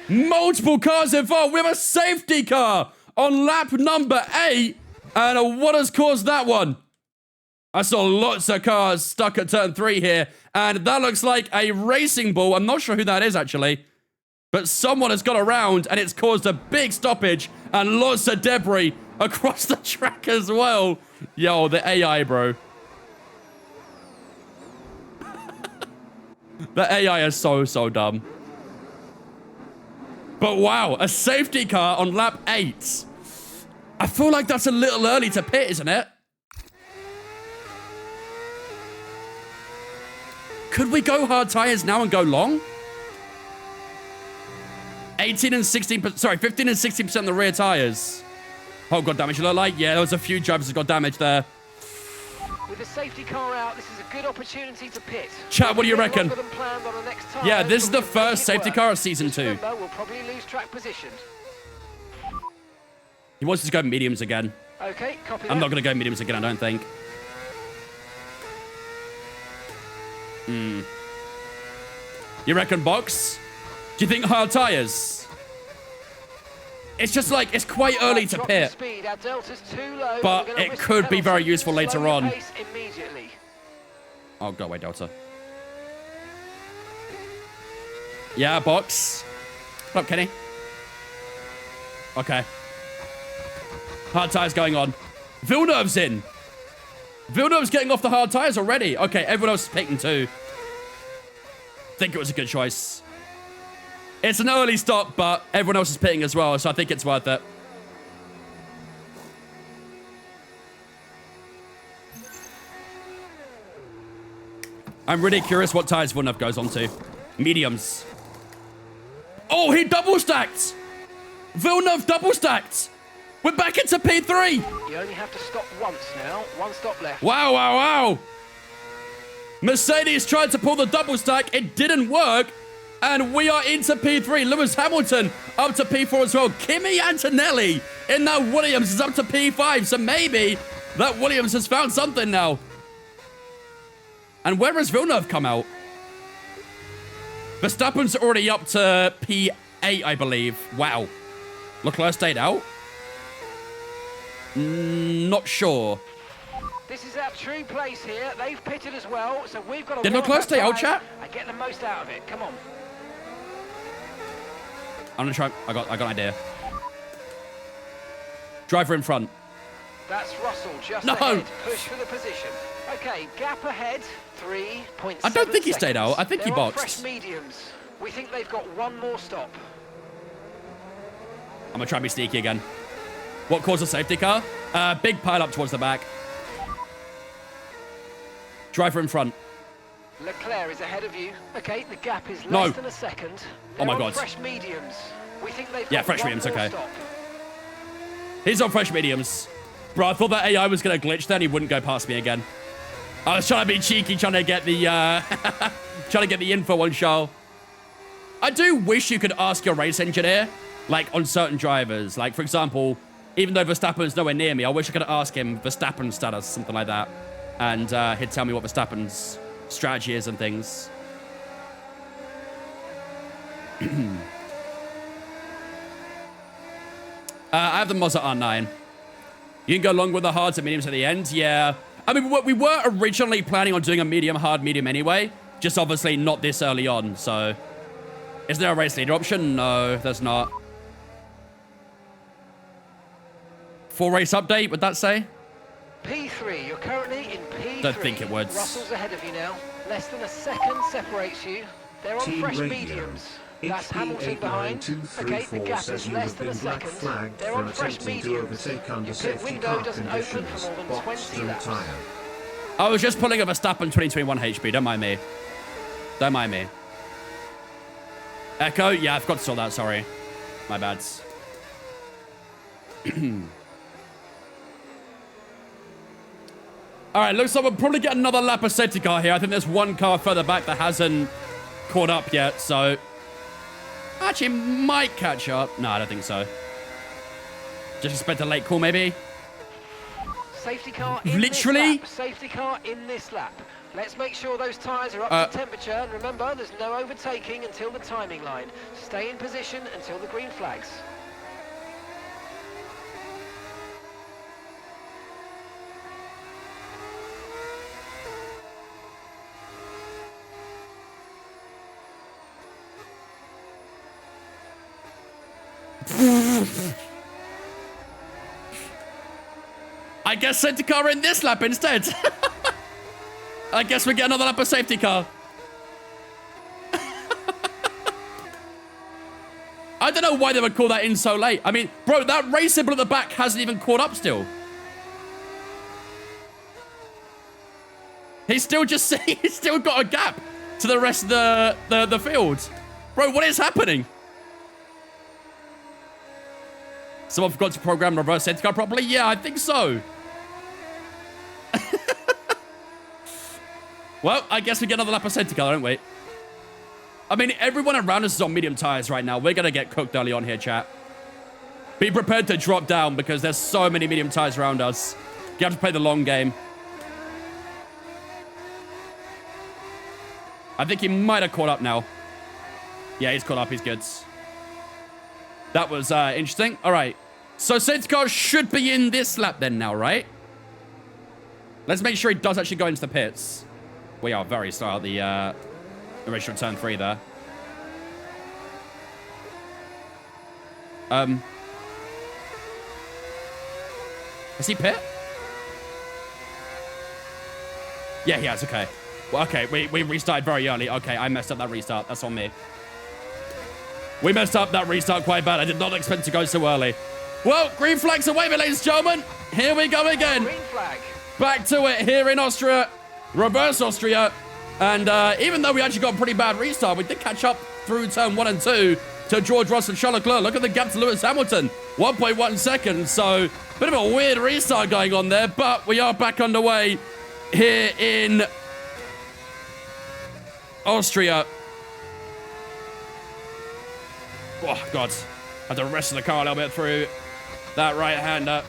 Multiple cars involved. We have a safety car on lap number 8. And what has caused that one? I saw lots of cars stuck at turn 3 here. And that looks like a racing ball. I'm not sure who that is, actually. But someone has got around, and it's caused a big stoppage and lots of debris across the track as well. Yo, the AI, bro. The AI is so dumb. But wow, a safety car on lap 8. I feel like that's a little early to pit, isn't it? Could we go hard tires now and go long? 18 and 16%, sorry, 15 and 16% on the rear tires. Oh, got damage, it looked like. Yeah, there was a few drivers that got damage there. With the safety car out, this is a good opportunity to pit. Chat, what do you reckon? Yeah, this is the We'll first safety car of season 2. Remember, we'll probably lose track position. He wants to go mediums again. Okay, copy that. I'm not going to go mediums again, I don't think. You reckon, Box? Do you think hard tires? It's just like, it's quite early to pit. Speed. Our delta's too low. But it could be very useful later on. Immediately. Oh, go away, Delta. Yeah, Box. What up, Kenny? Okay. Hard tires going on. Villeneuve's in. Villeneuve's getting off the hard tires already. Okay, everyone else is picking too. Think it was a good choice. It's an early stop, but everyone else is pitting as well, so I think it's worth it. I'm really curious what tires Villeneuve goes on to. Mediums. Oh, he double stacked! Villeneuve double stacked! We're back into P3! You only have to stop once now. One stop left. Wow, wow, wow! Mercedes tried to pull the double stack. It didn't work. And we are into P3. Lewis Hamilton up to P4 as well. Kimi Antonelli in that Williams is up to P5. So maybe that Williams has found something now. And where has Villeneuve come out? Verstappen's already up to P8, I believe. Wow. Leclerc stayed out? Not sure. This is our true place here. They've pitted as well, so we've got to... Did Leclerc stay out, chat? And get the most out of it. Come on. I'm gonna try. I got an idea. Driver in front. That's Russell just No. ahead. Push for the position. Okay, gap ahead. 3.7 I don't think he stayed out. I think he They're on boxed. fresh mediums. We think they've got one more stop. I'm gonna try and be sneaky again. What caused a safety car? Big pile up towards the back. Driver in front. Leclerc is ahead of you. Okay, the gap is No. less than a second. Oh my They're on God. fresh mediums. We think they've Yeah, got fresh one mediums, more okay. stop. He's on fresh mediums. Bro, I thought that AI was gonna glitch then. He wouldn't go past me again. I was trying to be cheeky, trying to get the trying to get the info on Charles. I do wish you could ask your race engineer, like on certain drivers. Like, for example, even though Verstappen's nowhere near me, I wish I could ask him Verstappen's status, something like that. And he'd tell me what Verstappen's strategy is and things. I have the Mazda R9. You can go long with the hards and mediums at the end. Yeah. I mean, we were originally planning on doing a medium, hard, medium anyway. Just obviously not this early on, so... Is there a race leader option? No, there's not. Full race update, would that say? P3, you're currently in P3. Don't think it would. Russell's ahead of you now. Less than a second separates you. They're on Team fresh radio. mediums. That's Hamilton behind. Okay, the gap is less than a second. They're on fresh mediums. Your pit window doesn't open for more than 20 laps. I was just pulling up a Verstappen 2021 HP. Don't mind me. Don't mind me. Echo? Yeah, I've got to sort that. Sorry. My bad. All right, looks like we'll probably get another lap of safety car here. I think there's one car further back that hasn't caught up yet, so... Actually, might catch up. No, I don't think so. Just expect a late call, maybe. Safety car in Literally? this lap. Safety car in this lap. Let's make sure those tyres are up to temperature. And remember, there's no overtaking until the timing line. Stay in position until the green flags. I guess safety car in this lap instead. I guess we get another lap of safety car. I don't know why they would call that in so late. I mean, bro, that race symbol at the back hasn't even caught up still. He's still just he's still got a gap to the rest of the field. Bro, what is happening? Someone forgot to program reverse safety car properly? Yeah, I think so. Well, I guess we get another lap of safety car, don't we? I mean, everyone around us is on medium tires right now. We're going to get cooked early on here, chat. Be prepared to drop down because there's so many medium tires around us. You have to play the long game. I think he might have caught up now. Yeah, he's caught up. He's good. That was interesting. All right. So safety car should be in this lap then now, right? Let's make sure he does actually go into the pits. We are very slow at the original turn 3 there. Is he pit? Yeah, he has. Okay. Well, okay, we restarted very early. Okay, I messed up that restart. That's on me. We messed up that restart quite bad. I did not expect to go so early. Well, green flags are waving, ladies and gentlemen. Here we go again. Green flag. Back to it here in Austria. Reverse Austria. And even though we actually got a pretty bad restart, we did catch up through turn 1 and 2 to George Russell and Charles Leclerc. Look at the gap to Lewis Hamilton. 1.1 seconds. So, bit of a weird restart going on there. But we are back underway here in Austria. Oh, God. Had to wrestle the car a little bit through that right-hander.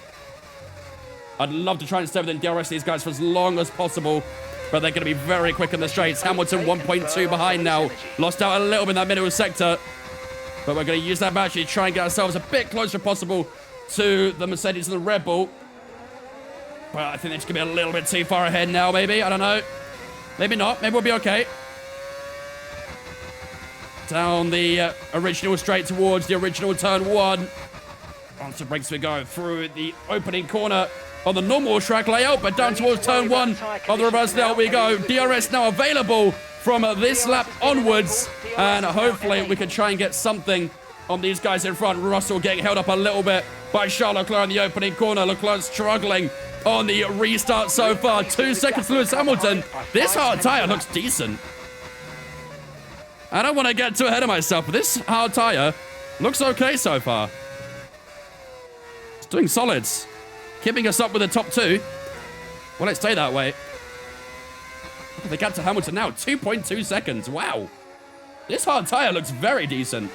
I'd love to try and stay within DRS these guys for as long as possible, but they're going to be very quick in the straights. Hamilton 1.2 behind now. Lost out a little bit in that middle sector, but we're going to use that battery to try and get ourselves a bit closer possible to the Mercedes and the Red Bull. But I think they're just going to be a little bit too far ahead now, maybe. I don't know. Maybe not. Maybe we'll be okay. Down the original straight towards the original turn 1. Onto brakes we go through the opening corner on the normal track layout, but down towards turn 1 on the reverse layout we go. DRS now available from this lap onwards, and hopefully we can try and get something on these guys in front. Russell getting held up a little bit by Charles Leclerc in the opening corner. Leclerc struggling on the restart so far. 2 seconds to Lewis Hamilton. This hard tire looks decent. I don't want to get too ahead of myself, but this hard tire looks okay so far. It's doing solids. Keeping us up with the top 2. Will it stay that way? Look at the gap to Hamilton now. 2.2 seconds. Wow. This hard tire looks very decent.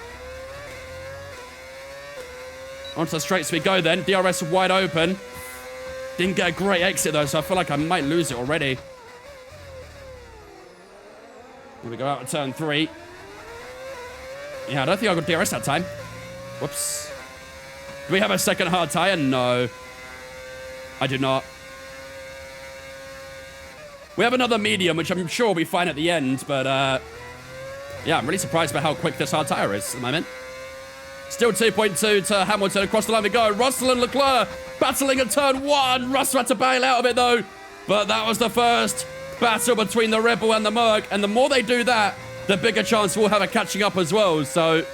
Onto the straights we go then. DRS wide open. Didn't get a great exit though, so I feel like I might lose it already. Here we go out of turn 3. Yeah, I don't think I got DRS that time. Whoops. Do we have a second hard tire? No. I do not. We have another medium, which I'm sure will be fine at the end, but yeah, I'm really surprised by how quick this hard tire is at the moment. Still 2.2 to Hamilton. Across the line we go. Russell and Leclerc battling at turn 1. Russell had to bail out of it, though. But that was the first battle between the Rebel and the Merc. And the more they do that, the bigger chance we'll have of catching up as well. So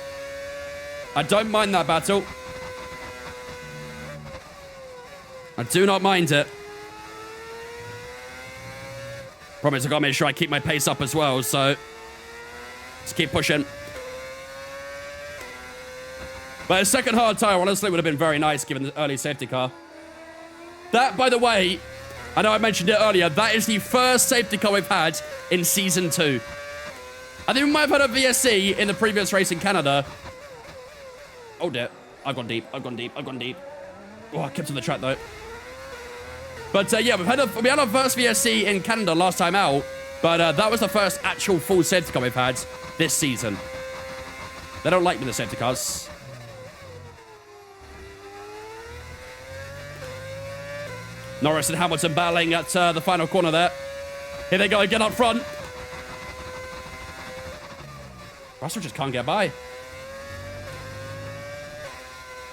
I don't mind that battle. I do not mind it. Promise I gotta make sure I keep my pace up as well, so let's keep pushing. But a second hard tire honestly would have been very nice given the early safety car. That, by the way, I know I mentioned it earlier, that is the first safety car we've had in Season 2. I think we might have had a VSC in the previous race in Canada. Oh dear, I've gone deep, I've gone deep, I've gone deep. Oh, I kept on the track though. But yeah, we had our first VSC in Canada last time out, but that was the first actual full safety car we've had this season. They don't like me, the safety cars. Norris and Hamilton battling at the final corner there. Here they go again up front. Russell just can't get by.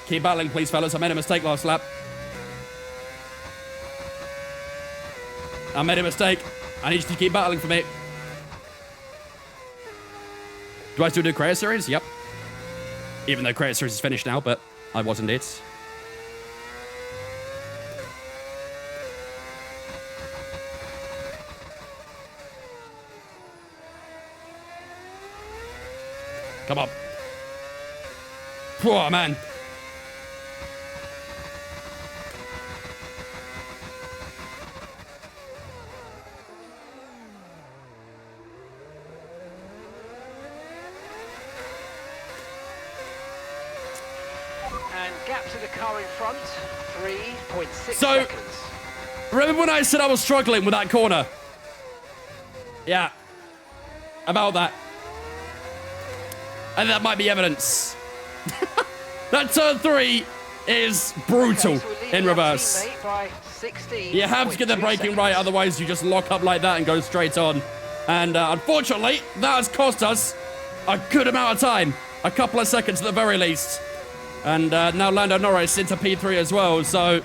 Keep battling, please, fellas. I made a mistake last lap. I made a mistake. I need you to keep battling for me. Do I still do Creator Series? Yep. Even though Creator Series is finished now, but I was indeed. Come on. Oh, man. And gap to the car in front, 3.6 So, seconds. remember when I said I was struggling with that corner? Yeah. About that. And that might be evidence. That turn 3 is brutal in reverse. You have to get the braking right, otherwise you just lock up like that and go straight on. And unfortunately, that has cost us a good amount of time. A couple of seconds at the very least. And now Lando Norris into P3 as well, so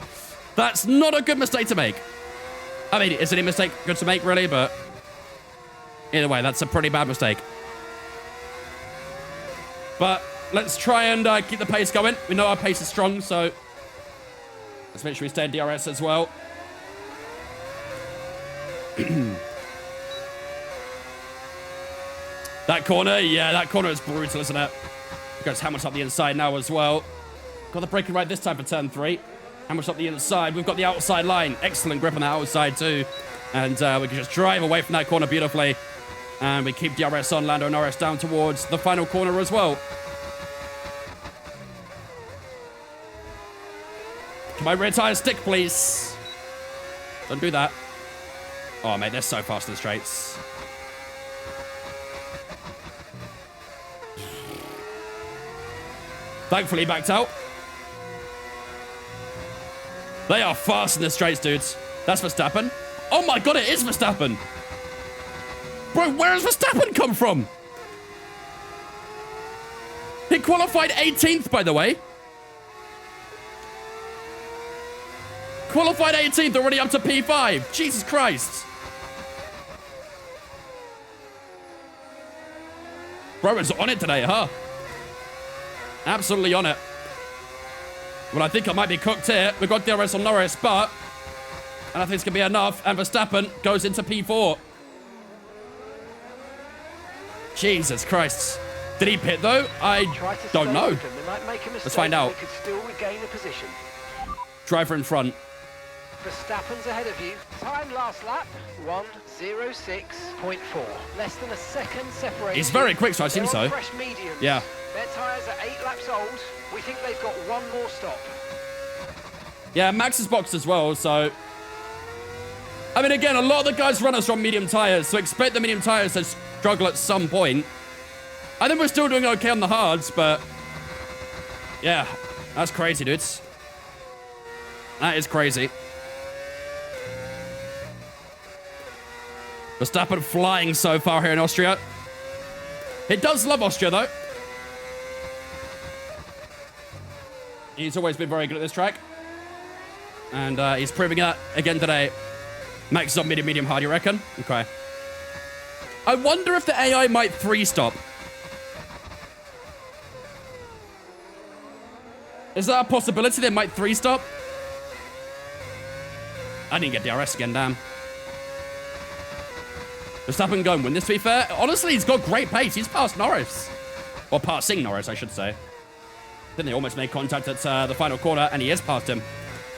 that's not a good mistake to make. I mean, is any mistake good to make, really? But either way, that's a pretty bad mistake. But let's try and keep the pace going. We know our pace is strong, so let's make sure we stay in DRS as well. That corner, yeah, that corner is brutal, isn't it? Goes Hamilton up the inside now as well. Got the braking right this time for turn 3. Hamilton up the inside. We've got the outside line. Excellent grip on the outside too. And we can just drive away from that corner beautifully. And we keep DRS on. Lando Norris down towards the final corner as well. Can my rear tires stick, please? Don't do that. Oh, mate, they're so fast in the straights. Thankfully, backed out. They are fast in the straights, dudes. That's Verstappen. Oh my god, it is Verstappen. Bro, where has Verstappen come from? He qualified 18th, by the way. Qualified 18th, already up to P5. Jesus Christ. Bro is on it today, huh? Absolutely on it. Well, I think I might be cooked here. We've got DRS on Norris, but and I think it's going to be enough. And Verstappen goes into P4. Jesus Christ. Did he pit, though? I don't know. Let's find out. They could still regain the position. Driver in front. Verstappen's ahead of you. Time last lap, 1:06.4. Less than a second separation. He's very quick, so I assume so. Fresh mediums. Yeah. Their tyres are 8 laps old. We think they've got one more stop. Yeah, Max is boxed as well, so... I mean, again, a lot of the guys run us from medium tyres, so expect the medium tyres to struggle at some point. I think we're still doing okay on the hards, but... yeah, that's crazy, dudes. That is crazy. Verstappen flying so far here in Austria. He does love Austria, though. He's always been very good at this track. And he's proving that again today. Max is on medium hard, you reckon? Okay. I wonder if the AI might 3-stop. Is that a possibility they might 3-stop? I didn't get DRS again, damn. Verstappen go and win this, to be fair. Honestly, he's got great pace. He's past Norris. Or passing Norris, I should say. Then they almost made contact at the final corner, and he is past him.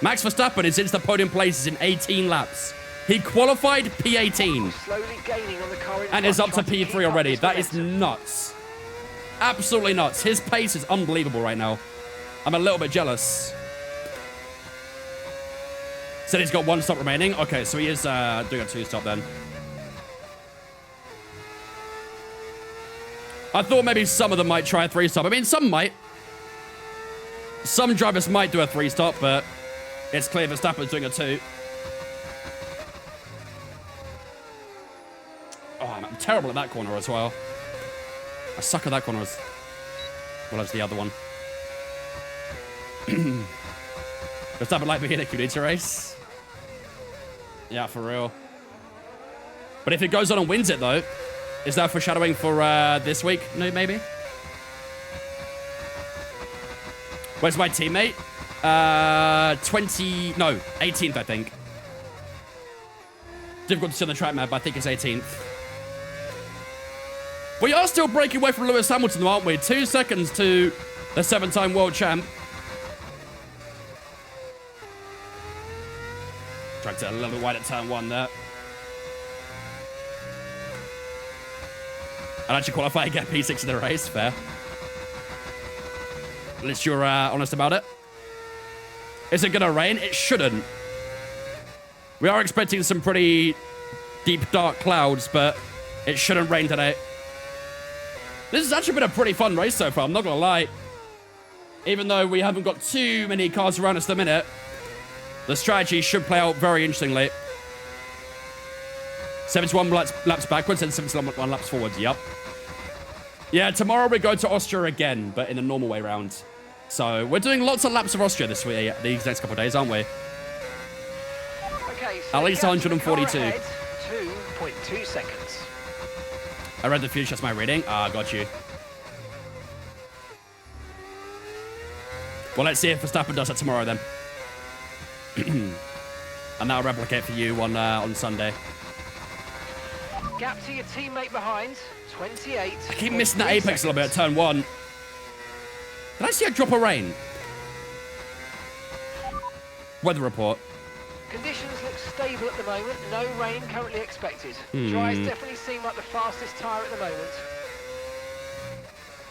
Max Verstappen is into the podium places in 18 laps. He qualified P18. Slowly gaining on the car in And is up front, to trying keep P3 up already. this That is momentum. nuts. Absolutely nuts. His pace is unbelievable right now. I'm a little bit jealous. Said he's got 1 stop remaining. Okay, so he is doing a 2-stop then. I thought maybe some of them might try a 3-stop. I mean, some might. Some drivers might do a 3-stop, but it's clear Verstappen's doing a 2. Oh, I'm terrible at that corner as well. I suck at that corner as well as the other one. Verstappen like me in a Q2 race. Yeah, for real. But if it goes on and wins it, though, is that foreshadowing for this week? No, maybe? Where's my teammate? 18th, I think. Difficult to see on the track map, but I think it's 18th. We are still breaking away from Lewis Hamilton, aren't we? 2 seconds to the 7-time world champ. Dragged it a little bit wide at turn 1 there. I'd actually qualify and get P6 in the race. Fair. At least you're honest about it. Is it going to rain? It shouldn't. We are expecting some pretty deep, dark clouds, but it shouldn't rain today. This has actually been a pretty fun race so far, I'm not going to lie. Even though we haven't got too many cars around us at the minute, the strategy should play out very interestingly. 71 laps backwards and 71 laps forwards, yep. Yeah, tomorrow we go to Austria again, but in a normal way round. So we're doing lots of laps of Austria this week, these next couple of days, aren't we? Okay, so At least 142. 2.2 seconds. I read the future, that's my reading. Ah, got you. Well, let's see if Verstappen does it tomorrow then. And that'll replicate for you on Sunday. Gap to your teammate behind, 28. I keep missing that apex a little bit at turn 1. Did I see a drop of rain? Weather report. Conditions look stable at the moment. No rain currently expected. Dries definitely seem like the fastest tyre at the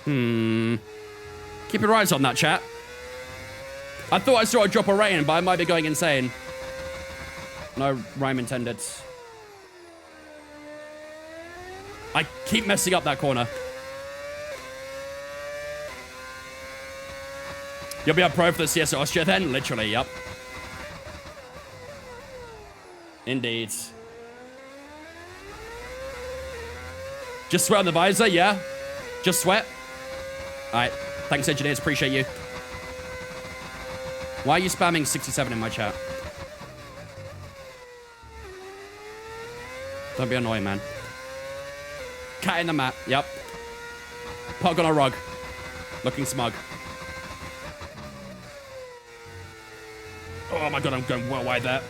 moment. Keep your eyes on that, chat. I thought I saw a drop of rain, but I might be going insane. No rhyme intended. I keep messing up that corner. You'll be a pro for the CS Austria then? Literally, yep. Indeed. Just sweat on the visor, yeah? Just sweat? Alright. Thanks, engineers. Appreciate you. Why are you spamming 67 in my chat? Don't be annoying, man. Cat in the mat. Yep. Pug on a rug. Looking smug. Oh my god, I'm going well wide there.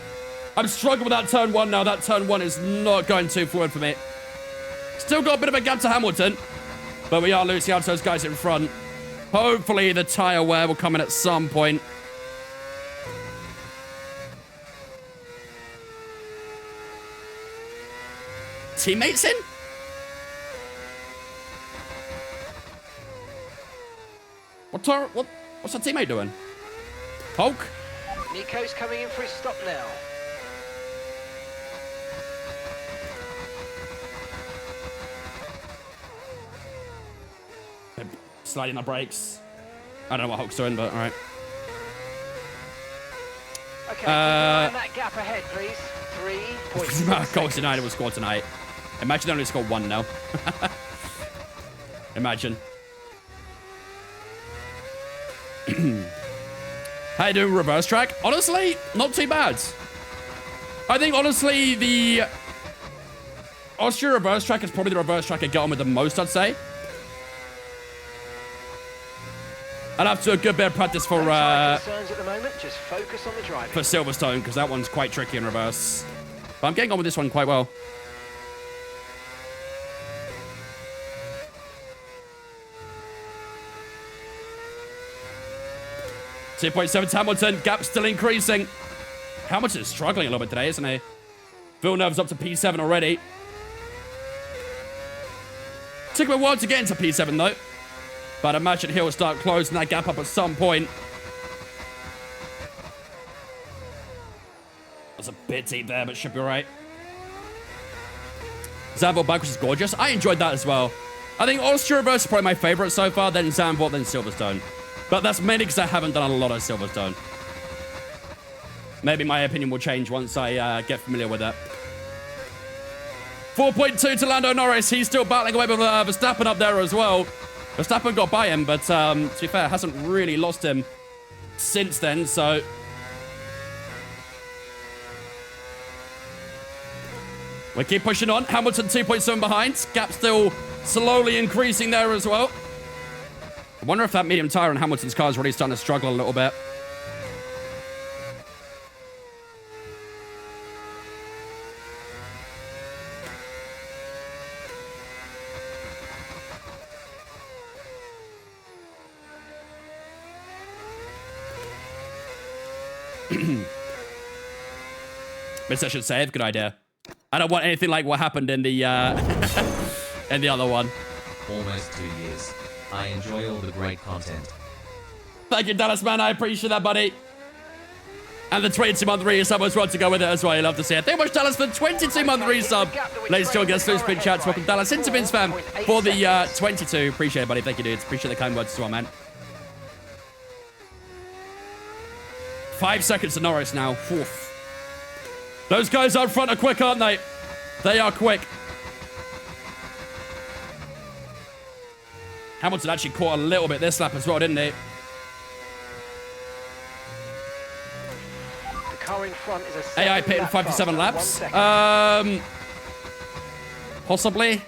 I'm struggling with that turn 1 now. That turn 1 is not going too forward for me. Still got a bit of a gap to Hamilton. But we are losing out to those guys in front. Hopefully the tyre wear will come in at some point. Teammates in? What's our teammate doing? Hulk? Nico's coming in for his stop now. Sliding the brakes. I don't know what Hulk's doing, but alright. Okay, keep an eye on that gap ahead, please. 3.6 Goals United will score tonight. Imagine they only scored 1 now. Imagine. How you doing, reverse track? Honestly, not too bad. I think, honestly, the Austria reverse track is probably the reverse track I get on with the most, I'd say. I'd have to do a good bit of practice for concerns at the moment. Just focus on the driving. for Silverstone, because that one's quite tricky in reverse. But I'm getting on with this one quite well. .7 to Hamilton, gap still increasing. Hamilton is struggling a little bit today, isn't he? Villeneuve's up to P7 already. Took him a while to get into P7 though. But I imagine he'll start closing that gap up at some point. That's a bit deep there, but should be right. Zandvoort back, which is gorgeous. I enjoyed that as well. I think Austria Reverse is probably my favorite so far, then Zandvoort, then Silverstone. But that's mainly because I haven't done a lot of Silverstone. Maybe my opinion will change once I get familiar with it. 4.2 to Lando Norris. He's still battling away with Verstappen up there as well. Verstappen got by him, but to be fair, hasn't really lost him since then, so... we keep pushing on. Hamilton 2.7 behind. Gap still slowly increasing there as well. I wonder if that medium tyre on Hamilton's car is really starting to struggle a little bit. Mid-session save, good idea. I don't want anything like what happened in the in the other one. Almost 2 years. I enjoy all the great content. Thank you, Dallas, man. I appreciate that, buddy. And the 22-month resub was right to go with it as well. You love to see it. Thank you much, Dallas, for the 22-month resub. Ladies and gentlemen, get those spin chats. Welcome, Dallas, into Vince fam for the 22. Appreciate it, buddy. Thank you, dudes. Appreciate the kind words as well, man. 5 seconds to Norris now. Oof. Those guys out front are quick, aren't they? They are quick. Hamilton actually caught a little bit this lap as well, didn't he? The car in front is a AI pitting 5 to 7 laps. Possibly.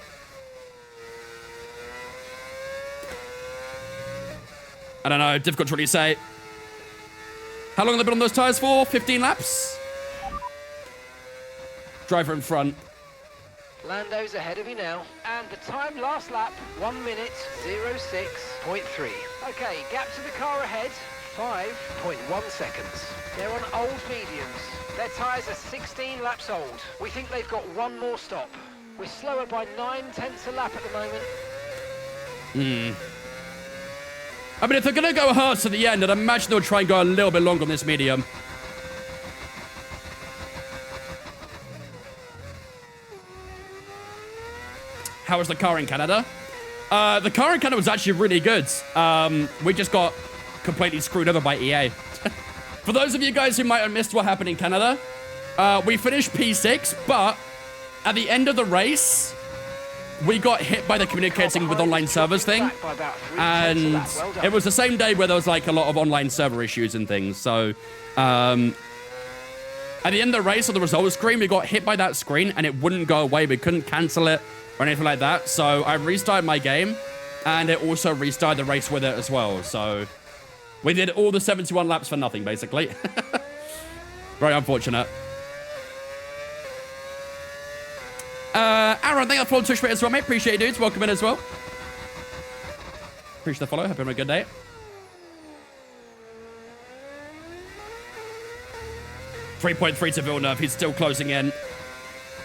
I don't know. Difficult to really say. How long have they been on those tyres for? 15 laps? Driver in front. Lando's ahead of you now. And the time last lap, 1 minute 06.3. Okay, gap to the car ahead, 5.1 seconds. They're on old mediums. Their tyres are 16 laps old. We think they've got one more stop. We're slower by 9/10 a lap at the moment. I mean, if they're going to go hard to the end, I'd imagine they'll try and go a little bit longer on this medium. How was the car in Canada? The car in Canada was actually really good. We just got completely screwed over by EA. For those of you guys who might have missed what happened in Canada, we finished P6, but at the end of the race, we got hit by the communicating with online servers thing. And it was the same day where there was like a lot of online server issues and things. So at the end of the race, on the results screen, we got hit by that screen and it wouldn't go away. We couldn't cancel it or anything like that. So I restarted my game and it also restarted the race with it as well. So we did all the 71 laps for nothing, basically. Very unfortunate. Aaron, thank you for the Twitch as well, mate. Appreciate you, dudes. Welcome in as well. Appreciate the follow. Hope you're having a good day. .3 to Villeneuve. He's still closing in.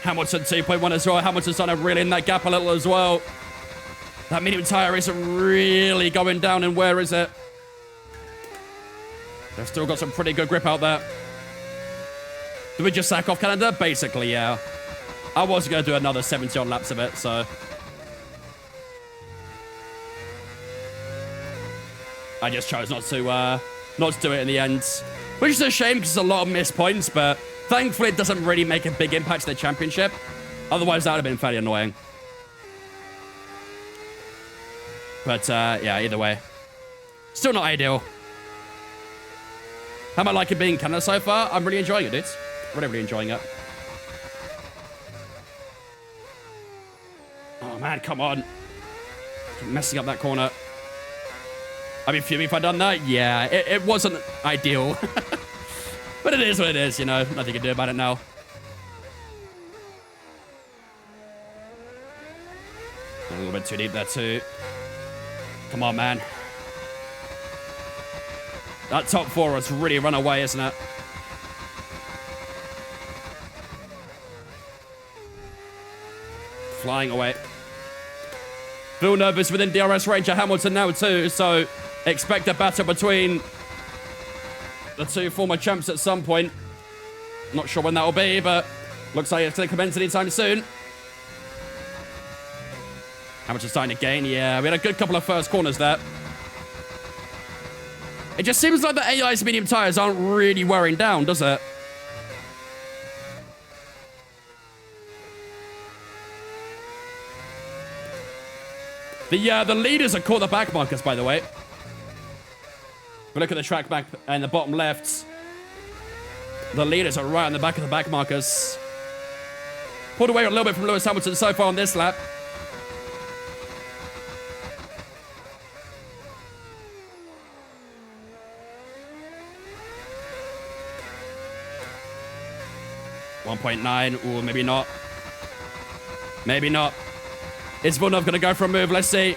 Hamilton 2.1 as well. Hamilton's trying to reel in that gap a little as well. That medium tyre isn't really going down. And where is it? They've still got some pretty good grip out there. Did we just sack off Canada? Basically, yeah. I was going to do another 70-odd laps of it, so... I just chose not to do it in the end. Which is a shame, because it's a lot of missed points, but thankfully it doesn't really make a big impact to the championship. Otherwise, that would have been fairly annoying. But, yeah, either way. Still not ideal. How am I liking being Canada so far? I'm really enjoying it, dude. Really, really enjoying it. Oh, man, come on. Keep messing up that corner. I'd be fuming if I'd done that. Yeah, it wasn't ideal. But it is what it is, you know. Nothing you can do about it now. A little bit too deep there, too. Come on, man. That top four has really run away, isn't it? Flying away. Villeneuve is within DRS range of Hamilton now, too, so expect a battle between the two former champs at some point. Not sure when that will be, but looks like it's going to commence anytime soon. Hamilton's starting to gain. Yeah, we had a good couple of first corners there. It just seems like the AI's medium tyres aren't really wearing down, does it? The leaders are caught the back markers, by the way. But look at the track back and the bottom left. The leaders are right on the back of the back markers. Pulled away a little bit from Lewis Hamilton so far on this lap. .9. Ooh, maybe not. Maybe not. Is Villeneuve going to go for a move? Let's see.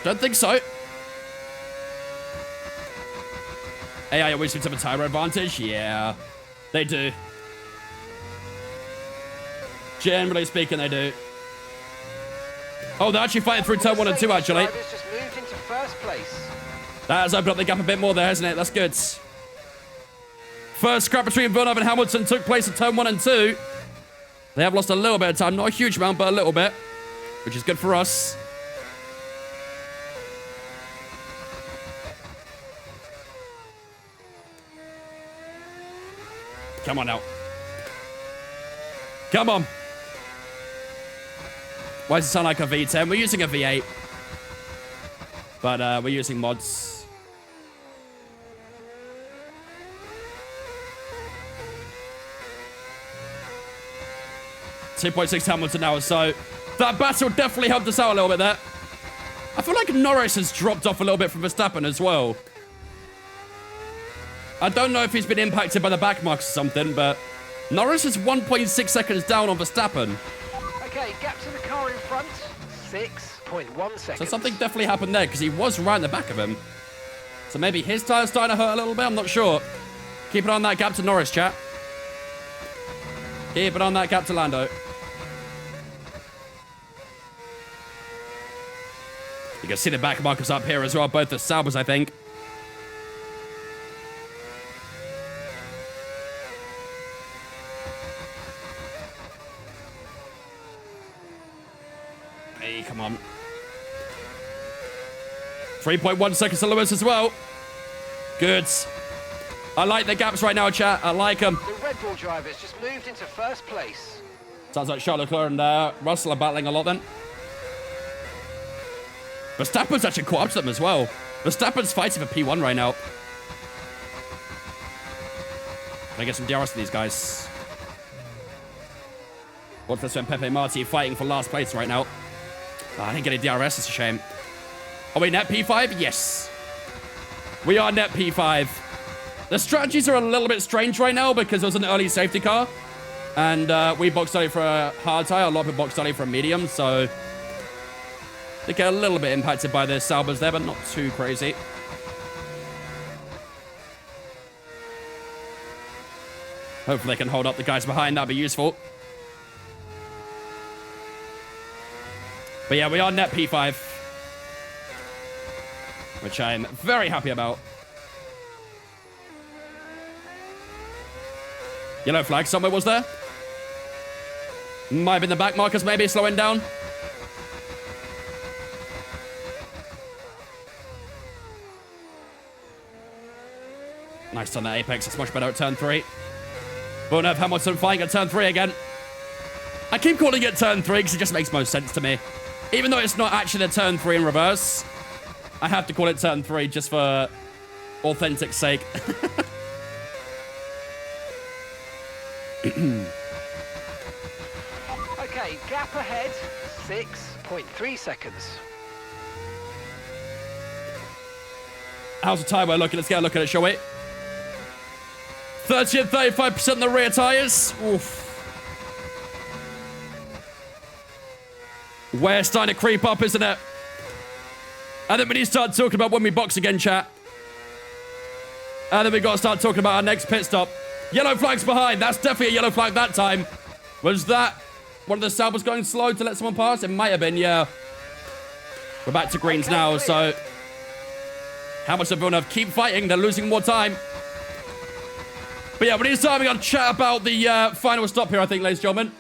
Don't think so. AI always seems to have a tyre advantage. Yeah, they do. Generally speaking, they do. Oh, they're actually fighting through turn 1 and 2, actually. Just moved into first place. That has opened up the gap a bit more there, hasn't it? That's good. First scrap between Villeneuve and Hamilton took place at turn 1 and 2. They have lost a little bit of time. Not a huge amount, but a little bit. Which is good for us. Come on now. Come on. Why does it sound like a V10? We're using a V8. But we're using mods. 2.6 Hamilton now, so that battle definitely helped us out a little bit there. I feel like Norris has dropped off a little bit from Verstappen as well. I don't know if he's been impacted by the back marks or something, but Norris is 1.6 seconds down on Verstappen. Okay, gap to the car in front, 6.1 seconds. So something definitely happened there, because he was right in the back of him. So maybe his tyre's starting to hurt a little bit, I'm not sure. Keep it on that gap to Norris, chat. Keep it on that gap to Lando. You can see the back markers up here as well, both the Saubers, I think. Hey, come on. 3.1 seconds to Lewis as well. Good. I like the gaps right now, chat. I like them. The Red Bull drivers just moved into first place. Sounds like Charles Leclerc and Russell are battling a lot then. Verstappen's actually caught up to them as well. Verstappen's fighting for P1 right now. Can I get some DRS to these guys? What's this one? Pepe Marti fighting for last place right now. Oh, I didn't get a DRS, it's a shame. Are we net P5? Yes. We are net P5. The strategies are a little bit strange right now because it was an early safety car. And we boxed early for a hard tire. A lot of people boxed early for a medium, so they get a little bit impacted by the Saubers there, but not too crazy. Hopefully they can hold up the guys behind. That'd be useful. But yeah, we are net P5. Which I'm very happy about. Yellow flag somewhere, was there? Might have been the back markers, maybe slowing down. Nice on the apex. It's much better at turn 3. Villeneuve Hamilton fighting at turn 3 again. I keep calling it turn 3 because it just makes most sense to me. Even though it's not actually the turn 3 in reverse, I have to call it turn 3 just for authentic sake. Okay, gap ahead, 6.3 seconds. How's the time we're looking? Let's get a look at it, shall we? 30 and 35% in the rear tires. Oof. We're starting to creep up, isn't it? And then we need to start talking about when we box again, chat. And then we got to start talking about our next pit stop. Yellow flag's behind. That's definitely a yellow flag that time. Was that one of the Saubers going slow to let someone pass? It might have been, yeah. We're back to greens now, so... How much of Villeneuve? Keep fighting. They're losing more time. But yeah, we need to start having a chat about the final stop here, I think, ladies and gentlemen.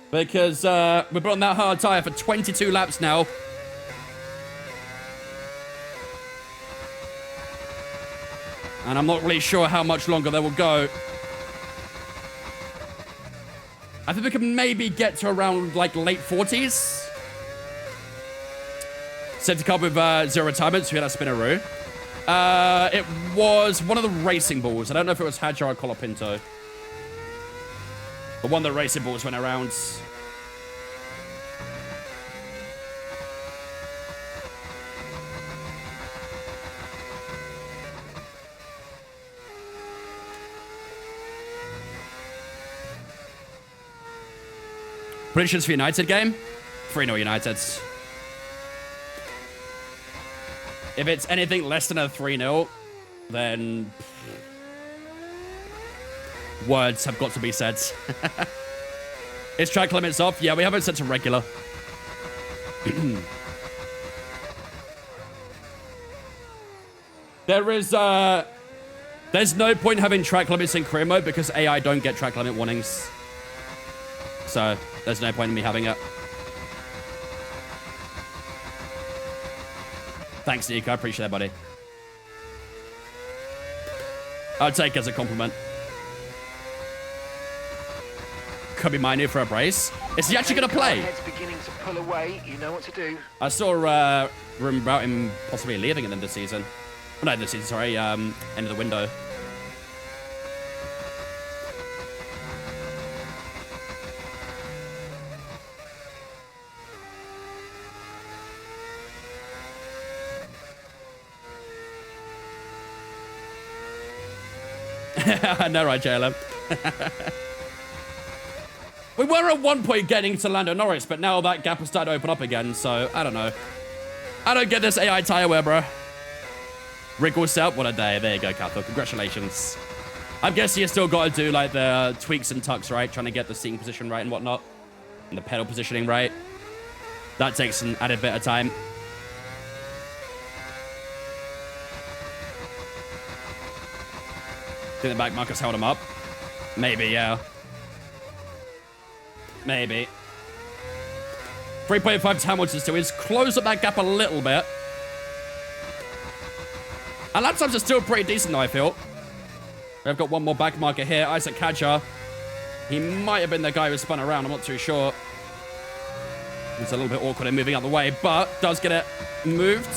Because we've been on that hard tyre for 22 laps now. And I'm not really sure how much longer they will go. I think we can maybe get to around, like, late 40s. Safety car with 0 retirements. We had a spinaroo. It was one of the racing balls. I don't know if it was Hadjar or Colapinto. But one of the racing balls went around. Predictions for United game? 3-0 United. If it's anything less than a 3-0, then words have got to be said. Is track limits off? Yeah, we haven't set to regular. There's no point having track limits in career mode because AI don't get track limit warnings. So there's no point in me having it. Thanks, Nico. I appreciate that, buddy. I'll take it as a compliment. Could be minor for a brace. Is he actually going to play? Head's beginning to pull away. You know what to do. I saw room about him possibly leaving at the end of the season. Oh, no, this season, sorry. End of the window. I know, right, JLM? We were at one point getting to Lando Norris, but now that gap has started to open up again, so I don't know. I don't get this AI tire wear, bro. Wriggles out, what a day. There you go, Cathal. Congratulations. I'm guessing you still got to do like the tweaks and tucks, right? Trying to get the seating position right and whatnot. And the pedal positioning right. That takes an added bit of time. Think the back markers held him up? Maybe, yeah. Maybe. 3.5 to Hamilton still is. Close up that gap a little bit. And lap times are still pretty decent, though, I feel. We've got one more back marker here. Isaac Kadjar. He might have been the guy who spun around. I'm not too sure. It's a little bit awkward in moving out the way, but does get it moved.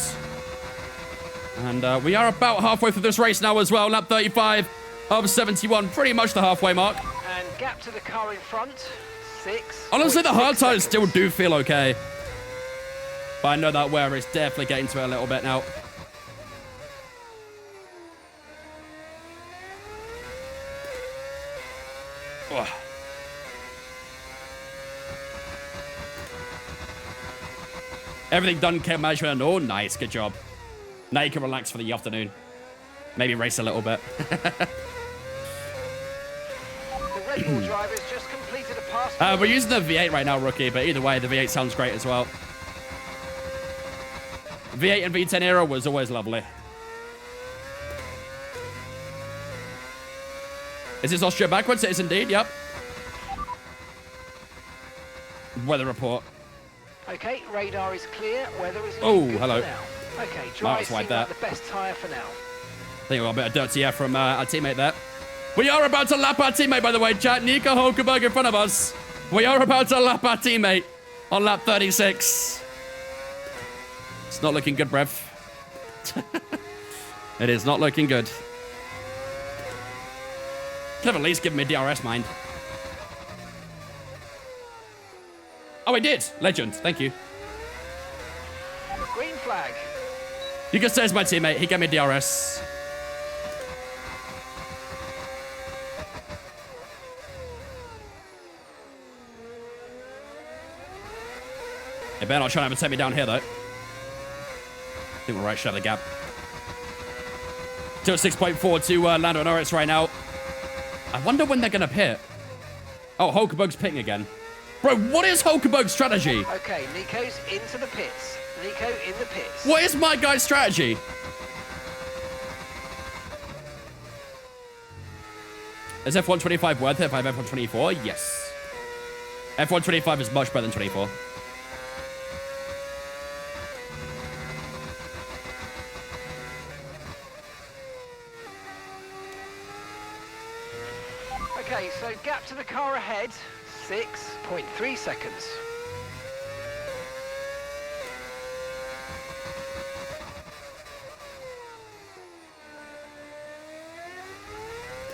And we are about halfway through this race now as well. Lap 35 of 71. Pretty much the halfway mark. And gap to the car in front. 6. Honestly, the hard tires still do feel okay. But I know that wear is definitely getting to it a little bit now. Ugh. Everything done, care management and all. Nice, good job. Now you can relax for the afternoon. Maybe race a little bit. The Red Bull driver's just completed a pass. We're using the V8 right now, rookie, but either way, the V8 sounds great as well. V8 and V10 era was always lovely. Is this Austria backwards? It is indeed, yep. Weather report. Okay, radar is clear. Weather is Oh, good hello. for now. Okay, Miles dry wide seems there. like the best tyre for now. I think we got a bit of dirty air from our teammate there. We are about to lap our teammate, by the way, chat. Nico Hulkenberg in front of us. We are about to lap our teammate on lap 36. It's not looking good, Brev. It is not looking good. Could have at least given me DRS, mind. Oh, I did. Legend. Thank you. Green flag. You can say it's my teammate. He gave me DRS. They better not try to take me down here, though. I think we're right shut of the gap. 206.4 to Lando Norris right now. I wonder when they're going to pit. Oh, Hulkenberg's pitting again. Bro, what is Hulkenberg's strategy? Okay, Nico's into the pits. Nico in the pits. What is my guy's strategy? Is F125 worth it if I have F124? Yes. F125 is much better than 24. Okay, so gap to the car ahead, 6.3 seconds.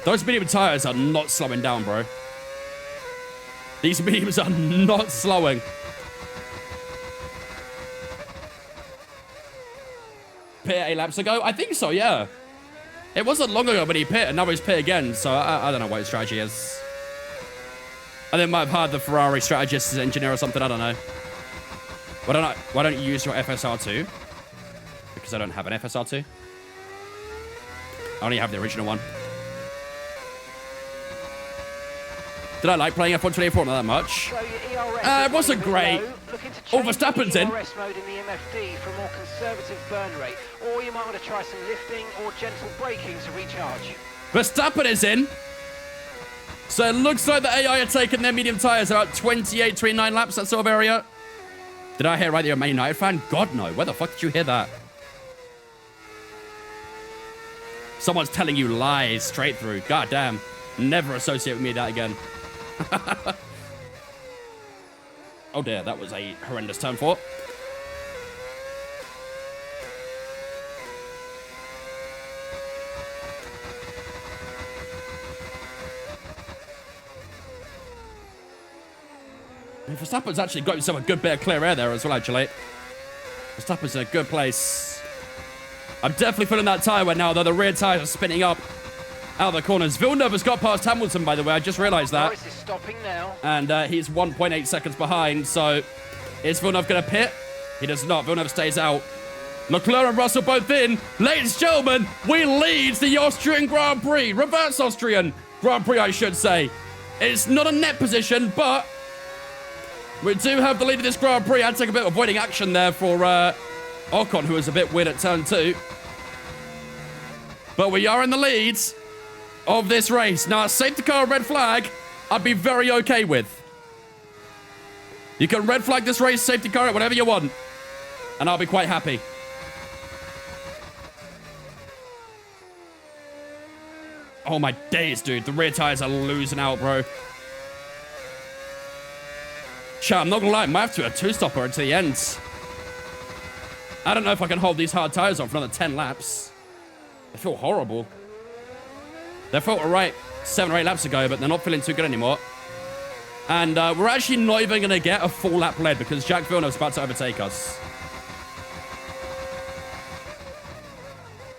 Those medium tires are not slowing down, bro. These mediums are not slowing. Pit 8 laps ago? I think so, yeah. It wasn't long ago when he pit, and now he's pit again, so I don't know what his strategy is. I think I might have hired the Ferrari strategist as engineer or something, I don't know. Why don't you use your FSR2? Because I don't have an FSR2. I only have the original one. Did I like playing F124? Not that much. So your ERS It wasn't great. Oh, Verstappen's in. ERS mode in the MFD for a more conservative burn rate, or you might want to try some lifting or gentle braking to recharge. Verstappen is in. So it looks like the AI are taking their medium tires about 28, 29 laps, that sort of area. Did I hear right that you're a Man United fan? God, no. Where the fuck did you hear that? Someone's telling you lies straight through. God damn. Never associate with me that again. Oh dear, that was a horrendous turn 4. Verstappen's actually got himself a good bit of clear air there as well, actually. Verstappen's in a good place. I'm definitely feeling that tyre wear now, though. The rear tyres are spinning up out of the corners. Villeneuve has got past Hamilton, by the way. I just realised that. Norris is stopping now. And he's 1.8 seconds behind, so is Villeneuve going to pit? He does not. Villeneuve stays out. Leclerc and Russell both in. Ladies and gentlemen, we lead the Austrian Grand Prix. Reverse Austrian Grand Prix, I should say. It's not a net position, but we do have the lead of this Grand Prix. I'd take a bit of avoiding action there for Ocon, who was a bit weird at turn 2. But we are in the lead of this race. Now, a safety car red flag, I'd be very okay with. You can red flag this race, safety car, whatever you want. And I'll be quite happy. Oh my days, dude. The rear tires are losing out, bro. Chat, I'm not gonna lie, I might have to do a two-stopper until the end. I don't know if I can hold these hard tires on for another 10 laps. They feel horrible. They felt alright 7 or 8 laps ago, but they're not feeling too good anymore. And we're actually not even going to get a full lap led because Jack Villeneuve's about to overtake us.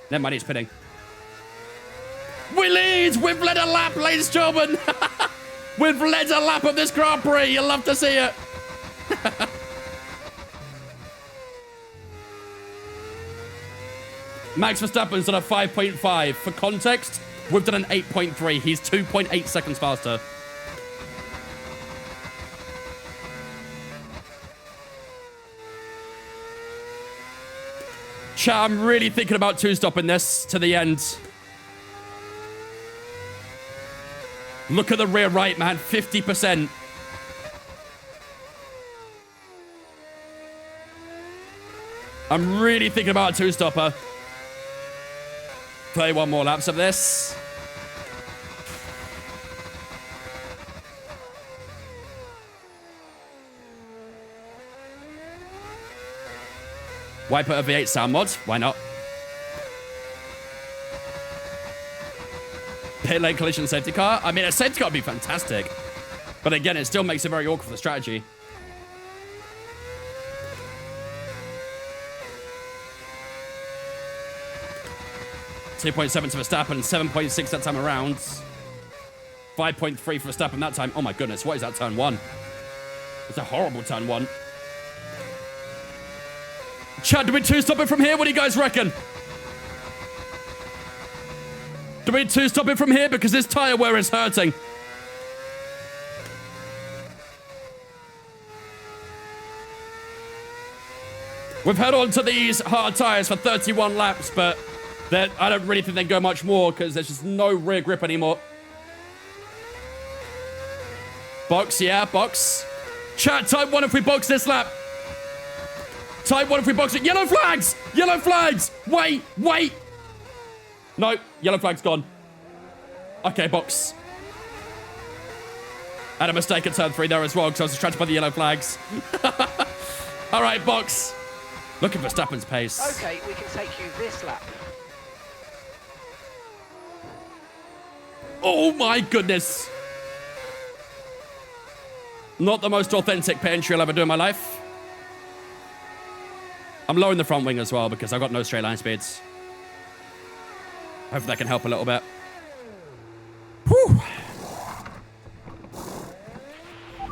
Never mind, he's pitting. We lead! We've led a lap, ladies and gentlemen! We've led a lap of this Grand Prix! You'll love to see it! Max Verstappen's done a 5.5. For context, we've done an 8.3. He's 2.8 seconds faster. Chat, I'm really thinking about two-stopping this to the end. Look at the rear right, man. 50%. I'm really thinking about a two-stopper. 31 more laps of this. Why put a V8 sound mod? Why not? Pit lane collision safety car. I mean, a safety car would be fantastic. But again, it still makes it very awkward for the strategy. .7 to Verstappen, 7.6 that time around. 5.3 for Verstappen that time. Oh my goodness, what is that turn one? It's a horrible turn one. Chad, do we two-stop it from here? What do you guys reckon? Do we two-stop it from here? Because this tyre wear is hurting. We've held on to these hard tyres for 31 laps, but I don't really think they go much more because there's just no rear grip anymore. Box, yeah, box. Chat, type 1 if we box this lap. Type 1 if we box it. Yellow flags! Yellow flags! Wait, wait! No, yellow flag's gone. Okay, box. I had a mistake at turn 3 there as well because I was distracted by the yellow flags. All right, box. Look at Verstappen's pace. Okay, we can take you this lap. Oh my goodness. Not the most authentic pit entry I'll ever do in my life. I'm lowering the front wing as well because I've got no straight line speeds. Hopefully that can help a little bit. Whew.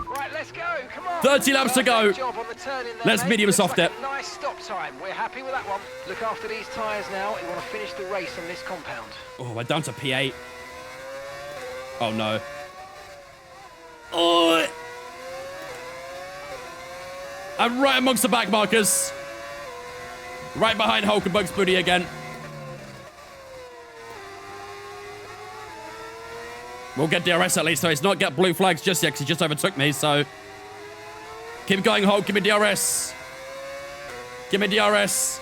Right, let's go. Come on. 30 laps to go. Job on the turn in there, Let's mate. medium Looks soft like it. a nice stop time. We're happy with that one. Look after these tyres now. You want to finish the race on this compound. Oh, we're down to P8. Oh no. Oh. I'm right amongst the back markers. Right behind Hulkenberg's booty again. We'll get DRS at least, so he's not get blue flags just yet because he just overtook me, so... Keep going, Hulk. Give me DRS. Give me DRS.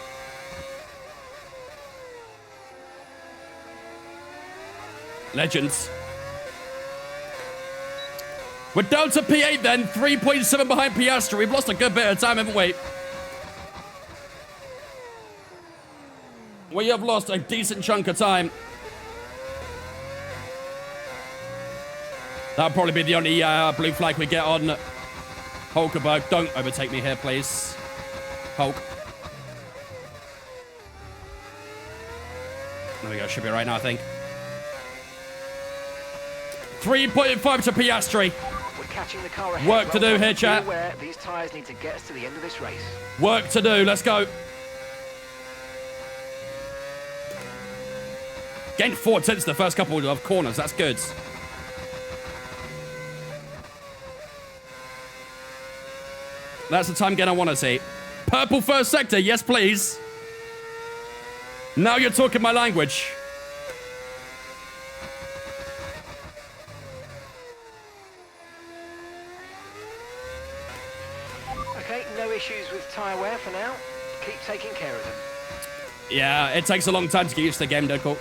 Legends. We're down to P8 then. 3.7 behind Piastri. We've lost a good bit of time, haven't we? We have lost a decent chunk of time. That'll probably be the only blue flag we get on Hulkenberg. Don't overtake me here, please. Hulk. There we go. Should be right now, I think. 3.5 to Piastri. We're catching the car ahead. Work to do here, chat. These tyres need to get us to the end of this race. Work to do. Let's go. Gained 4/10 the first couple of corners. That's good. That's the time gain I want to see. Purple first sector. Yes, please. Now you're talking my language. Okay, no issues with tyre wear for now. Keep taking care of them. Yeah, it takes a long time to get used to the game, Deadpool.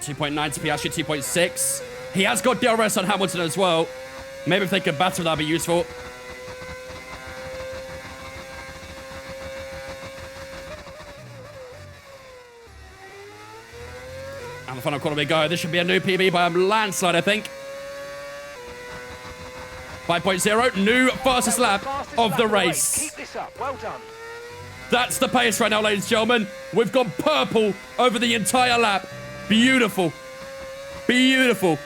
.9 to Piastri, 2.6. He has got DRS on Hamilton as well. Maybe if they could battle, that'd be useful. And the final corner we go. This should be a new PB by a landslide, I think. 5.0, new fastest lap of the race. Keep this up. Well done. That's the pace right now, ladies and gentlemen. We've got purple over the entire lap. Beautiful. Beautiful.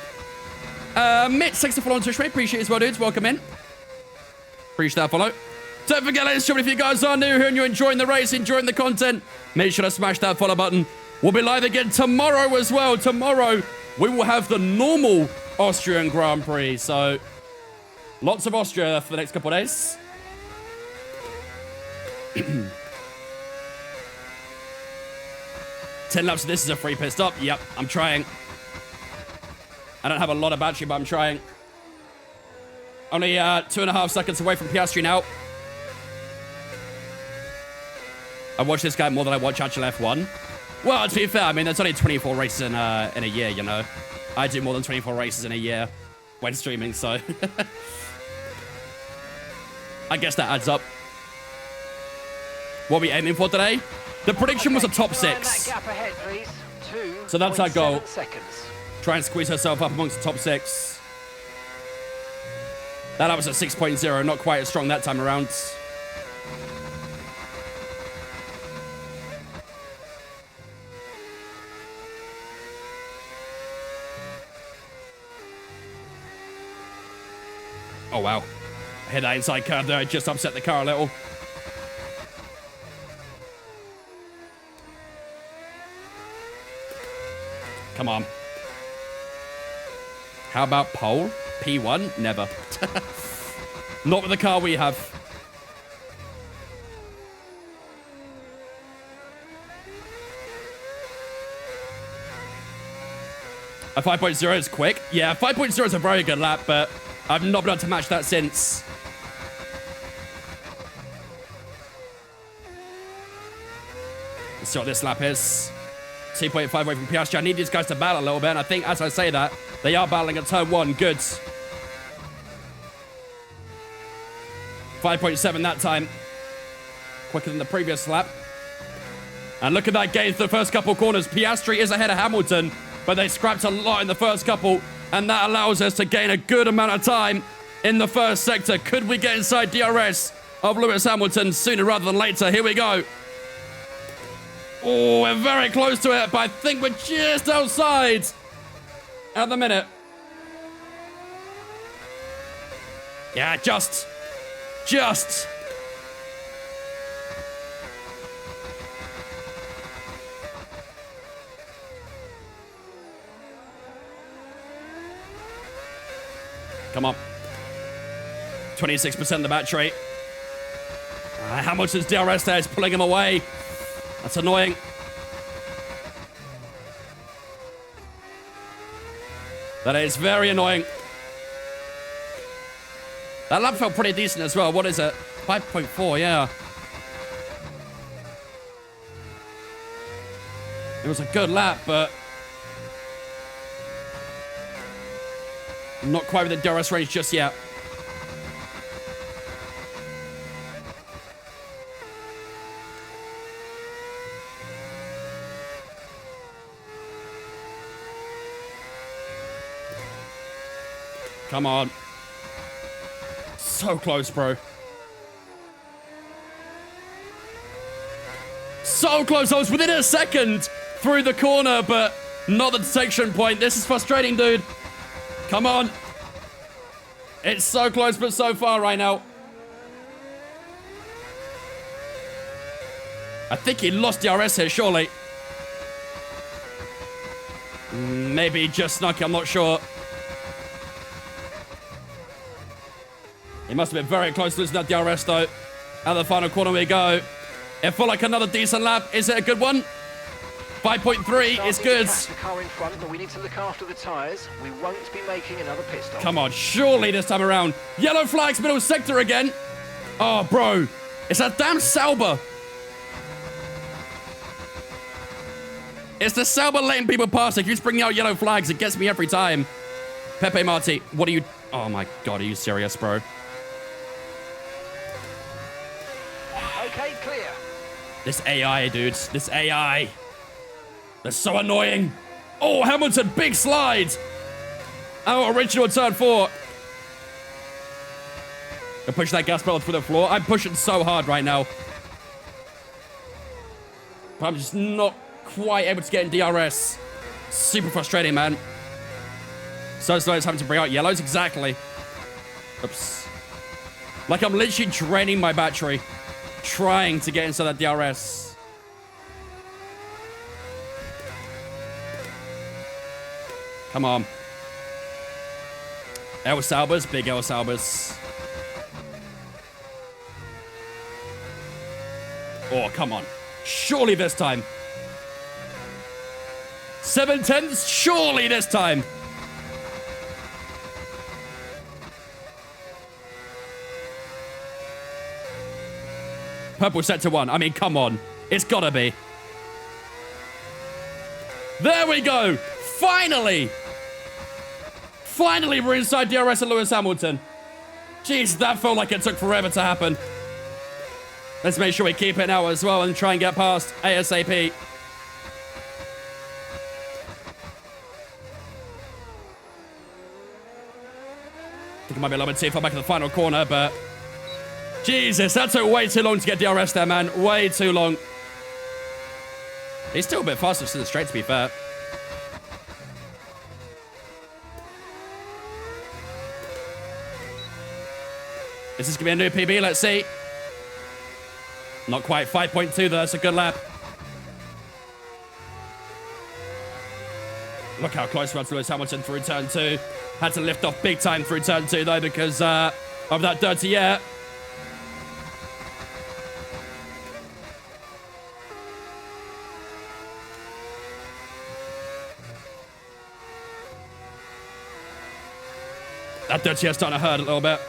Mitch, thanks for following on Twitch, mate. Appreciate it as well, dudes. Welcome in. Appreciate that follow. Don't forget, ladies and gentlemen, if you guys are new here and you're enjoying the race, enjoying the content, make sure to smash that follow button. We'll be live again tomorrow as well. Tomorrow, we will have the normal Austrian Grand Prix. So, lots of Austria for the next couple of days. 10 laps of this is a free pit stop. Yep, I'm trying. I don't have a lot of battery, but I'm trying. Only 2.5 seconds away from Piastri now. I watch this guy more than I watch actual F1. Well, to be fair, I mean, there's only 24 races in a year, you know. I do more than 24 races in a year when streaming, so. I guess that adds up. What are we aiming for today? The prediction was a top keep an eye on 6. that gap ahead, please. So that's our goal. 2.7 seconds. Try and squeeze herself up amongst the top 6. That was at 6.0, not quite as strong that time around. Oh, wow. I hit that inside curve there. It just upset the car a little. Come on. How about pole? P1? Never. Not with the car we have. A 5.0 is quick. Yeah, 5.0 is a very good lap, but I've not been able to match that since. Let's see what this lap is. 2.5 away from Piastri. I need these guys to battle a little bit, and I think as I say that, they are battling at turn 1. Good. 5.7 that time. Quicker than the previous lap. And look at that gain for the first couple corners. Piastri is ahead of Hamilton, but they scrapped a lot in the first couple, and that allows us to gain a good amount of time in the first sector. Could we get inside DRS of Lewis Hamilton sooner rather than later? Here we go. Oh, we're very close to it, but I think we're just outside at the minute. Yeah, just. Come on. 26% of the battery. Hamilton's DRS there is pulling him away. That's annoying. That is very annoying. That lap felt pretty decent as well. What is it? 5.4, yeah. It was a good lap, but not quite with the DRS range just yet. Come on. So close, bro. So close. I was within a second through the corner, but not the detection point. This is frustrating, dude. Come on. It's so close, but so far right now. I think he lost DRS here, surely. Maybe he just snuck it, I'm not sure. He must have been very close to losing that DRS, though. Out of the final corner we go. It felt like another decent lap. Is it a good one? 5.3 is good. Catch the car in front, but we need to look after the tyres. We won't be making another pit stop. Come on, surely this time around. Yellow flags, middle sector again. Oh, bro. It's that damn Sauber. It's the Sauber letting people pass. It keeps bringing out yellow flags. It gets me every time. Pepe Marti, what are you... Oh, my God. Are you serious, bro? Okay, clear. This AI, dudes. This AI. They're so annoying. Oh, Hamilton, big slide. Our original turn 4. I push that gas pedal through the floor. I'm pushing so hard right now. But I'm just not quite able to get in DRS. Super frustrating, man. So slow it's having to bring out yellows. Exactly. Oops. Like I'm literally draining my battery. Trying to get into that DRS. Come on. El Saubers, big El Saubers. Oh, come on. Surely this time. 7/10, surely this time. Purple set to 1. I mean, come on. It's gotta be. There we go. Finally. Finally, we're inside DRS and Lewis Hamilton. Jeez, that felt like it took forever to happen. Let's make sure we keep it now as well and try and get past ASAP. I think it might be a little bit too far back in the final corner, but Jesus, that took way too long to get DRS there, man. Way too long. He's still a bit faster to the straight, to be fair. Is this going to be a new PB? Let's see. Not quite. 5.2, though. That's a good lap. Look how close we are to Lewis Hamilton through turn 2. Had to lift off big time through turn 2, though, because of that dirty air. That dirty air's starting to hurt a little bit.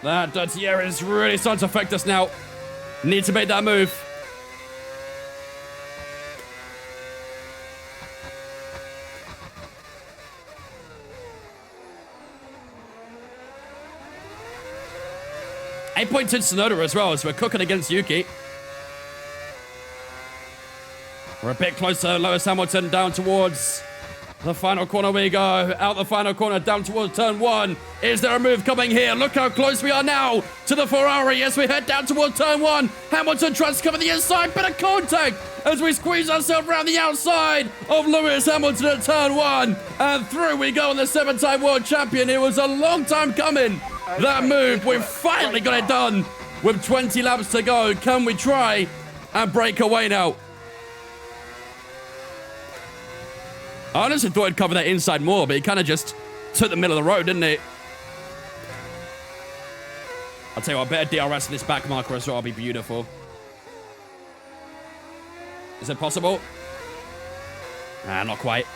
That dirty air is really starting to affect us now. Need to make that move. Eight points in Sonoda as well, as we're cooking against Yuki. We're a bit closer. Lewis Hamilton down towards the final corner we go. Out the final corner, down towards turn 1. Is there a move coming here? Look how close we are now to the Ferrari as we head down towards turn 1. Hamilton tries to cover the inside, bit of contact as we squeeze ourselves around the outside of Lewis Hamilton at turn 1. And through we go on the 7-time world champion. It was a long time coming. That move, we've finally got it done with 20 laps to go. Can we try and break away now? I honestly thought he'd cover that inside more, but he kind of just took the middle of the road, didn't he? I'll tell you what, a bit of DRS in this back marker as well will be beautiful. Is it possible? Nah, not quite.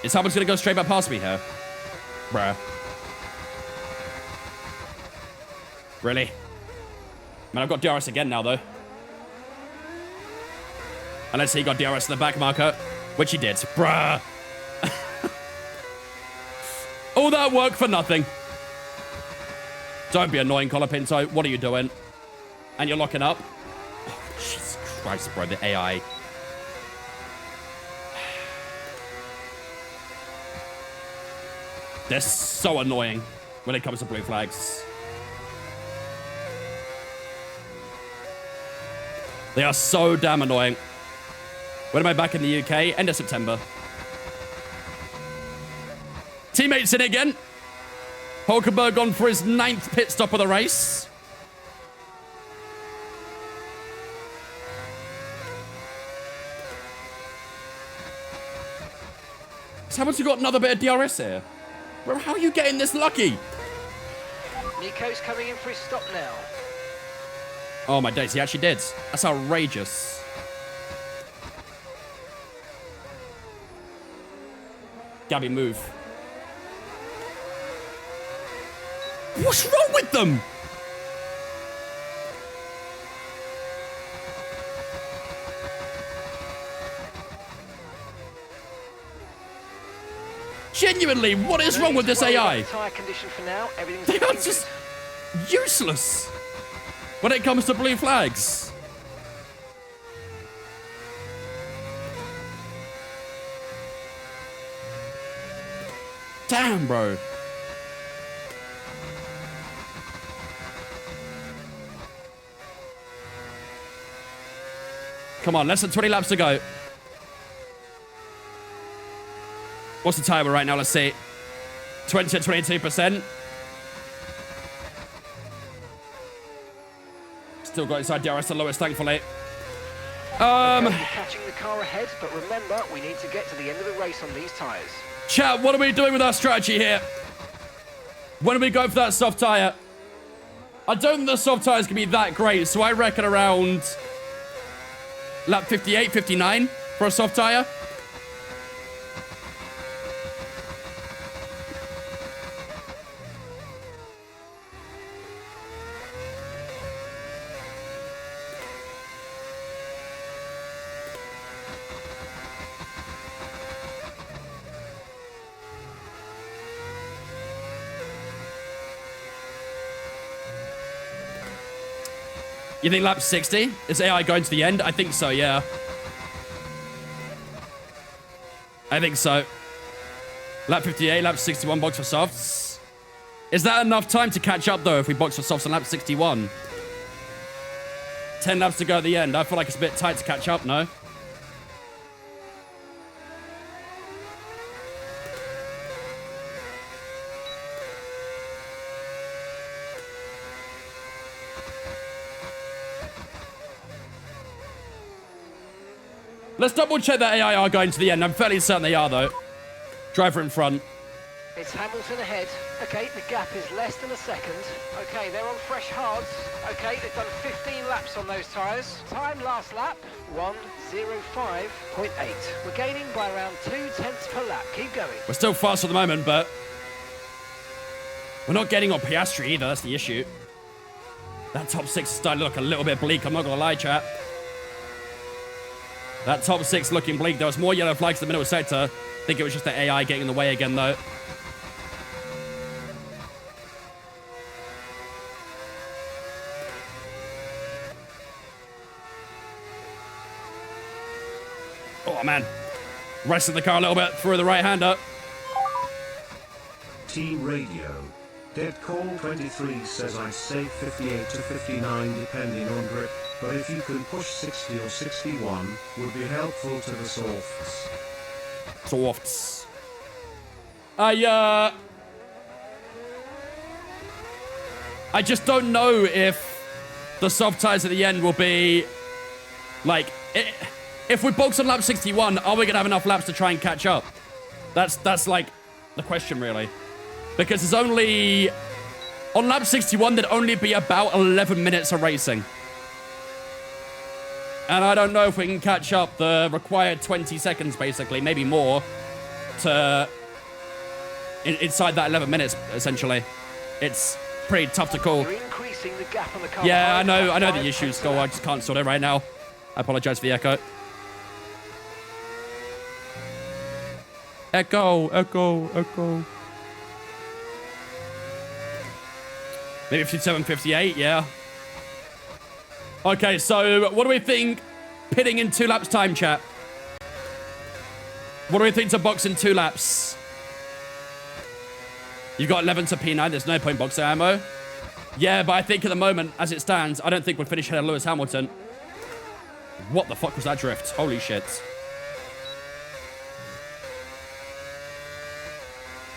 Is Hamilton going to go straight back past me here? Bruh. Really? Man, I've got DRS again now, though. Unless he got DRS in the back marker. Which he did. Bruh. All that work for nothing. Don't be annoying, Colapinto. What are you doing? And you're locking up? Oh, Jesus Christ, bro. The AI. They're so annoying when it comes to blue flags. They are so damn annoying. When am I back in the UK? End of September. Teammates in again. Hulkenberg on for his 9th pit stop of the race. Has Hamilton got another bit of DRS here? Bro, how are you getting this lucky? Nico's coming in for his stop now. Oh my days, he actually did. That's outrageous. Gabby, move. What's wrong with them? Genuinely, what is wrong with this AI? Tire condition for now. They are just useless when it comes to blue flags. Damn, bro. Come on, less than 20 laps to go. What's the timer right now? Let's see. 20 to 22%. Still got inside DRS to Lewis, thankfully. Catching the car ahead, but remember, we need to get to the end of the race on these tyres. Chat, what are we doing with our strategy here? When do we go for that soft tyre? I don't think the soft tyre is going to be that great, so I reckon around lap 58, 59 for a soft tyre. You think lap 60? Is AI going to the end? I think so, yeah. I think so. Lap 58, lap 61, box for softs. Is that enough time to catch up, though, if we box for softs on lap 61? 10 laps to go at the end. I feel like it's a bit tight to catch up, no? Let's double check that AI are going to the end. I'm fairly certain they are, though. Driver in front. It's Hamilton ahead. Okay, the gap is less than a second. Okay, they're on fresh hards. Okay, they've done 15 laps on those tyres. Time last lap, 1:05.8. We're gaining by around 0.2 per lap. Keep going. We're still fast at the moment, but we're not getting on Piastri either. That's the issue. That top six is starting to look a little bit bleak. I'm not going to lie, chat. That top six looking bleak. There was more yellow flags in the middle sector. I think it was just the AI getting in the way again, though. Oh, man. Resting the car a little bit. Threw the right-hander. Team Radio. Dead Call 23 says I'd say 58 to 59 depending on grip, but if you can push 60 or 61, would be helpful to the softs. Softs. I just don't know if the soft tires at the end will be like if we box on lap 61, are we gonna have enough laps to try and catch up? That's like the question, really. Because there's only... On lap 61, there'd only be about 11 minutes of racing. And I don't know if we can catch up the required 20 seconds, basically, maybe more, to... inside that 11 minutes, essentially. It's pretty tough to call. You're increasing the gap on the car. Yeah, I know the issues, Skull. I just can't sort it right now. I apologize for the echo. Echo. Maybe 57, 58, yeah. Okay, so what do we think pitting in 2 laps time, chat? What do we think to box in 2 laps? You've got 11 to P9. There's no point boxer ammo. Yeah, but I think at the moment, as it stands, I don't think we'll finish ahead of Lewis Hamilton. What the fuck was that drift? Holy shit.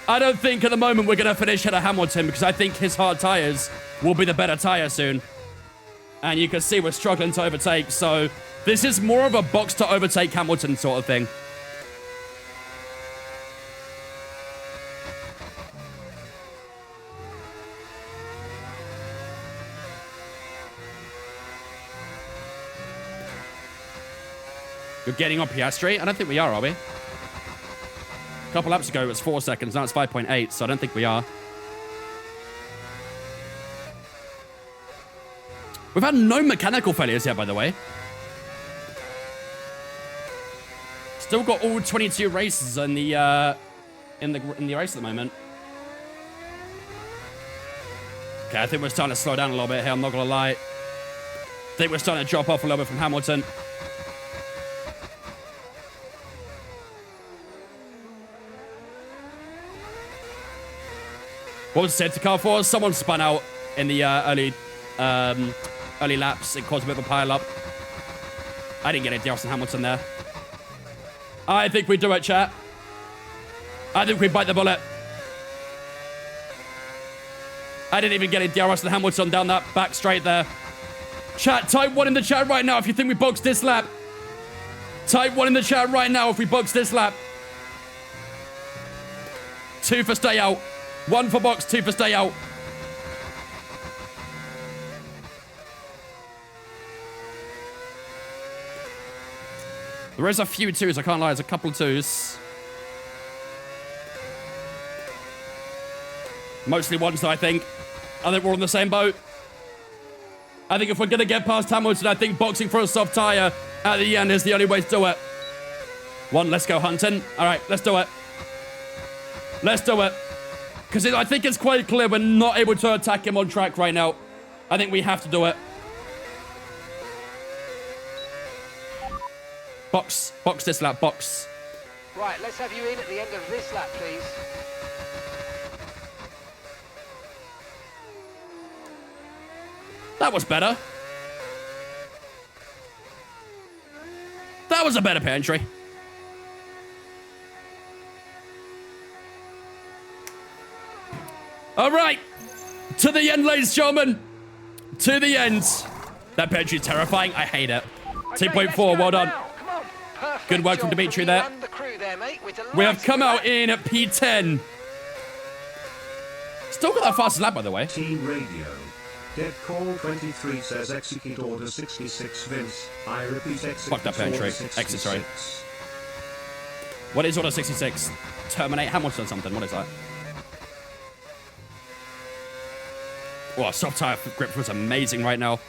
I don't think at the moment we're going to finish ahead of Hamilton because I think his hard tyres will be the better tyre soon. And you can see we're struggling to overtake. So this is more of a box to overtake Hamilton sort of thing. You're getting on Piastri? I don't think we are we? A couple laps ago, it was 4 seconds. Now it's 5.8, so I don't think we are. We've had no mechanical failures yet, by the way. Still got all 22 races in the race at the moment. Okay, I think we're starting to slow down a little bit here. I'm not gonna lie. I think we're starting to drop off a little bit from Hamilton. What was the safety car for? Someone spun out in the early laps. It caused a bit of a pile-up. I didn't get it, Austin Hamilton there. I think we do it, chat. I think we bite the bullet. I didn't even get it, Austin Hamilton down that back straight there. Chat, type 1 in the chat right now if you think we boxed this lap. Type 1 in the chat right now if we boxed this lap. 2 for stay out. 1 for box, 2 for stay out. There is a few 2s, I can't lie. There's a couple of 2s. Mostly 1s, though, I think. I think we're on the same boat. I think if we're going to get past Hamilton, I think boxing for a soft tyre at the end is the only way to do it. 1, let's go hunting. All right, let's do it. Let's do it. Because I think it's quite clear we're not able to attack him on track right now. I think we have to do it. Box. Box this lap. Box. Right, let's have you in at the end of this lap, please. That was better. That was a better pit entry. All right. To the end, ladies and gentlemen. To the end. That pit entry is terrifying. I hate it. Okay, 2.4, well done. Come on. Perfect Good work from job Dimitri you there. and the crew there, mate. We're We have delighted come with out that. in at P10. Still got that fastest lap, by the way. Team Radio. Dead Call 23 says execute order 66 Vince. I repeat execute Fuck that pit entry. order Exit, sorry. 66. What is order 66? Terminate Hamilton something. What is that? Oh, soft tire grip was amazing right now.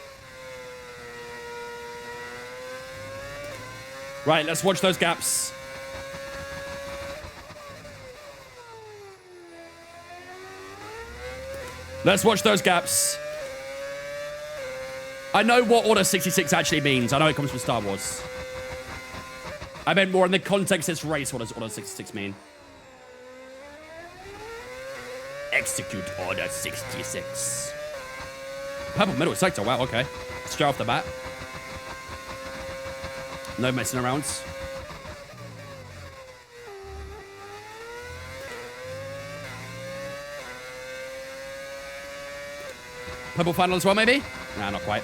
Right, let's watch those gaps. Let's watch those gaps. I know what order 66 actually means. I know it comes from Star Wars. I meant more in the context of this race. What does order 66 mean? Execute order 66. Purple middle sector. Wow, okay. Straight off the bat. No messing around. Purple final as well, maybe? Nah, not quite.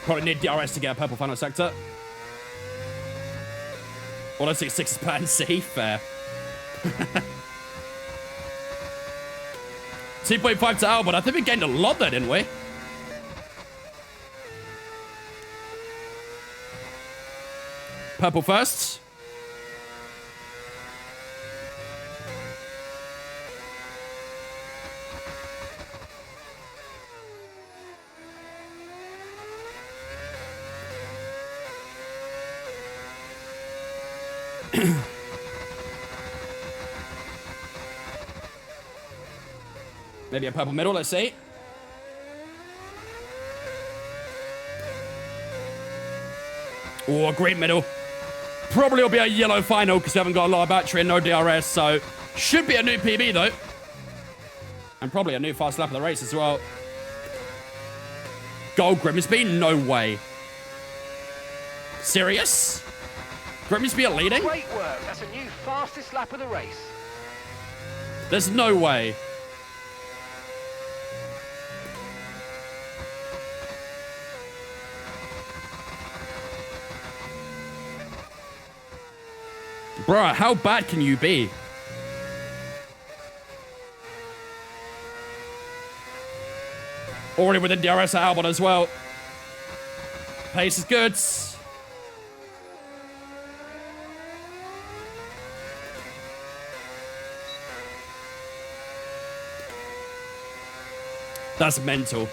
Probably need DRS to get a purple final sector. Order 66 is plan C. Fair. 2.5 to Albert. I think we gained a lot there, didn't we? Purple first. Maybe a purple middle, let's see. Oh, a green middle. Probably will be a yellow final because we haven't got a lot of battery and no DRS, so should be a new PB though. And probably a new fast lap of the race as well. Gold Grimsby? No way. Serious? Grimsby are leading? Great work. That's a new fastest lap of the race. There's no way. Bruh, how bad can you be? Already with the DRS at Albon as well. Pace is good. That's mental.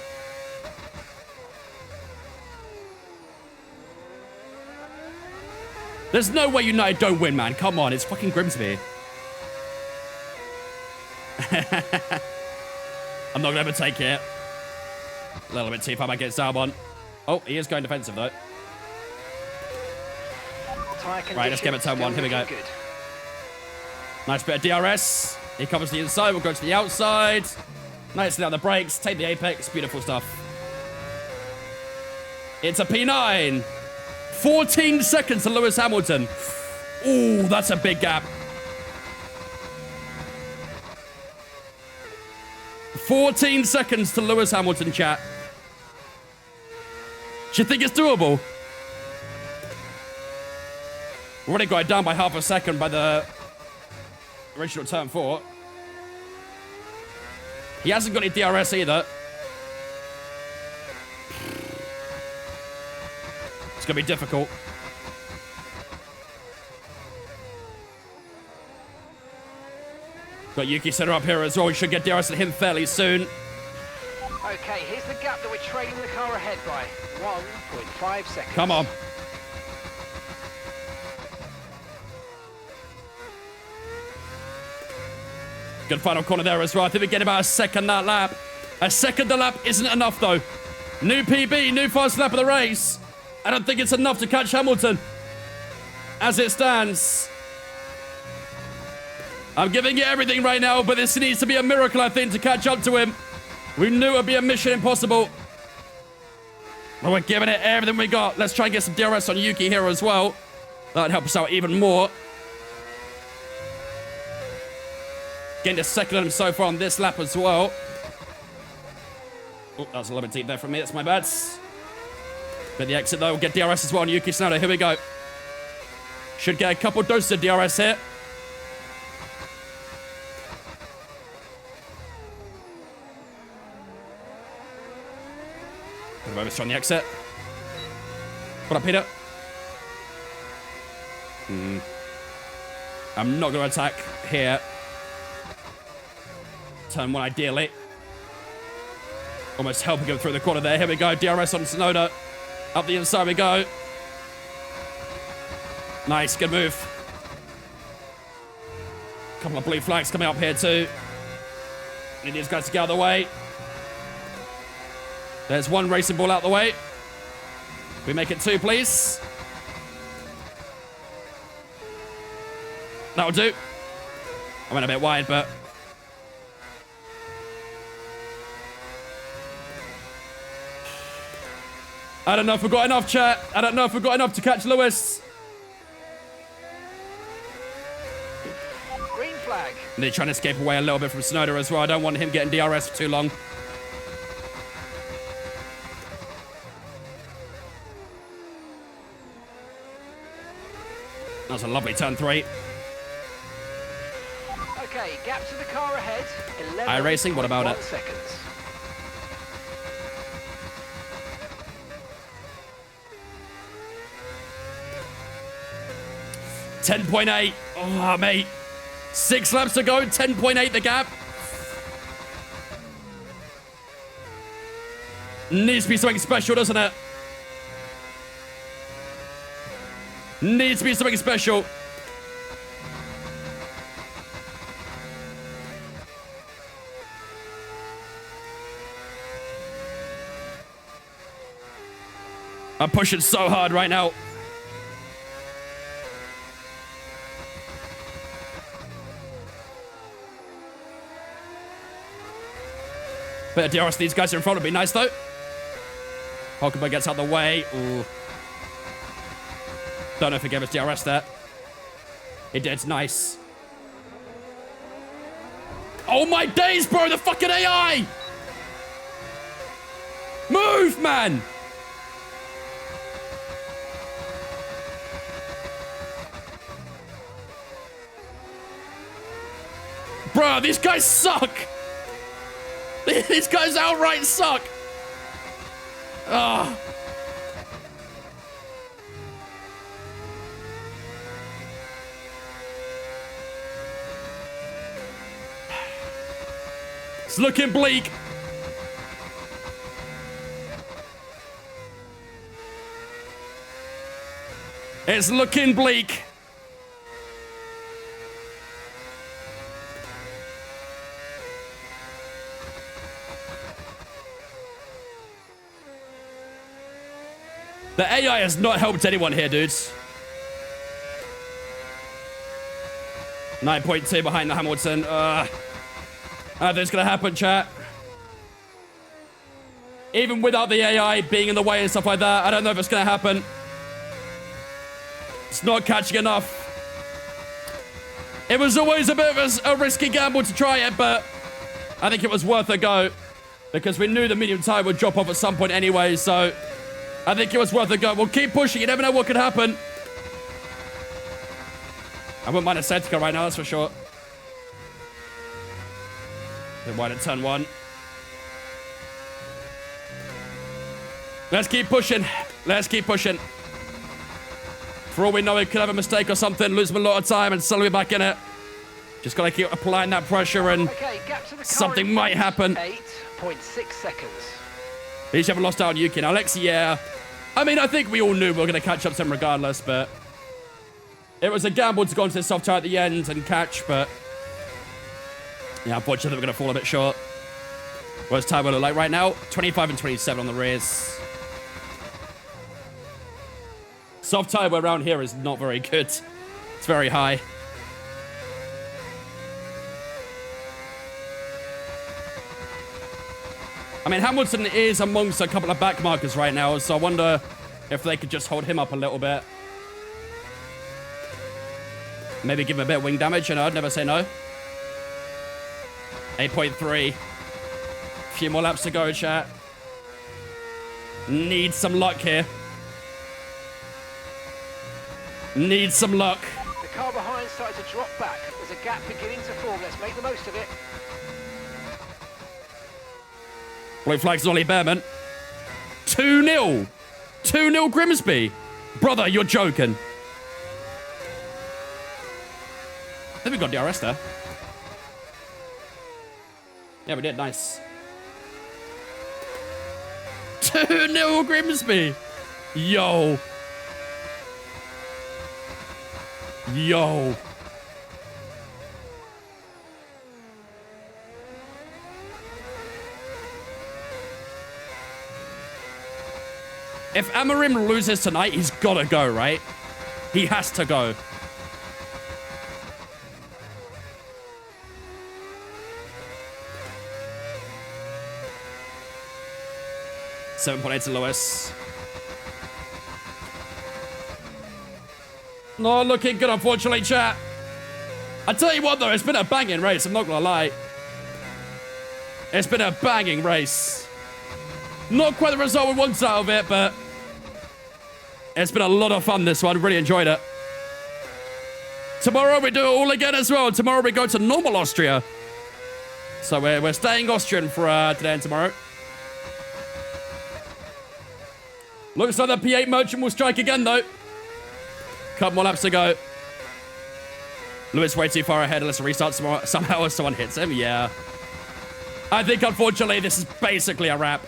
There's no way United don't win, man. Come on, it's fucking Grimsby. I'm not gonna ever take it. A little bit too far back against Albon. Oh, he is going defensive though. Right, let's get him at turn one. Here we go. Good. Nice bit of DRS. He covers the inside. We'll go to the outside. Nicely on the brakes. Take the apex. Beautiful stuff. It's a P9. 14 seconds to Lewis Hamilton. Ooh, that's a big gap. 14 seconds to Lewis Hamilton, chat. Do you think it's doable? We've already got it down by half a second by the original turn 4. He hasn't got any DRS either. It's going to be difficult. Got Yuki Center up here as well. We should get DRS at him fairly soon. Okay, here's the gap that we're trailing the car ahead by. 1.5 seconds. Come on. Good final corner there as well. I think we get about a second that lap. A second the lap isn't enough though. New PB, new fast lap of the race. I don't think it's enough to catch Hamilton. as it stands. I'm giving it everything right now, but this needs to be a miracle, I think, to catch up to him. We knew it would be a mission impossible. But we're giving it everything we got. Let's try and get some DRS on Yuki here as well. That'd help us out even more. Getting a second on him so far on this lap as well. Oh, that was a little bit deep there from me. That's my bad. But the exit, though, we'll get DRS as well on Yuki Tsunoda. Here we go. Should get a couple doses of DRS here. Bit of overstrong on the exit. What up, Peter? I'm not going to attack here. Turn 1, ideally. Almost helping him through the corner there. Here we go. DRS on Tsunoda. Up the inside we go. Nice. Good move. Couple of blue flags coming up here too. Need these guys to get out of the way. There's one racing ball out the way. We make it 2, please. That'll do. I went a bit wide, but... I don't know if we've got enough, chat. I don't know if we've got enough to catch Lewis. Green flag. And they're trying to escape away a little bit from Tsunoda as well. I don't want him getting DRS for too long. That was a lovely turn 3. Okay, gap to the car ahead. iRacing, what about it? Seconds. $10.8. Oh, mate. 6 laps to go. 10.8 the gap. Needs to be something special, doesn't it? Needs to be something special. I'm pushing so hard right now. Bit of DRS, these guys are in front would be nice though. Hulkenberg gets out of the way. Ooh. Don't know if he gave us DRS there. He did, nice. Oh my days, bro, the fucking AI! Move, man! Bro, these guys suck! These guys outright suck! Ah. It's looking bleak. It's looking bleak. The AI has not helped anyone here, dudes. 9.2 behind the Hamilton. I don't think it's gonna happen, chat. Even without the AI being in the way and stuff like that, I don't know if it's gonna happen. It's not catching enough. It was always a bit of a risky gamble to try it, but I think it was worth a go because we knew the medium tire would drop off at some point anyway, so I think it was worth a go. We'll keep pushing. You never know what could happen. I wouldn't mind a safety car right now, that's for sure. Bit wide at turn 1. Let's keep pushing. Let's keep pushing. For all we know, we could have a mistake or something, lose a lot of time, and suddenly we're back in it. Just gotta keep applying that pressure, and okay, gap to the car something might happen. 8.6 seconds. At least you haven't lost out on Yuki. Now, Alex, yeah. I mean, I think we all knew we were going to catch up to him regardless, but it was a gamble to go into the soft tire at the end and catch, but yeah, unfortunately, we're going to fall a bit short. What's time look like right now? 25 and 27 on the rears. Soft tire around here is not very good. It's very high. I mean, Hamilton is amongst a couple of back markers right now, so I wonder if they could just hold him up a little bit. Maybe give him a bit of wing damage, and I'd never say no. 8.3. Few more laps to go, chat. Need some luck here. Need some luck. The car behind started to drop back. There's a gap beginning to form. Let's make the most of it. Blue flag's Ollie Behrman. 2-0. 2-0 Grimsby. Brother, you're joking. I think we got DRS there. Yeah, we did. Nice. 2-0 Grimsby. Yo. Yo. If Amorim loses tonight, he's gotta go, right? He has to go. .8 to Lewis. Not looking good, unfortunately, chat. I tell you what, though, it's been a banging race. I'm not gonna lie. It's been a banging race. Not quite the result we wanted out of it, but it's been a lot of fun, this one. Really enjoyed it. Tomorrow we do it all again as well. Tomorrow we go to normal Austria. So we're staying Austrian for today and tomorrow. Looks like the P8 merchant will strike again, though. Couple more laps to go. Lewis way too far ahead unless a restart somehow or someone hits him. Yeah. I think, unfortunately, this is basically a wrap.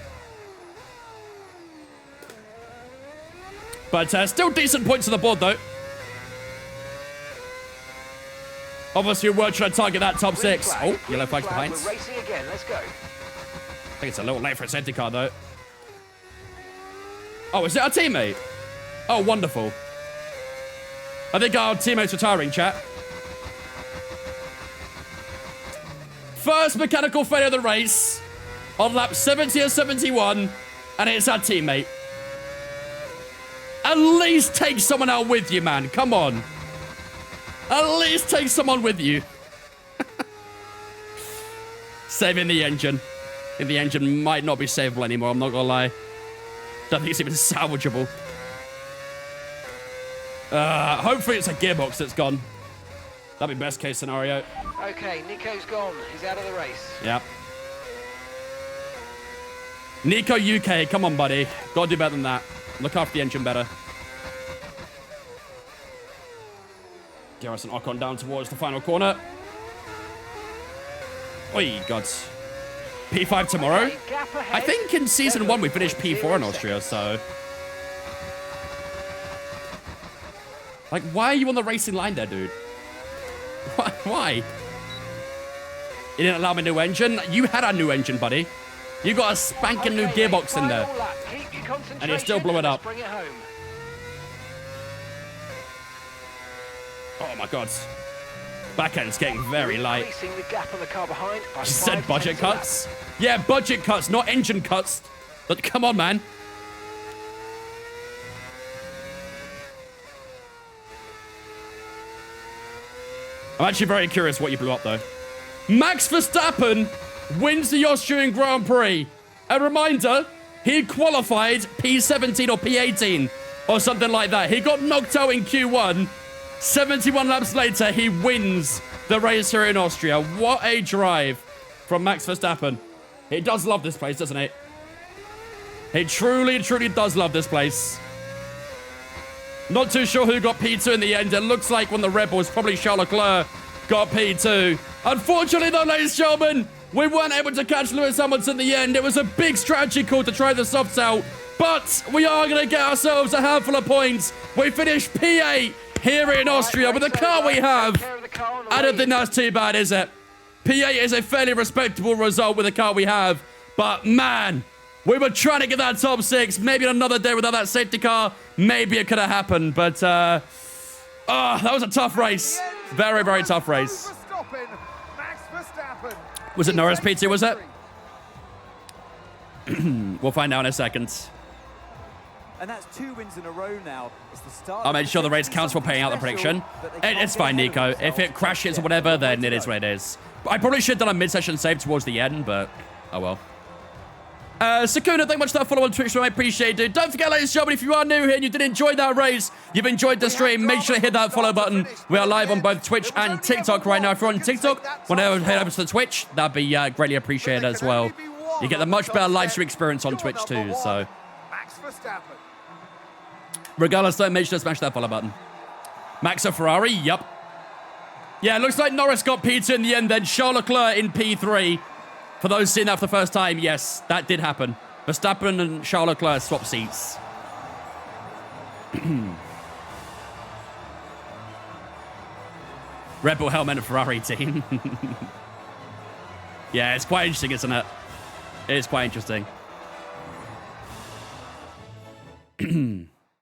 But still decent points on the board, though. Obviously, we're trying to target that top six. Oh, yellow flag's behind. We're racing again. Let's go. I think it's a little late for a safety car, though. Oh, is it our teammate? Oh, wonderful. I think our teammate's retiring, chat. First mechanical failure of the race on lap 70 or 71, and it's our teammate. At least take someone out with you, man. Come on. At least take someone with you. Saving the engine. I think the engine might not be savable anymore, I'm not gonna lie. Don't think it's even salvageable. Hopefully it's a gearbox that's gone. That'd be best case scenario. Okay, Nico's gone. He's out of the race. Yep. Nico UK, come on, buddy. Gotta do better than that. Look after the engine better. Garrison Ocon down towards the final corner. Oi, God. P5 tomorrow. Okay, gap ahead. I think in season 1 we finished P4 in Austria, so... Like, why are you on the racing line there, dude? Why? You didn't allow me a new engine? You had a new engine, buddy. You got a spanking new gearbox in there. And you still blew it up. Bring it home. Oh my God. Backend's getting very light. Increasing the gap on the car behind by She said 5 budget tenths of a lap. cuts. Yeah, budget cuts, not engine cuts. But come on, man. I'm actually very curious what you blew up, though. Max Verstappen wins the Austrian Grand Prix. A reminder, he qualified P17 or P18 or something like that. He got knocked out in Q1. 71 laps later, he wins the race here in Austria. What a drive from Max Verstappen. He does love this place, doesn't he? He truly, truly does love this place. Not too sure who got P2 in the end. It looks like one of the Rebels, probably Charles Leclerc, got P2. Unfortunately, though, ladies and gentlemen, we weren't able to catch Lewis Hamilton in the end. It was a big strategy call to try the softs out, but we are going to get ourselves a handful of points. We finished P8 here in Austria with the car we have. I don't think that's too bad, is it? P8 is a fairly respectable result with the car we have, but man, We were trying to get that top 6. Maybe another day without that safety car, maybe it could have happened. But, that was a tough race. Very, very tough race. Was it Norris P2, was it? We'll find out in a second. And that's 2 wins in a row now. It's the start. I'll make sure the race counts for paying out the prediction. It's fine, Nico. If it crashes or whatever, then it is what it is. I probably should have done a mid-session save towards the end, but oh well. Sakuna, thank you much for that follow on Twitch, I appreciate it, dude. Don't forget, ladies and gentlemen, if you are new here and you did enjoy that race, you've enjoyed the stream, make sure to hit that follow button. We are live on both Twitch and TikTok right now. If you're on TikTok, want to head over to the Twitch, that'd be greatly appreciated as well. You get the much better live stream experience on Twitch too, so. Regardless, don't make sure to smash that follow button. Max or Ferrari? Yup. Yeah, it looks like Norris got P2 in the end, then Charles Leclerc in P3. For those seeing that for the first time, yes, that did happen. Verstappen and Charles Leclerc swap seats. Red Bull helmet and Ferrari team. Yeah, it's quite interesting, isn't it? It is quite interesting.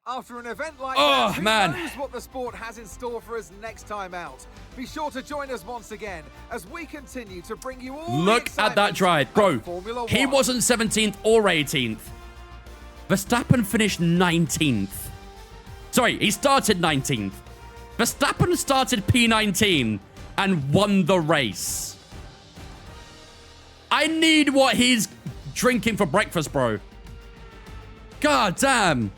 After an event like that, who knows what the sport has in store for us next time out? Be sure to join us once again as we continue to bring you all Look at that drive. Bro, he wasn't 17th or 18th. Verstappen finished 19th. Sorry, he started 19th. Verstappen started P19 and won the race. I need what he's drinking for breakfast, bro. God damn.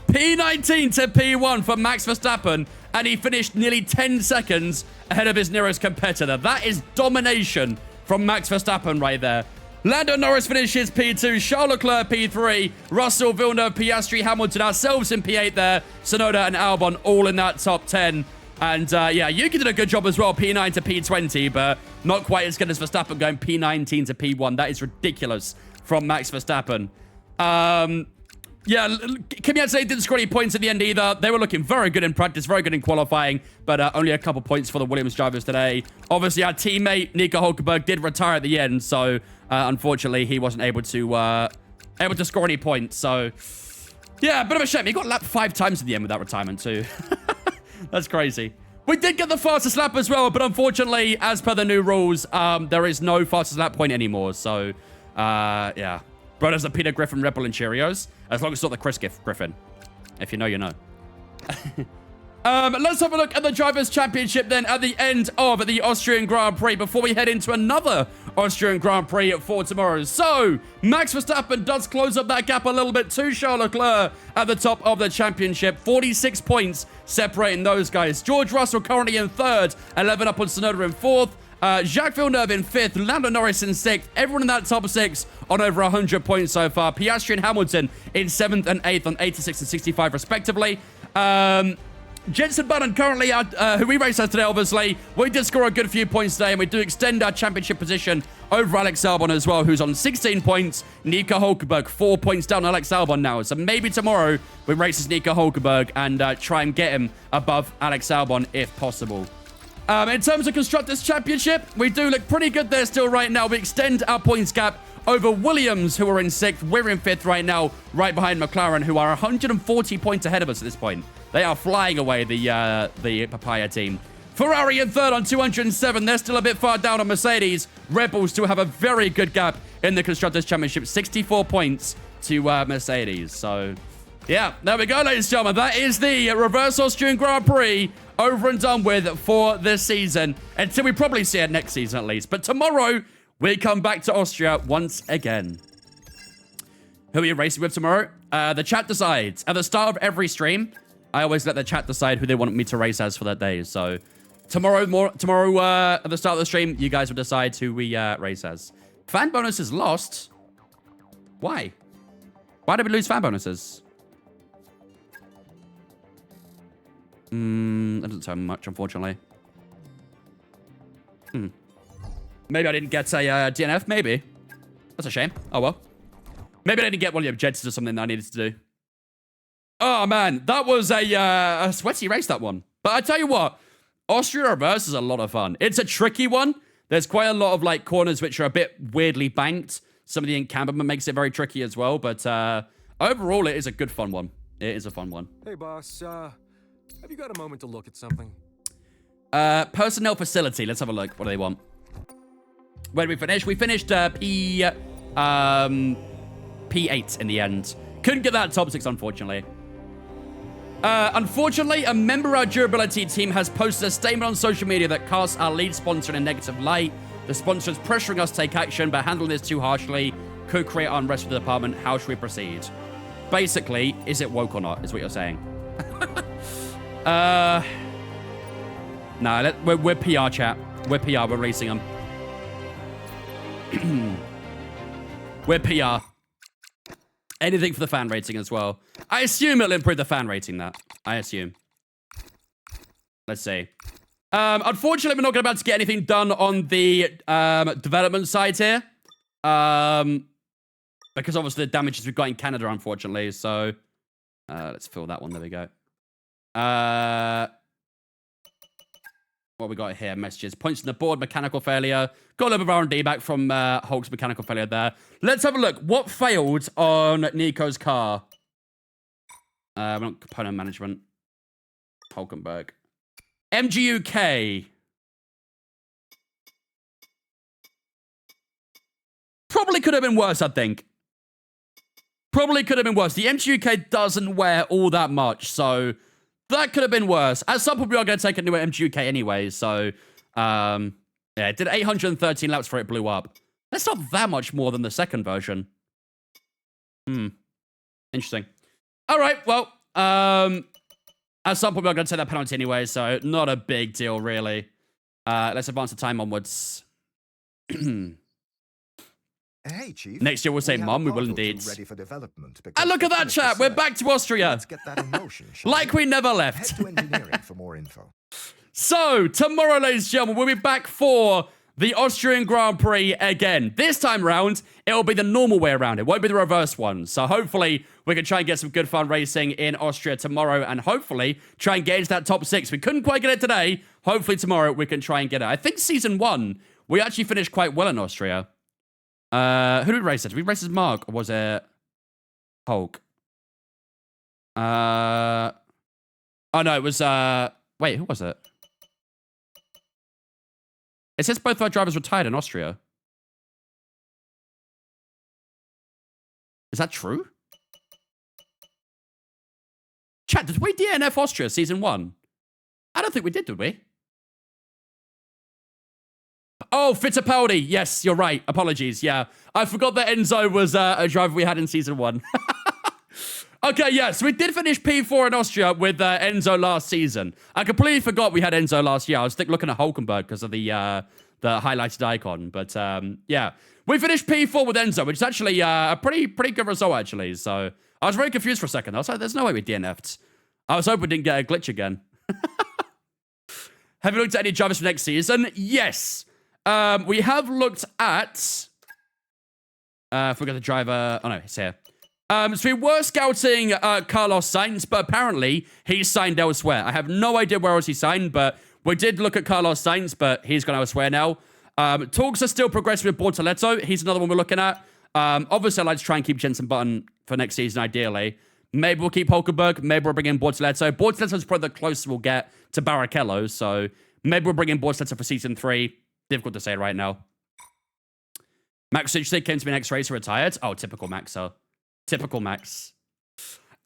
P19 to P1 for Max Verstappen, and he finished nearly 10 seconds ahead of his nearest competitor. That is domination from Max Verstappen right there. Lando Norris finishes P2, Charles Leclerc P3, Russell, Villeneuve, Piastri, Hamilton, ourselves in P8 there, Tsunoda and Albon all in that top 10. And yeah, Yuki did a good job as well, P9 to P20, but not quite as good as Verstappen going P19 to P1. That is ridiculous from Max Verstappen. Yeah, Kvyat didn't score any points at the end either. They were looking very good in practice, very good in qualifying, but only a couple points for the Williams drivers today. Obviously, our teammate, Nico Hulkenberg, did retire at the end, so unfortunately, he wasn't able to score any points. So, yeah, a bit of a shame. He got lapped 5 times at the end with that retirement, too. That's crazy. We did get the fastest lap as well, but unfortunately, as per the new rules, there is no fastest lap point anymore. So, yeah. Brothers are Peter Griffin, Red Bull, and Cheerios. As long as it's not the Chris Griffin. If you know, you know. Let's have a look at the Drivers' Championship then at the end of the Austrian Grand Prix before we head into another Austrian Grand Prix for tomorrow. So, Max Verstappen does close up that gap a little bit to Charles Leclerc at the top of the championship. 46 points separating those guys. George Russell currently in 3rd, 11 up on Tsunoda in 4th. Jacques Villeneuve in 5th, Lando Norris in 6th, everyone in that top 6 on over 100 points so far. Piastri and Hamilton in 7th and 8th on 86 and 65 respectively. Jenson Button currently, who we raced as today, obviously, we did score a good few points today, and we do extend our championship position over Alex Albon as well, who's on 16 points. Nico Hulkenberg, 4 points down on Alex Albon now. So maybe tomorrow we race as Nico Hulkenberg and try and get him above Alex Albon if possible. In terms of Constructors' Championship, we do look pretty good there still right now. We extend our points gap over Williams, who are in 6th. We're in 5th right now, right behind McLaren, who are 140 points ahead of us at this point. They are flying away, the Papaya team. Ferrari in 3rd on 207. They're still a bit far down on Mercedes. Red Bull still have a very good gap in the Constructors' Championship. 64 points to Mercedes. So, yeah, there we go, ladies and gentlemen. That is the Reverse Austrian Grand Prix over and done with for this season. Until we probably see it next season at least. But tomorrow, we come back to Austria once again. Who are you racing with tomorrow? The chat decides. At the start of every stream, I always let the chat decide who they want me to race as for that day. So tomorrow at the start of the stream, you guys will decide who we race as. Fan bonuses lost? Why? Why did we lose fan bonuses? That doesn't tell me much, unfortunately. Maybe I didn't get a DNF, maybe. That's a shame. Oh, well. Maybe I didn't get one of the objectives or something that I needed to do. Oh, man. That was a sweaty race, that one. But I tell you what, Austria Reverse is a lot of fun. It's a tricky one. There's quite a lot of, like, corners which are a bit weirdly banked. some of the encampment makes it very tricky as well. But overall, it is a good fun one. It is a fun one. Hey, boss. Have you got a moment to look at something? Personnel facility. Let's have a look. What do they want? Where did we finish? We finished P8 in the end. Couldn't get that top 6, unfortunately. Unfortunately, a member of our durability team has posted a statement on social media that casts our lead sponsor in a negative light. The sponsor is pressuring us to take action, but handling this too harshly could create unrest for the department. How should we proceed? Basically, is it woke or not, is what you're saying. No, we're PR, chat. We're PR, we're releasing them. We're PR. Anything for the fan rating as well. I assume it'll improve the fan rating, that. I assume. Let's see. Unfortunately, we're not about to get anything done on the development side here. Because obviously the damages we've got in Canada, unfortunately. So, let's fill that one. There we go. What we got here? Messages. Points on the board. Mechanical failure. Got a little bit of R&D back from Hulk's mechanical failure there. Let's have a look. What failed on Nico's car? We want component management. Hulkenberg. MGUK. Probably could have been worse, I think. Probably could have been worse. The MGUK doesn't wear all that much, so that could have been worse. At some point, we are going to take a new MGUK anyway, so yeah, it did 813 laps before it blew up. That's not that much more than the second version. Interesting. All right, well, at some point, we're going to take that penalty anyway, so not a big deal, really. Let's advance the time onwards. Hey, Chief. Next year, we'll say, Mum, we will indeed. Ready for development And look at that, chat. We're back to Austria. Let's get that in motion, shall Like we never left. Head to engineering for more info. So, tomorrow, ladies and gentlemen, we'll be back for the Austrian Grand Prix again. This time round, it'll be the normal way around. It won't be the reverse one. So, hopefully, we can try and get some good fun racing in Austria tomorrow and hopefully try and get into that top 6. We couldn't quite get it today. Hopefully, tomorrow, we can try and get it. I think Season 1, we actually finished quite well in Austria. Who did we race it? Did we race as Mark or was it Hulk? Oh no, it was wait, who was it? It says both our drivers retired in Austria. Is that true? Chat, did we DNF Austria Season 1? I don't think we did we? Oh, Fittipaldi. Yes, you're right. Apologies. Yeah. I forgot that Enzo was a driver we had in Season 1. Okay, yeah. So we did finish P4 in Austria with Enzo last season. I completely forgot we had Enzo last year. I was looking at Hulkenberg because of the highlighted icon. But, yeah. We finished P4 with Enzo, which is actually a pretty good result, actually. So I was very confused for a second. I was like, there's no way we DNF'd. I was hoping we didn't get a glitch again. Have you looked at any drivers for next season? Yes. We have looked at... forgot the driver... Oh, no, he's here. So we were scouting Carlos Sainz, but apparently he's signed elsewhere. I have no idea where else he signed, but we did look at Carlos Sainz, but he's gone elsewhere now. Talks are still progressing with Bortoletto. He's another one we're looking at. Obviously, I'd like to try and keep Jensen Button for next season, ideally. Maybe we'll keep Hulkenberg. Maybe we'll bring in Bortoletto. Bortoletto's probably the closest we'll get to Barrichello, so maybe we'll bring in Bortoletto for season 3. Difficult to say right now. Max Cichlik came to me next race, retired. Oh, typical Maxer. Typical Max.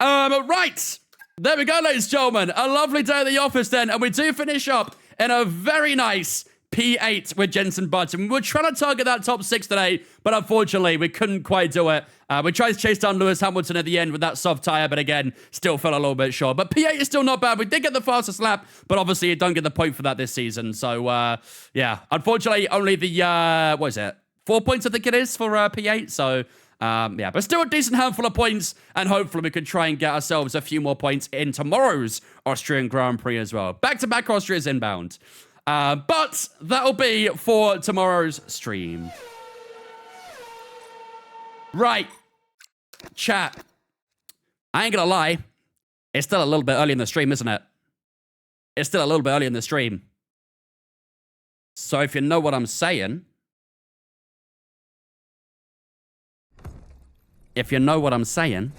Right. There we go, ladies and gentlemen. A lovely day at the office then. And we do finish up in a very nice P8 with Jensen Button. We were trying to target that top 6 today, but unfortunately, we couldn't quite do it. We tried to chase down Lewis Hamilton at the end with that soft tire, but again, still fell a little bit short. But P8 is still not bad. We did get the fastest lap, but obviously, you don't get the point for that this season. So, yeah, unfortunately, only the, what is it? 4 points, I think it is, for P8. So, yeah, but still a decent handful of points, and hopefully we can try and get ourselves a few more points in tomorrow's Austrian Grand Prix as well. Back-to-back Austria's inbound. But that'll be for tomorrow's stream. Right. Chat. I ain't gonna lie. It's still a little bit early in the stream, isn't it? It's still a little bit early in the stream. So if you know what I'm saying... if you know what I'm saying.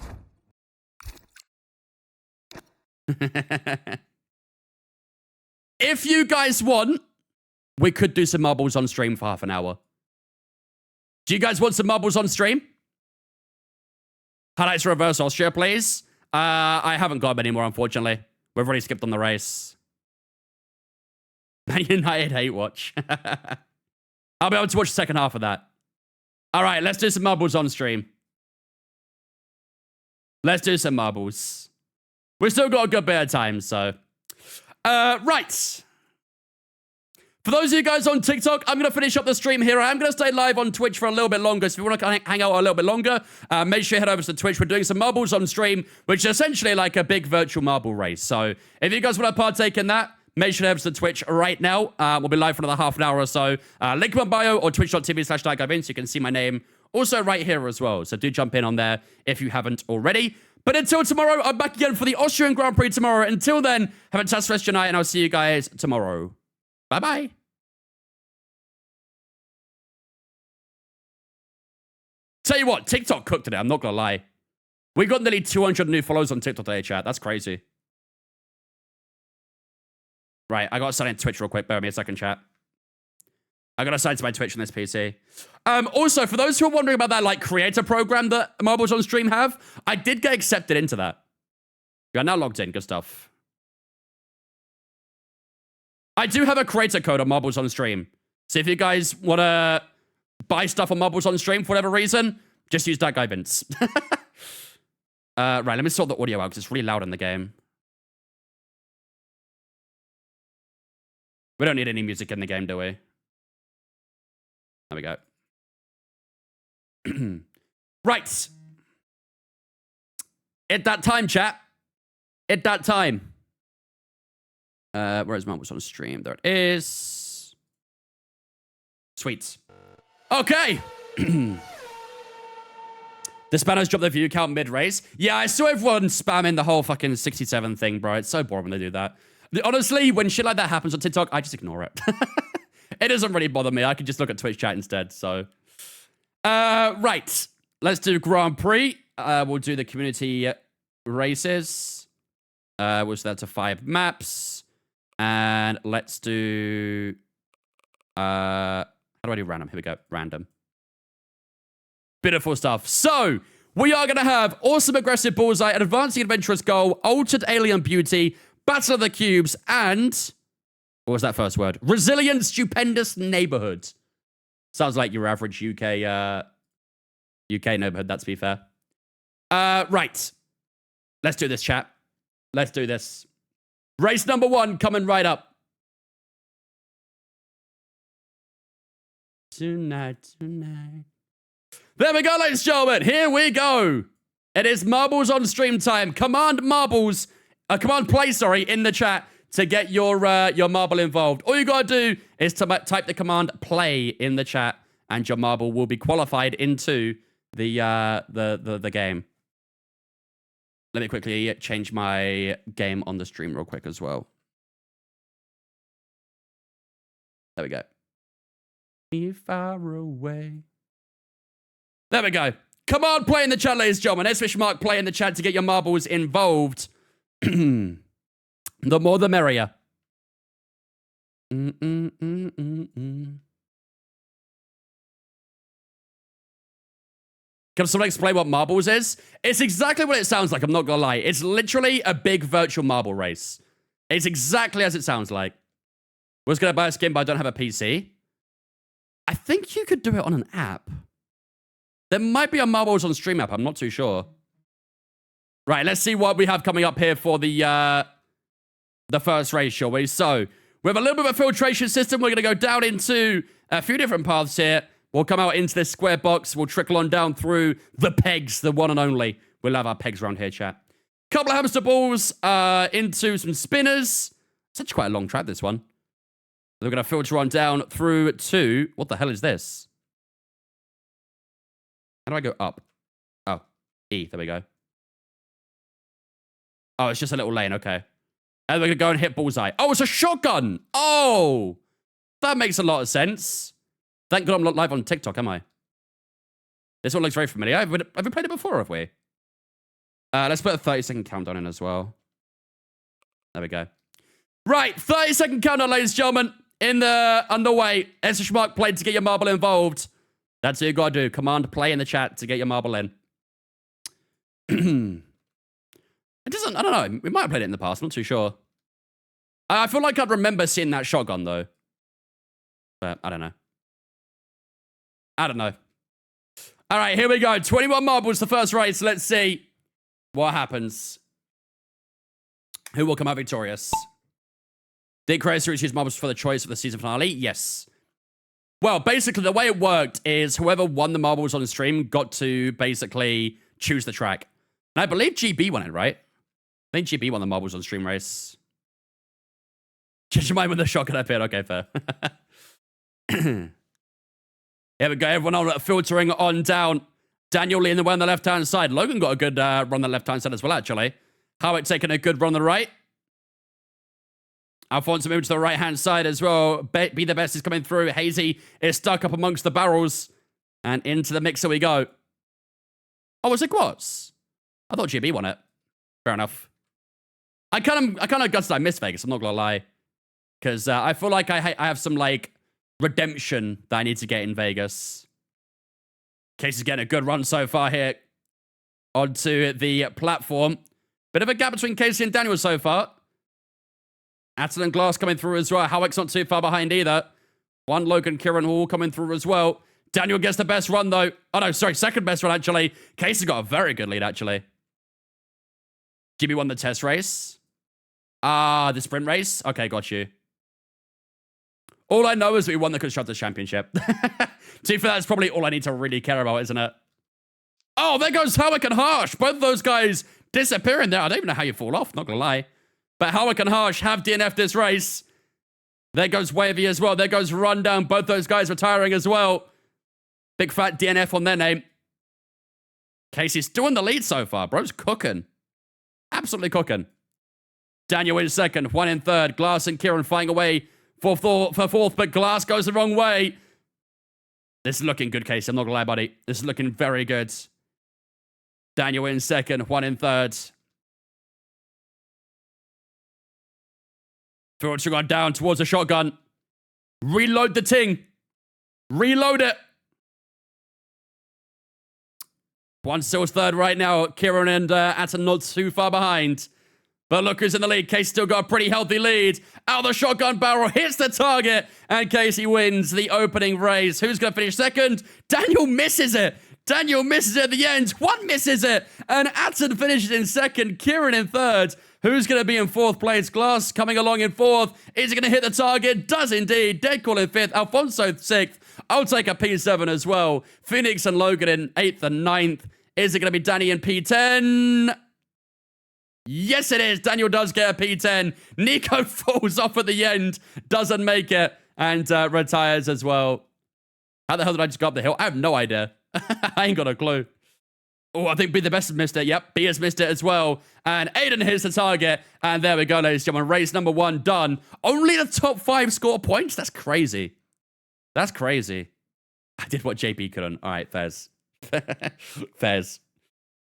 If you guys want, we could do some marbles on stream for half an hour. Do you guys want some marbles on stream? Highlights Reverse Austria, please. I haven't got them anymore, unfortunately. We've already skipped on the race. Man United hate watch. I'll be able to watch the second half of that. All right, let's do some marbles on stream. Let's do some marbles. We've still got a good bit of time, so. Right. For those of you guys on TikTok, I'm going to finish up the stream here. I am going to stay live on Twitch for a little bit longer. So if you want to hang out a little bit longer, make sure you head over to Twitch. We're doing some marbles on stream, which is essentially like a big virtual marble race. So if you guys want to partake in that, make sure to head over to Twitch right now. We'll be live for another half an hour or so. Link in my bio or twitch.tv/DarkGuyVin, so you can see my name also right here as well. So do jump in on there if you haven't already. But until tomorrow, I'm back again for the Austrian Grand Prix tomorrow. Until then, have a fantastic rest of your night, and I'll see you guys tomorrow. Bye-bye. Tell you what, TikTok cooked today. I'm not going to lie. We got nearly 200 new followers on TikTok today, chat. That's crazy. Right, I got to sign in Twitch real quick. Bear with me a second, chat. I got to sign to my Twitch on this PC. Also, for those who are wondering about that, like, creator program that Marbles on Stream have, I did get accepted into that. You are now logged in. Good stuff. I do have a creator code on Marbles on Stream. So if you guys want to buy stuff on Marbles on Stream for whatever reason, just use that guy, Vince. Right, let me sort the audio out because it's really loud in the game. We don't need any music in the game, do we? There we go. Right. At that time, chat. At that time. Where is Marbles on Stream? There it is. Sweet. Okay. The spammers dropped their view count mid-race. Yeah, I saw everyone spamming the whole fucking 67 thing, bro. It's so boring when they do that. Honestly, when shit like that happens on TikTok, I just ignore it. It doesn't really bother me. I can just look at Twitch chat instead, so. Right. Let's do Grand Prix. We'll do the community races. We'll set that to 5 maps. And let's do... how do I do random? Here we go. Random. Beautiful stuff. So, we are going to have Awesome Aggressive Bullseye, Advancing Adventurous Goal, Altered Alien Beauty, Battle of the Cubes, and... what was that first word? Resilient Stupendous Neighborhood. Sounds like your average UK neighborhood, that's to be fair. Right. Let's do this, chat. Let's do this. Race number 1 coming right up. Tonight. There we go, ladies and gentlemen. Here we go. It is Marbles on Stream time. Command play, in the chat to get your marble involved. All you gotta do is to type the command play in the chat, and your marble will be qualified into the game. Let me quickly change my game on the stream real quick as well. There we go. Be far away. There we go. Command play in the chat, ladies and gentlemen. !mark play in the chat to get your marbles involved. The more the merrier. Can someone explain what marbles is? It's exactly what it sounds like, I'm not gonna lie. It's literally a big virtual marble race. It's exactly as it sounds like. Was gonna buy a skin, but I don't have a PC. I think you could do it on an app. There might be a Marbles on Stream app, I'm not too sure. Right, let's see what we have coming up here for the first race, shall we? So, we have a little bit of a filtration system. We're going to go down into a few different paths here. We'll come out into this square box. We'll trickle on down through the pegs, the one and only. We'll have our pegs around here, chat. Couple of hamster balls into some spinners. It's actually quite a long track, this one. We're going to filter on down through to... what the hell is this? How do I go up? Oh, E. There we go. Oh, it's just a little lane. Okay. And we're going to go and hit bullseye. Oh, it's a shotgun. Oh, that makes a lot of sense. Thank God I'm not live on TikTok, am I? This one looks very familiar. Have we played it before, have we? Let's put a 30-second countdown in as well. There we go. Right, 30-second countdown, ladies and gentlemen. Underway. S2E10 played to get your marble involved. That's what you gotta do. Command play in the chat to get your marble in. It doesn't, I don't know. We might have played it in the past. I'm not too sure. I feel like I'd remember seeing that shotgun, though. But I don't know. I don't know. All right, here we go. 21 marbles, the first race. Let's see what happens. Who will come out victorious? Did Crazy choose marbles for the choice of the season finale? Yes. Well, basically, the way it worked is whoever won the marbles on stream got to basically choose the track. And I believe GB won it, right? I think GB won the marbles on stream race. Change your mind with the shotgun up here. Okay, fair. Here we go. Everyone on filtering on down. Daniel leading the way on the left-hand side. Logan got a good run on the left-hand side as well, actually. Howitt taking a good run on the right. Alfonso moving to the right-hand side as well. Be the best is coming through. Hazy is stuck up amongst the barrels. And into the mixer we go. Oh, was it Quats? I thought GB won it. Fair enough. I kind of guessed I missed Vegas. I'm not gonna lie, because I feel like I have some like redemption that I need to get in Vegas. Casey's getting a good run so far here onto the platform. Bit of a gap between Casey and Daniel so far. Atton and Glass coming through as well. Howick's not too far behind either. One Logan Kieran Hall coming through as well. Daniel gets the best run though. Oh no, sorry, second best run actually. Casey's got a very good lead actually. GB won the test race. The sprint race. Okay, got you. All I know is we won the Constructors' Championship. To be fair, that's probably all I need to really care about, isn't it? Oh, there goes Howick and Harsh. Both of those guys disappearing there. I don't even know how you fall off, not gonna lie. But Howick and Harsh have DNF'd this race. There goes Wavy as well. There goes Rundown. Both those guys retiring as well. Big fat DNF on their name. Casey's still in the lead so far. Bro's cooking. Absolutely cooking. Daniel in second. One in third. Glass and Kieran fighting away for fourth, but Glass goes the wrong way. This is looking good, Casey. I'm not gonna lie, buddy. This is looking very good. Daniel in second. One in third. Filtering on down towards the shotgun. Reload the ting. Reload it. One still's third right now. Kieran and Atton not too far behind. But look who's in the lead. Casey still got a pretty healthy lead. Out of the shotgun barrel, hits the target, and Casey wins the opening race. Who's going to finish second? Daniel misses it. Daniel misses it at the end. One misses it. And Atton finishes in second. Kieran in third. Who's going to be in fourth place? Glass coming along in fourth. Is he going to hit the target? Does indeed. Dead Call in fifth. Alfonso sixth. I'll take a P7 as well. Phoenix and Logan in eighth and ninth. Is it going to be Danny in P10? Yes, it is. Daniel does get a P10. Nico falls off at the end. Doesn't make it. And retires as well. How the hell did I just go up the hill? I have no idea. I ain't got a clue. Oh, I think Be the Best has missed it. Yep, B has missed it as well. And Aiden hits the target. And there we go, ladies and gentlemen. Race number 1 done. Only the top 5 score points? That's crazy. That's crazy. I did what JP couldn't. All right, Fez. Fez.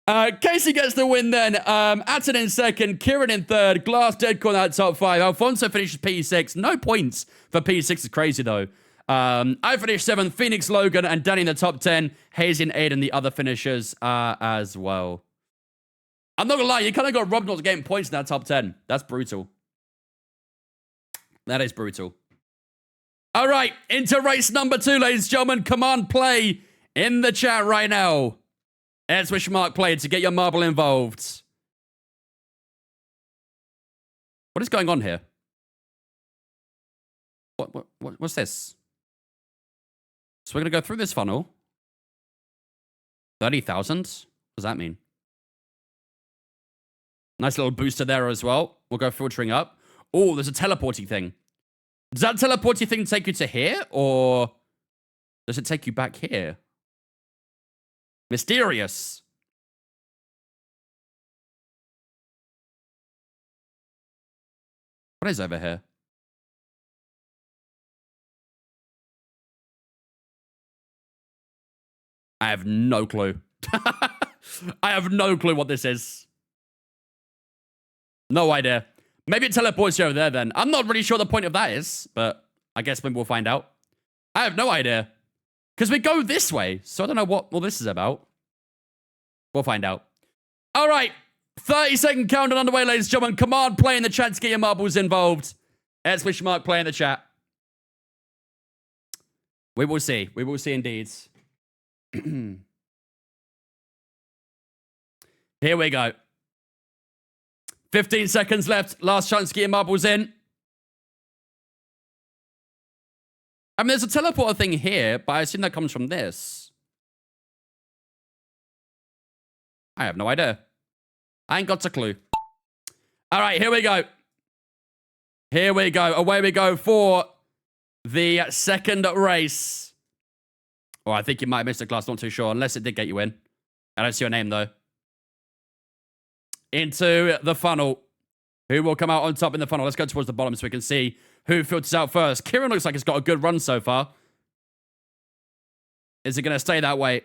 Casey gets the win then. Atton in second. Kieran in third. Glass dead corner at top 5. Alfonso finishes P6. No points for P6 is crazy, though. I finished 7th. Phoenix, Logan, and Danny in the top 10. Hazy and Aiden, the other finishers as well. I'm not gonna lie, you kind of got robbed not getting points in that top 10. That's brutal. That is brutal. All right, into race number 2, ladies and gentlemen. Command play in the chat right now. S2E10 play to get your marble involved. What is going on here? What's this? So we're going to go through this funnel. 30,000? What does that mean? Nice little booster there as well. We'll go filtering up. Oh, there's a teleporting thing. Does that teleporting thing take you to here? Or does it take you back here? Mysterious. What is over here? I have no clue. I have no clue what this is. No idea. Maybe it teleports you over there then. I'm not really sure the point of that is, but I guess maybe we'll find out. I have no idea. Because we go this way, so I don't know what all this is about. We'll find out. All right. 30-second countdown underway, ladies and gentlemen. Command play in the chat to get your marbles involved. !mark play in the chat. We will see. We will see indeed. Here we go. 15 seconds left. Last chance to get your marbles in. I mean, there's a teleporter thing here, but I assume that comes from this. I have no idea. I ain't got a clue. All right, here we go. Here we go. Away we go for the second race. Oh, I think you might have missed a class. Not too sure, unless it did get you in. I don't see your name, though. Into the funnel. Who will come out on top in the funnel? Let's go towards the bottom so we can see who filters out first. Kieran looks like he's got a good run so far. Is it going to stay that way?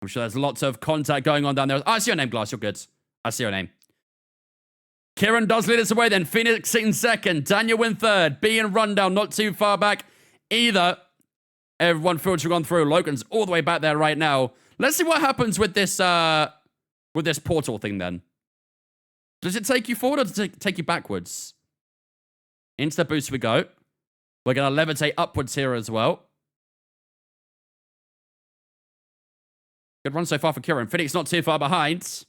I'm sure there's lots of contact going on down there. I see your name, Glass. You're good. I see your name. Kieran does lead us away then. Phoenix in second. Daniel in third. B and Rundown not too far back either. Everyone filtering on through. Logan's all the way back there right now. Let's see what happens with this portal thing then. Does it take you forward or does it take you backwards? Into the boost we go. We're going to levitate upwards here as well. Good run so far for Kieran. Phoenix not too far behind.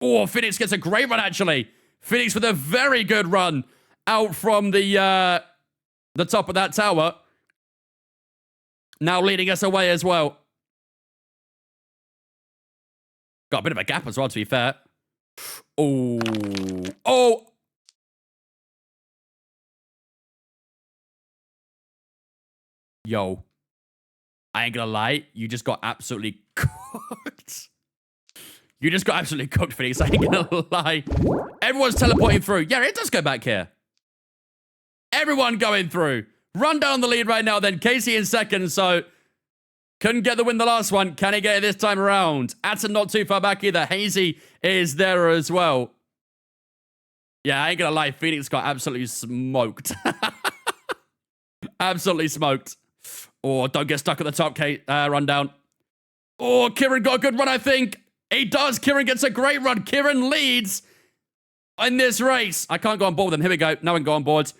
Oh, Phoenix gets a great run, actually. Phoenix with a very good run out from the top of that tower. Now leading us away as well. Got a bit of a gap as well, to be fair. Oh. Oh. Yo. I ain't gonna lie. You just got absolutely cooked. You just got absolutely cooked, Phoenix. I ain't gonna lie. Everyone's teleporting through. Yeah, it does go back here. Everyone going through. Run down the lead right now then. Casey in second, so couldn't get the win the last one. Can he get it this time around? Atten not too far back either. Hazy is there as well. Yeah, I ain't gonna lie. Phoenix got absolutely smoked. Absolutely smoked. Oh, don't get stuck at the top, Rundown. Oh, Kieran got a good run, I think. He does. Kieran gets a great run. Kieran leads in this race. I can't go on board with him. Here we go. No one go on board.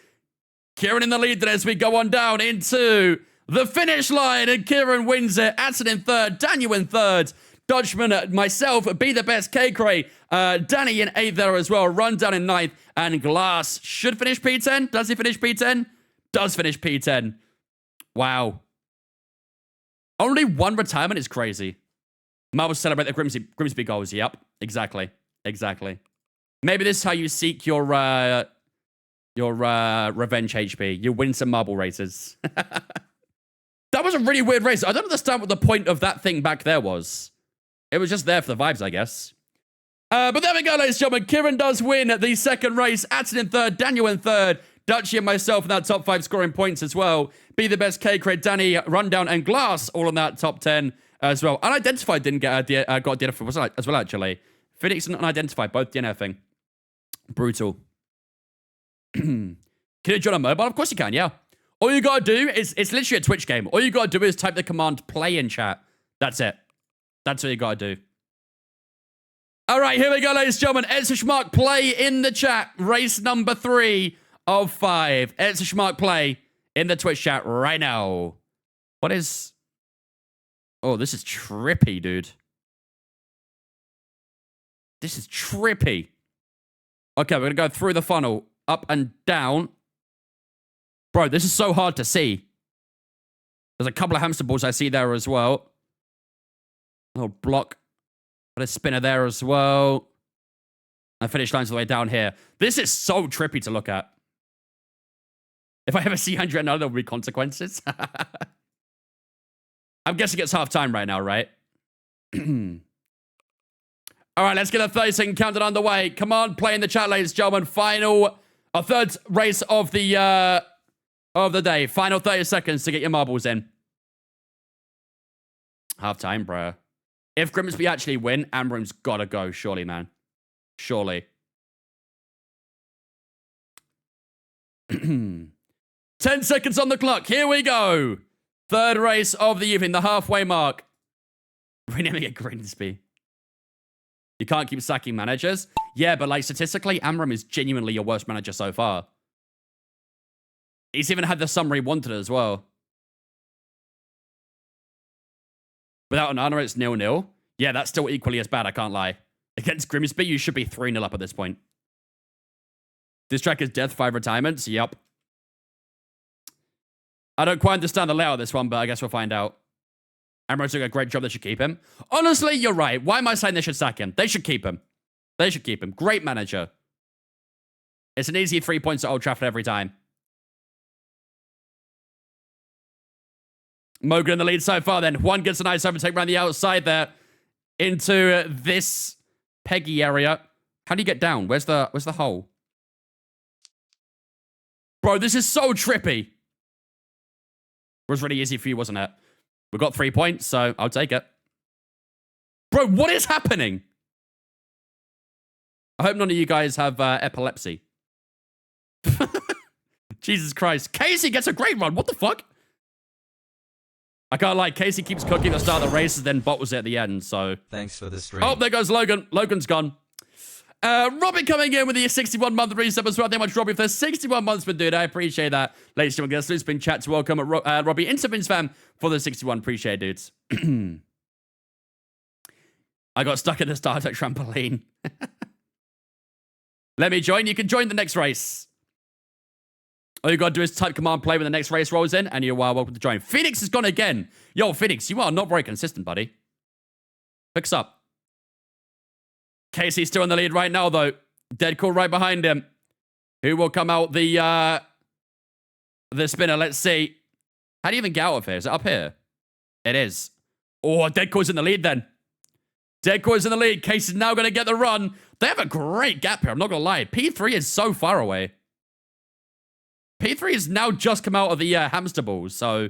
Kieran in the lead then as we go on down into the finish line. And Kieran wins it. Atten in third. Daniel in third. Dutchman, myself, Be The Best, K-Cray. Danny in eighth there as well. Rundown in ninth. And Glass should finish P10. Does he finish P10? Does finish P10. Wow. Only one retirement is crazy. Marbles celebrate the Grimsby goals. Yep, exactly. Exactly. Maybe this is how you seek your revenge HP. You win some marble races. That was a really weird race. I don't understand what the point of that thing back there was. It was just there for the vibes, I guess. But there we go, ladies and gentlemen. Kieran does win the second race. Atten in third. Daniel in third. Dutchy and myself in that top 5 scoring points as well. Be The Best, K-Cred, Danny, Rundown, and Glass all in that top 10 as well. Unidentified didn't get got a DNF as well, actually. Phoenix and Unidentified, both DNFing. Brutal. Can you join on mobile? Of course you can, yeah. All you gotta do is, it's literally a Twitch game. All you gotta do is type the command play in chat. That's it. That's what you gotta do. All right, here we go, ladies and gentlemen. !Mark play in the chat. Race number 3 of 5. !Mark play in the Twitch chat right now. What is... Oh, this is trippy, dude. This is trippy. Okay, we're going to go through the funnel. Up and down. Bro, this is so hard to see. There's a couple of hamster balls I see there as well. Little block. Got a spinner there as well. And finish lines all the way down here. This is so trippy to look at. If I ever see 100 and there will be consequences. I'm guessing it's half time right now, right? All right, let's get a 30-second countdown underway. Come on, play in the chat, ladies and gentlemen. Final, a third race of the day. Final 30 seconds to get your marbles in. Half time, bro. If Grimsby actually win, Ambrum's gotta go, surely, man. Surely. 10 seconds on the clock. Here we go. Third race of the evening, the halfway mark. Renaming it Grimsby. You can't keep sacking managers. Yeah, but like statistically, Amram is genuinely your worst manager so far. He's even had the summary wanted as well. Without an honor, it's 0-0. Yeah, that's still equally as bad, I can't lie. Against Grimsby, you should be 3-0 up at this point. This track is death, 5 retirements. Yup. I don't quite understand the layout of this one, but I guess we'll find out. Amro's doing a great job. They should keep him. Honestly, you're right. Why am I saying they should sack him? They should keep him. They should keep him. Great manager. It's an easy 3 points at Old Trafford every time. Mogan in the lead so far then. Juan gets a nice overtake around the outside there into this peggy area. How do you get down? Where's the hole? Bro, this is so trippy. It was really easy for you, wasn't it? We got 3 points, so I'll take it. Bro, what is happening? I hope none of you guys have epilepsy. Jesus Christ. Casey gets a great run. What the fuck? I can't lie. Casey keeps cooking at the start of the races, then bottles it at the end, so... Thanks for the stream. Oh, there goes Logan. Logan's gone. Robbie coming in with the 61-month resub as well. Thank you much, Robbie, for 61 months for doing it. I appreciate that. Ladies and gentlemen, it's been chat to welcome Robbie into Vince fam for the 61. Appreciate it, dudes. I got stuck in the Star Trek trampoline. Let me join. You can join the next race. All you gotta do is type command play when the next race rolls in, and you're welcome to join. Phoenix is gone again. Yo, Phoenix, you are not very consistent, buddy. Picks up. Casey's still in the lead right now, though. Deadcool right behind him. Who will come out the spinner? Let's see. How do you even get out of here? Is it up here? It is. Oh, Deadcool's in the lead then. Deadcool's in the lead. Casey's now going to get the run. They have a great gap here. I'm not going to lie. P3 is so far away. P3 has now just come out of the hamster balls, so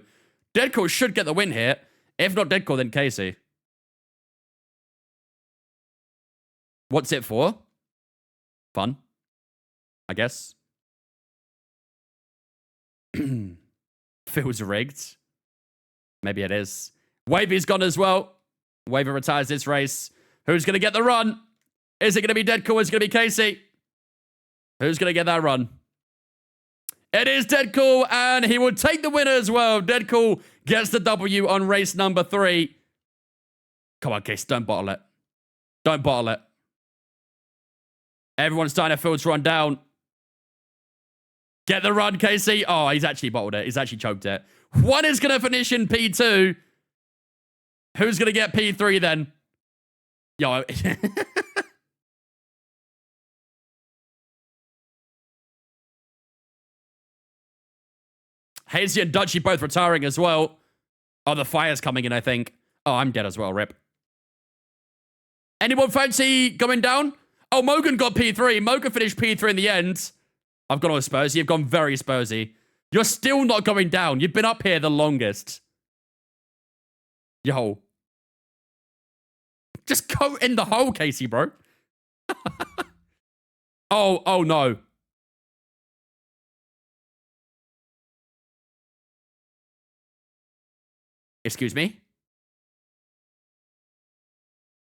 Deadcool should get the win here. If not Deadcool, then Casey. What's it for? Fun, I guess. Feels rigged. Maybe it is. Wavy's gone as well. Wavy retires this race. Who's going to get the run? Is it going to be Deadcool? Is it going to be Casey? Who's going to get that run? It is Deadcool, and he will take the winner as well. Deadcool gets the W on race number 3. Come on, Casey, don't bottle it. Don't bottle it. Everyone's starting to filter on down. Get the run, Casey. Oh, he's actually bottled it. He's actually choked it. One is going to finish in P2. Who's going to get P3 then? Yo. Hazy and Dutchy both retiring as well. Oh, the fire's coming in, I think. Oh, I'm dead as well, rip. Anyone fancy going down? Oh, Mogan got P3. Mogan finished P3 in the end. I've gone all Spursy. You've gone very Spursy. You're still not going down. You've been up here the longest. Yo. Just go in the hole, Casey, bro. Oh no. Excuse me?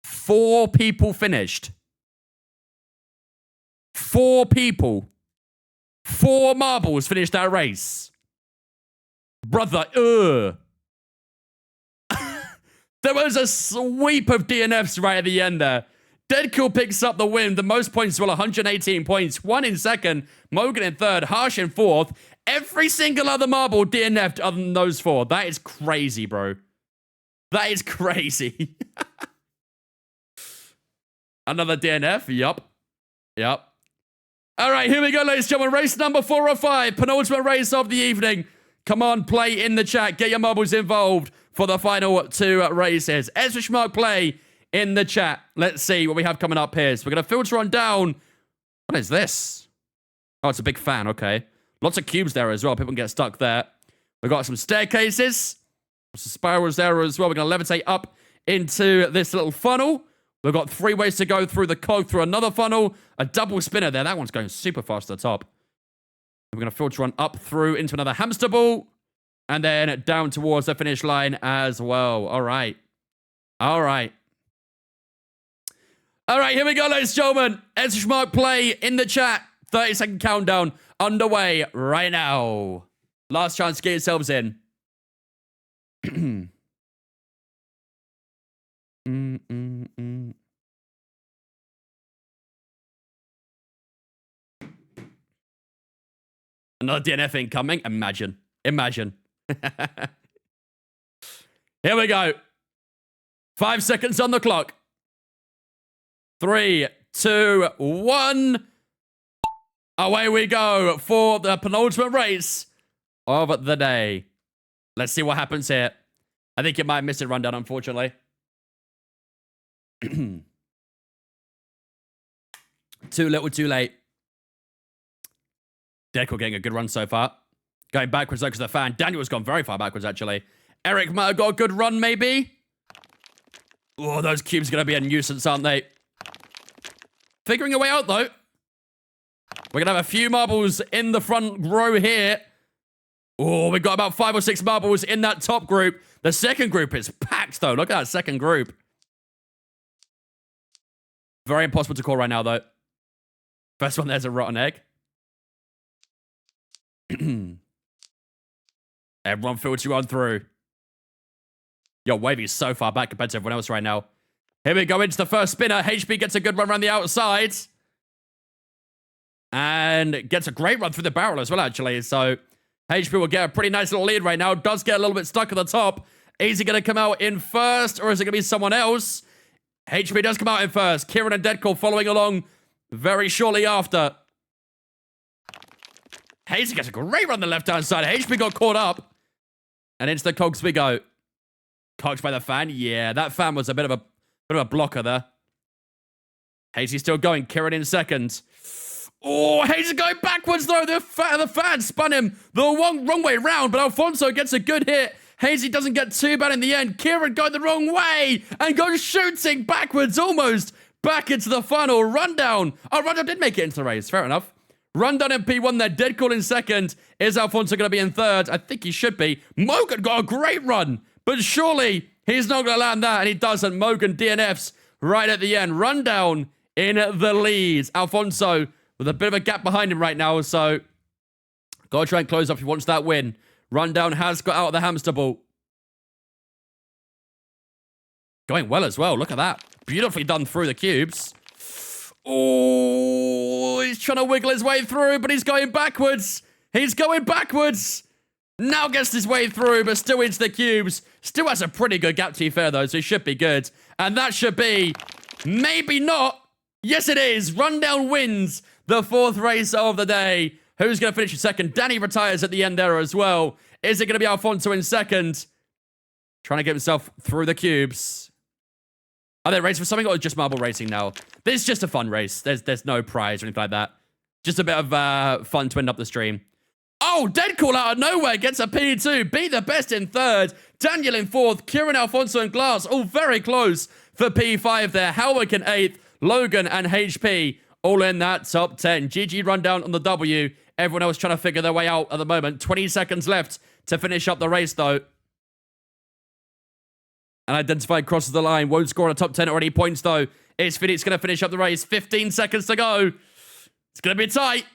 4 people finished. 4 people. 4 marbles finished that race. Brother, There was a sweep of DNFs right at the end there. Deadcool picks up the win. The most points were 118 points. 1 in second. Mogan in third. Harsh in fourth. Every single other marble DNF'd other than those 4. That is crazy, bro. That is crazy. Another DNF. Yup. All right, here we go, ladies and gentlemen. Race number 4 or 5. Penultimate race of the evening. Come on, play in the chat. Get your marbles involved for the final 2 races. Ezra Schmark, play in the chat. Let's see what we have coming up here. So we're going to filter on down. What is this? Oh, it's a big fan. Okay. Lots of cubes there as well. People can get stuck there. We've got some staircases. Some spirals there as well. We're going to levitate up into this little funnel. We've got 3 ways to go through the cog, through another funnel. A double spinner there. That one's going super fast at the top. We're going to filter on up through into another hamster ball. And then down towards the finish line as well. All right. All right. All right, here we go, ladies and gentlemen. !Mark play in the chat. 30-second countdown underway right now. Last chance to get yourselves in. Another DNF incoming. Imagine. Imagine. Here we go. 5 seconds on the clock. 3, 2, 1. Away we go for the penultimate race of the day. Let's see what happens here. I think you might miss it rundown, unfortunately. Too little, too late. Deco getting a good run so far. Going backwards though because the fan. Daniel's gone very far backwards, actually. Eric might have got a good run, maybe. Oh, those cubes are going to be a nuisance, aren't they? Figuring a way out, though. We're going to have a few marbles in the front row here. Oh, we've got about 5 or 6 marbles in that top group. The second group is packed, though. Look at that second group. Very impossible to call right now, though. First one, there's a rotten egg. Everyone filter on through. Yo, Wavy's so far back compared to everyone else right now. Here we go into the first spinner. HB gets a good run around the outside. And gets a great run through the barrel as well, actually. So, HB will get a pretty nice little lead right now. Does get a little bit stuck at the top. Is he going to come out in first, or is it going to be someone else? HB does come out in first. Kieran and Deadcore following along very shortly after. Hazy gets a great run on the left-hand side. HB got caught up. And into the cogs we go. Cogs by the fan. Yeah, that fan was a bit of a blocker there. Hazy still going. Kieran in second. Oh, Hazy going backwards, though. The fan spun him the wrong way round, but Alfonso gets a good hit. Hazy doesn't get too bad in the end. Kieran going the wrong way and goes shooting backwards almost back into the funnel. Rundown. Oh, Rundown did make it into the race. Fair enough. Rundown in P1 there. Dead call in second. Is Alfonso going to be in third? I think he should be. Mogan got a great run, but surely he's not going to land that, and he doesn't. Mogan DNFs right at the end. Rundown in the lead. Alfonso with a bit of a gap behind him right now, so got to try and close up if he wants that win. Rundown has got out of the hamster ball. Going well as well. Look at that. Beautifully done through the cubes. Oh, he's trying to wiggle his way through, but he's going backwards. He's going backwards. Now gets his way through, but still into the cubes. Still has a pretty good gap, to be fair, though, so he should be good. And that should be, maybe not. Yes, it is. Rundown wins the 4th race of the day. Who's going to finish in second? Danny retires at the end there as well. Is it going to be Alfonso in second? Trying to get himself through the cubes. Are they racing for something or just marble racing now? This is just a fun race. There's no prize or anything like that. Just a bit of fun to end up the stream. Oh, Dead Call out of nowhere gets a P2. Be the best in third. Daniel in fourth. Kieran, Alfonso, and Glass all very close for P5 there. Howick in 8th. Logan and HP all in that top 10. GG Rundown on the W. Everyone else trying to figure their way out at the moment. 20 seconds left to finish up the race, though. And Identified crosses the line. Won't score on a top 10 or any points, though. It's Phoenix going to finish up the race. 15 seconds to go. It's going to be tight.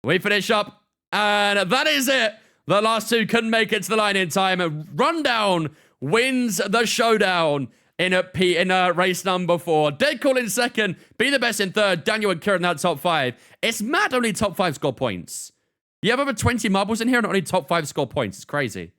We finish up. And that is it. The last two couldn't make it to the line in time. And Rundown wins the showdown in race number 4. Dead Call in second. Be the best in third. Daniel and Kieran in that top 5. It's mad only top 5 score points. You have over 20 marbles in here and only top 5 score points. It's crazy.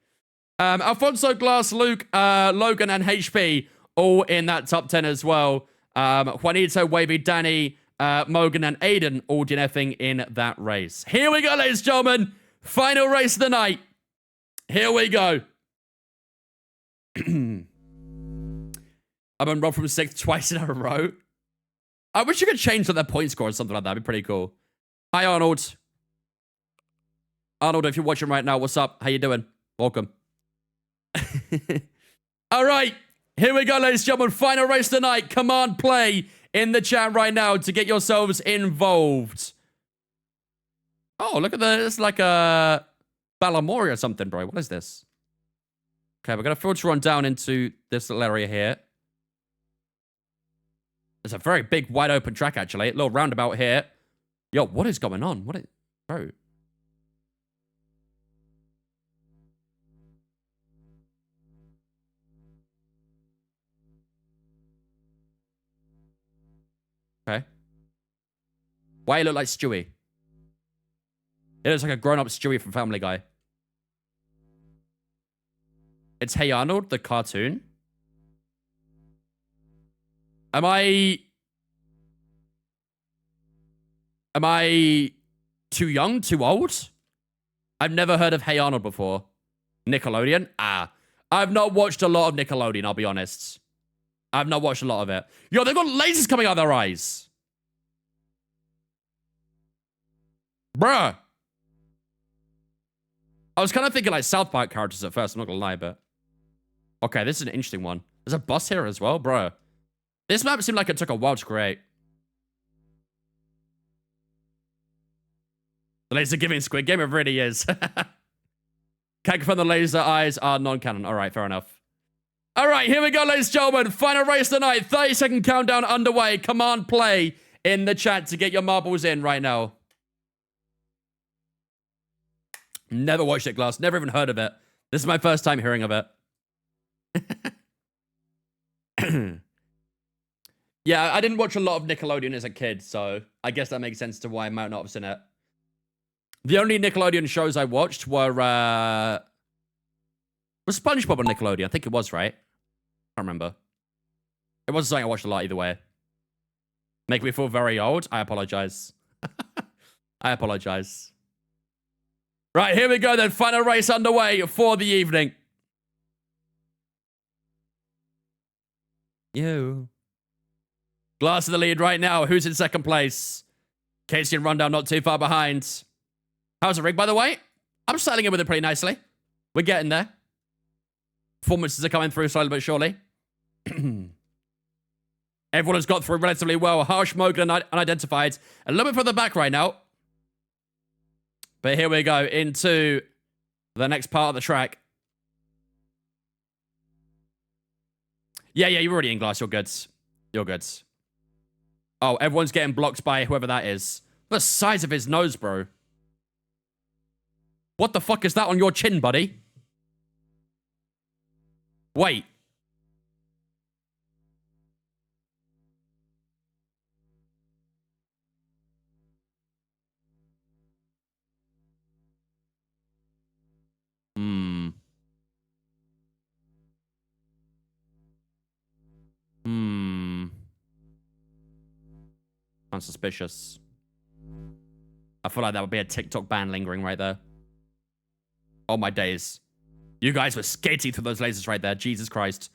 Alfonso, Glass, Luke, Logan, and HP all in that top 10 as well. Juanito, Wavy, Danny, Mogan, and Aiden all DNFing in that race. Here we go, ladies and gentlemen. Final race of the night. Here we go. I've been robbed from 6th twice in a row. I wish you could change their point score or something like that. That'd be pretty cool. Hi, Arnold. Arnold, if you're watching right now, what's up? How you doing? Welcome. All right. Here we go, ladies and gentlemen. Final race tonight. Command play in the chat right now to get yourselves involved. Oh, look at this. It's like a Balamori or something, bro. What is this? Okay, we're going to filter on down into this little area here. It's a very big, wide open track, actually. A little roundabout here. Yo, what is going on? What is... Bro. Okay. Why you look like Stewie? It looks like a grown-up Stewie from Family Guy. It's Hey Arnold, the cartoon. Am I too young, too old? I've never heard of Hey Arnold before. Nickelodeon? I've not watched a lot of Nickelodeon, I'll be honest. I've not watched a lot of it. Yo, they've got lasers coming out of their eyes. Bruh. I was kind of thinking like South Park characters at first, I'm not gonna lie, but... Okay, this is an interesting one. There's a bus here as well, bruh. This map seemed like it took a while to create. The laser giving Squid Game, it really is. Can't confirm the laser eyes are non-canon. All right, fair enough. All right, here we go, ladies and gentlemen. Final race tonight. 30-second countdown underway. Command play in the chat to get your marbles in right now. Never watched it, Glass. Never even heard of it. This is my first time hearing of it. Yeah, I didn't watch a lot of Nickelodeon as a kid, so I guess that makes sense to why I might not have seen it. The only Nickelodeon shows I watched were, was SpongeBob on Nickelodeon? I think it was, right? I can't remember. It wasn't something I watched a lot either way. Make me feel very old? I apologize. I apologize. Right, here we go then. Final race underway for the evening. You. Glass of the lead right now. Who's in second place? Casey and Rundown not too far behind. How's the rig, by the way? I'm settling in with it pretty nicely. We're getting there. Performances are coming through slowly but surely. Everyone has got through relatively well. Harsh, Mogan, unidentified. A little bit further back right now. But here we go into the next part of the track. Yeah, you're already in, Glass. You're good. You're good. Oh, everyone's getting blocked by whoever that is. The size of his nose, bro. What the fuck is that on your chin, buddy? Wait. Sounds suspicious. I feel like that would be a TikTok ban lingering right there. Oh my days. You guys were skating through those lasers right there. Jesus Christ.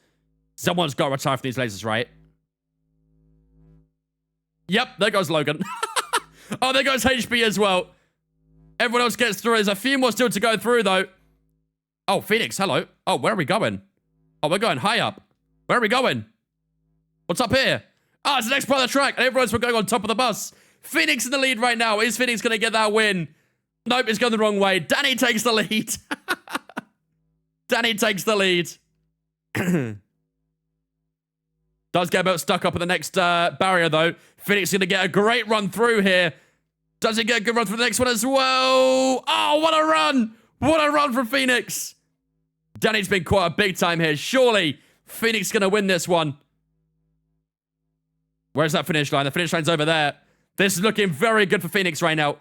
Someone's got to retire from these lasers, right? Yep, there goes Logan. Oh, there goes HP as well. Everyone else gets through. There's a few more still to go through, though. Oh, Phoenix, hello. Oh, where are we going? Oh, we're going high up. Where are we going? What's up here? Ah, it's the next part of the track. And everyone's going on top of the bus. Phoenix in the lead right now. Is Phoenix going to get that win? Nope, it's going the wrong way. Danny takes the lead. Danny takes the lead. Does get about stuck up at the next barrier, though. Phoenix going to get a great run through here. Does he get a good run through the next one as well? Oh, what a run. What a run from Phoenix. Danny's been quite a big time here. Surely Phoenix going to win this one. Where's that finish line? The finish line's over there. This is looking very good for Phoenix right now.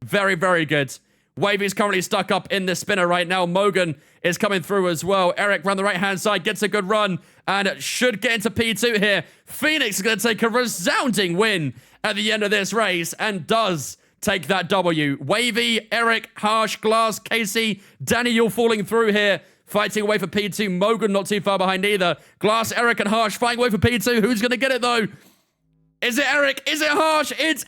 Very, very good. Wavy's currently stuck up in the spinner right now. Mogan is coming through as well. Eric around the right-hand side gets a good run and should get into P2 here. Phoenix is going to take a resounding win at the end of this race and does take that W. Wavy, Eric, Harsh, Glass, Casey, Danny, you're falling through here. Fighting away for P2. Mogan not too far behind either. Glass, Eric, and Harsh fighting away for P2. Who's going to get it, though? Is it Eric? Is it Harsh? It's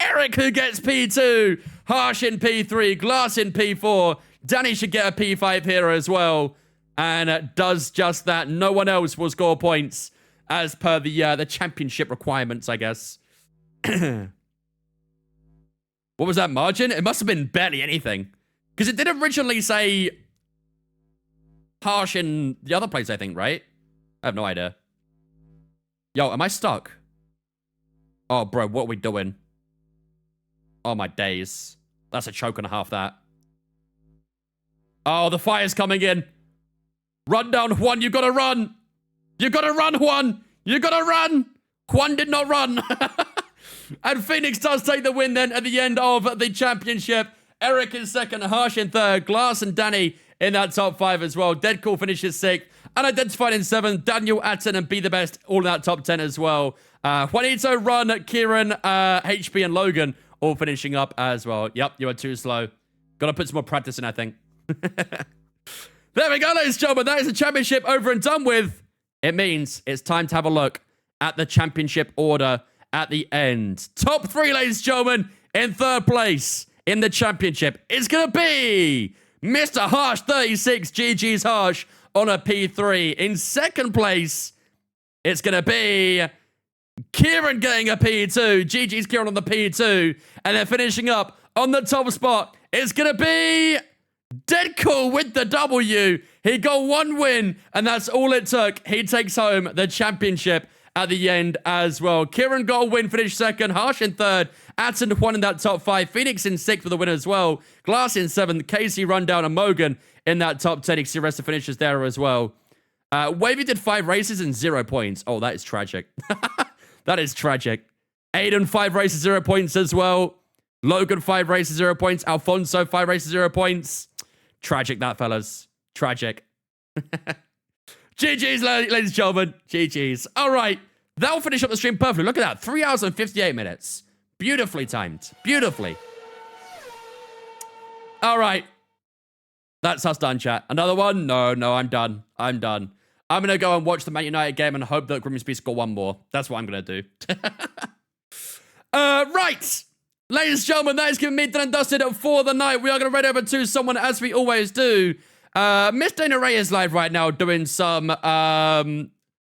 Eric who gets P2. Harsh in P3. Glass in P4. Danny should get a P5 here as well. and does just that. No one else will score points as per the championship requirements, I guess. What was that margin? It must have been barely anything. Because it did originally say harsh in the other place, I think, right? I have no idea. Yo, am I stuck? Oh, bro, what are we doing? Oh, my days. That's a choke and a half, that. Oh, the fire's coming in. Run down, Juan. You gotta run. You gotta run, Juan. You gotta run. Juan did not run. And Phoenix does take the win then at the end of the championship. Eric in second, Harsh in third, Glass and Danny in that top 5 as well. Deadcool finishes 6th. Unidentified in 7th. Daniel, Atten, and Be The Best all in that top 10 as well. Juanito, Run, Kieran, HP, and Logan all finishing up as well. Yep, you are too slow. Gotta put some more practice in, I think. There we go, ladies and gentlemen. That is the championship over and done with. It means it's time to have a look at the championship order at the end. Top 3, ladies and gentlemen, in 3rd place in the championship is going to be Mr. Harsh 36, GG's Harsh on a P3. In 2nd place, it's going to be Kieran getting a P2. GG's Kieran on the P2. And then finishing up on the top spot, it's going to be Deadcool with the W. He got 1 win, and that's all it took. He takes home the championship at the end as well. Kieran got a win, finished 2nd. Harsh in 3rd. Atten 1 in that top 5. Phoenix in 6th for the win as well. Glass in 7th. Casey, Rundown, and Mogan in that top 10. You see the rest of finishes there as well. Wavy did 5 races and 0 points. Oh, that is tragic. That is tragic. Aiden, 5 races, 0 points as well. Logan, 5 races, 0 points. Alfonso, 5 races, 0 points. Tragic, that, fellas. Tragic. GG's, ladies and gentlemen. GG's. All right. That'll finish up the stream perfectly. Look at that. 3 hours and 58 minutes. Beautifully timed. Beautifully. All right. That's us done, chat. Another one? No, I'm done. I'm done. I'm going to go and watch the Man United game and hope that Grimsby score 1 more. That's what I'm going to do. Right. Ladies and gentlemen, that is giving me done and dusted for the night. We are going to read over to someone, as we always do. Miss Dana Ray is live right now doing some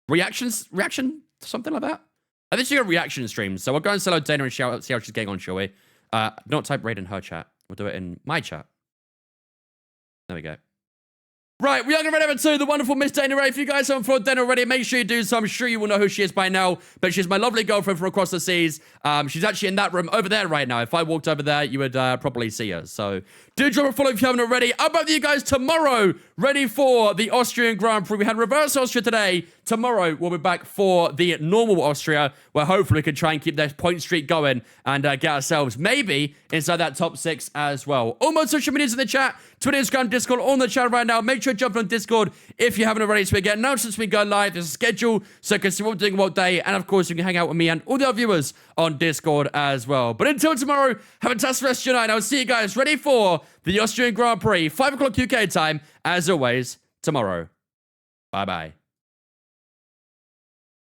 reaction, something like that. I think she's got a reaction stream. So we'll go and sell out Dana and see how she's getting on, shall we? Don't type raid in her chat. We'll do it in my chat. There we go. Right, we are going to read over to the wonderful Miss Dana Ray. If you guys haven't followed Dana already, make sure you do so. I'm sure you will know who she is by now, but she's my lovely girlfriend from across the seas. She's actually in that room over there right now. If I walked over there, you would probably see her. So do drop a follow if you haven't already. I'll be with you guys tomorrow, ready for the Austrian Grand Prix. We had Reverse Austria today. Tomorrow, we'll be back for the normal Austria, where hopefully we can try and keep that point streak going and get ourselves maybe inside that top 6 as well. All my social medias in the chat, Twitter, Instagram, Discord, all in the chat right now. Make sure to jump on Discord if you haven't already, so we get announcements we go live. There's a schedule, so you can see what we're doing what day, and of course, you can hang out with me and all the other viewers on Discord as well. But until tomorrow, have a fantastic rest of your night. I'll see you guys ready for the Austrian Grand Prix, 5 o'clock UK time, as always, tomorrow. Bye-bye.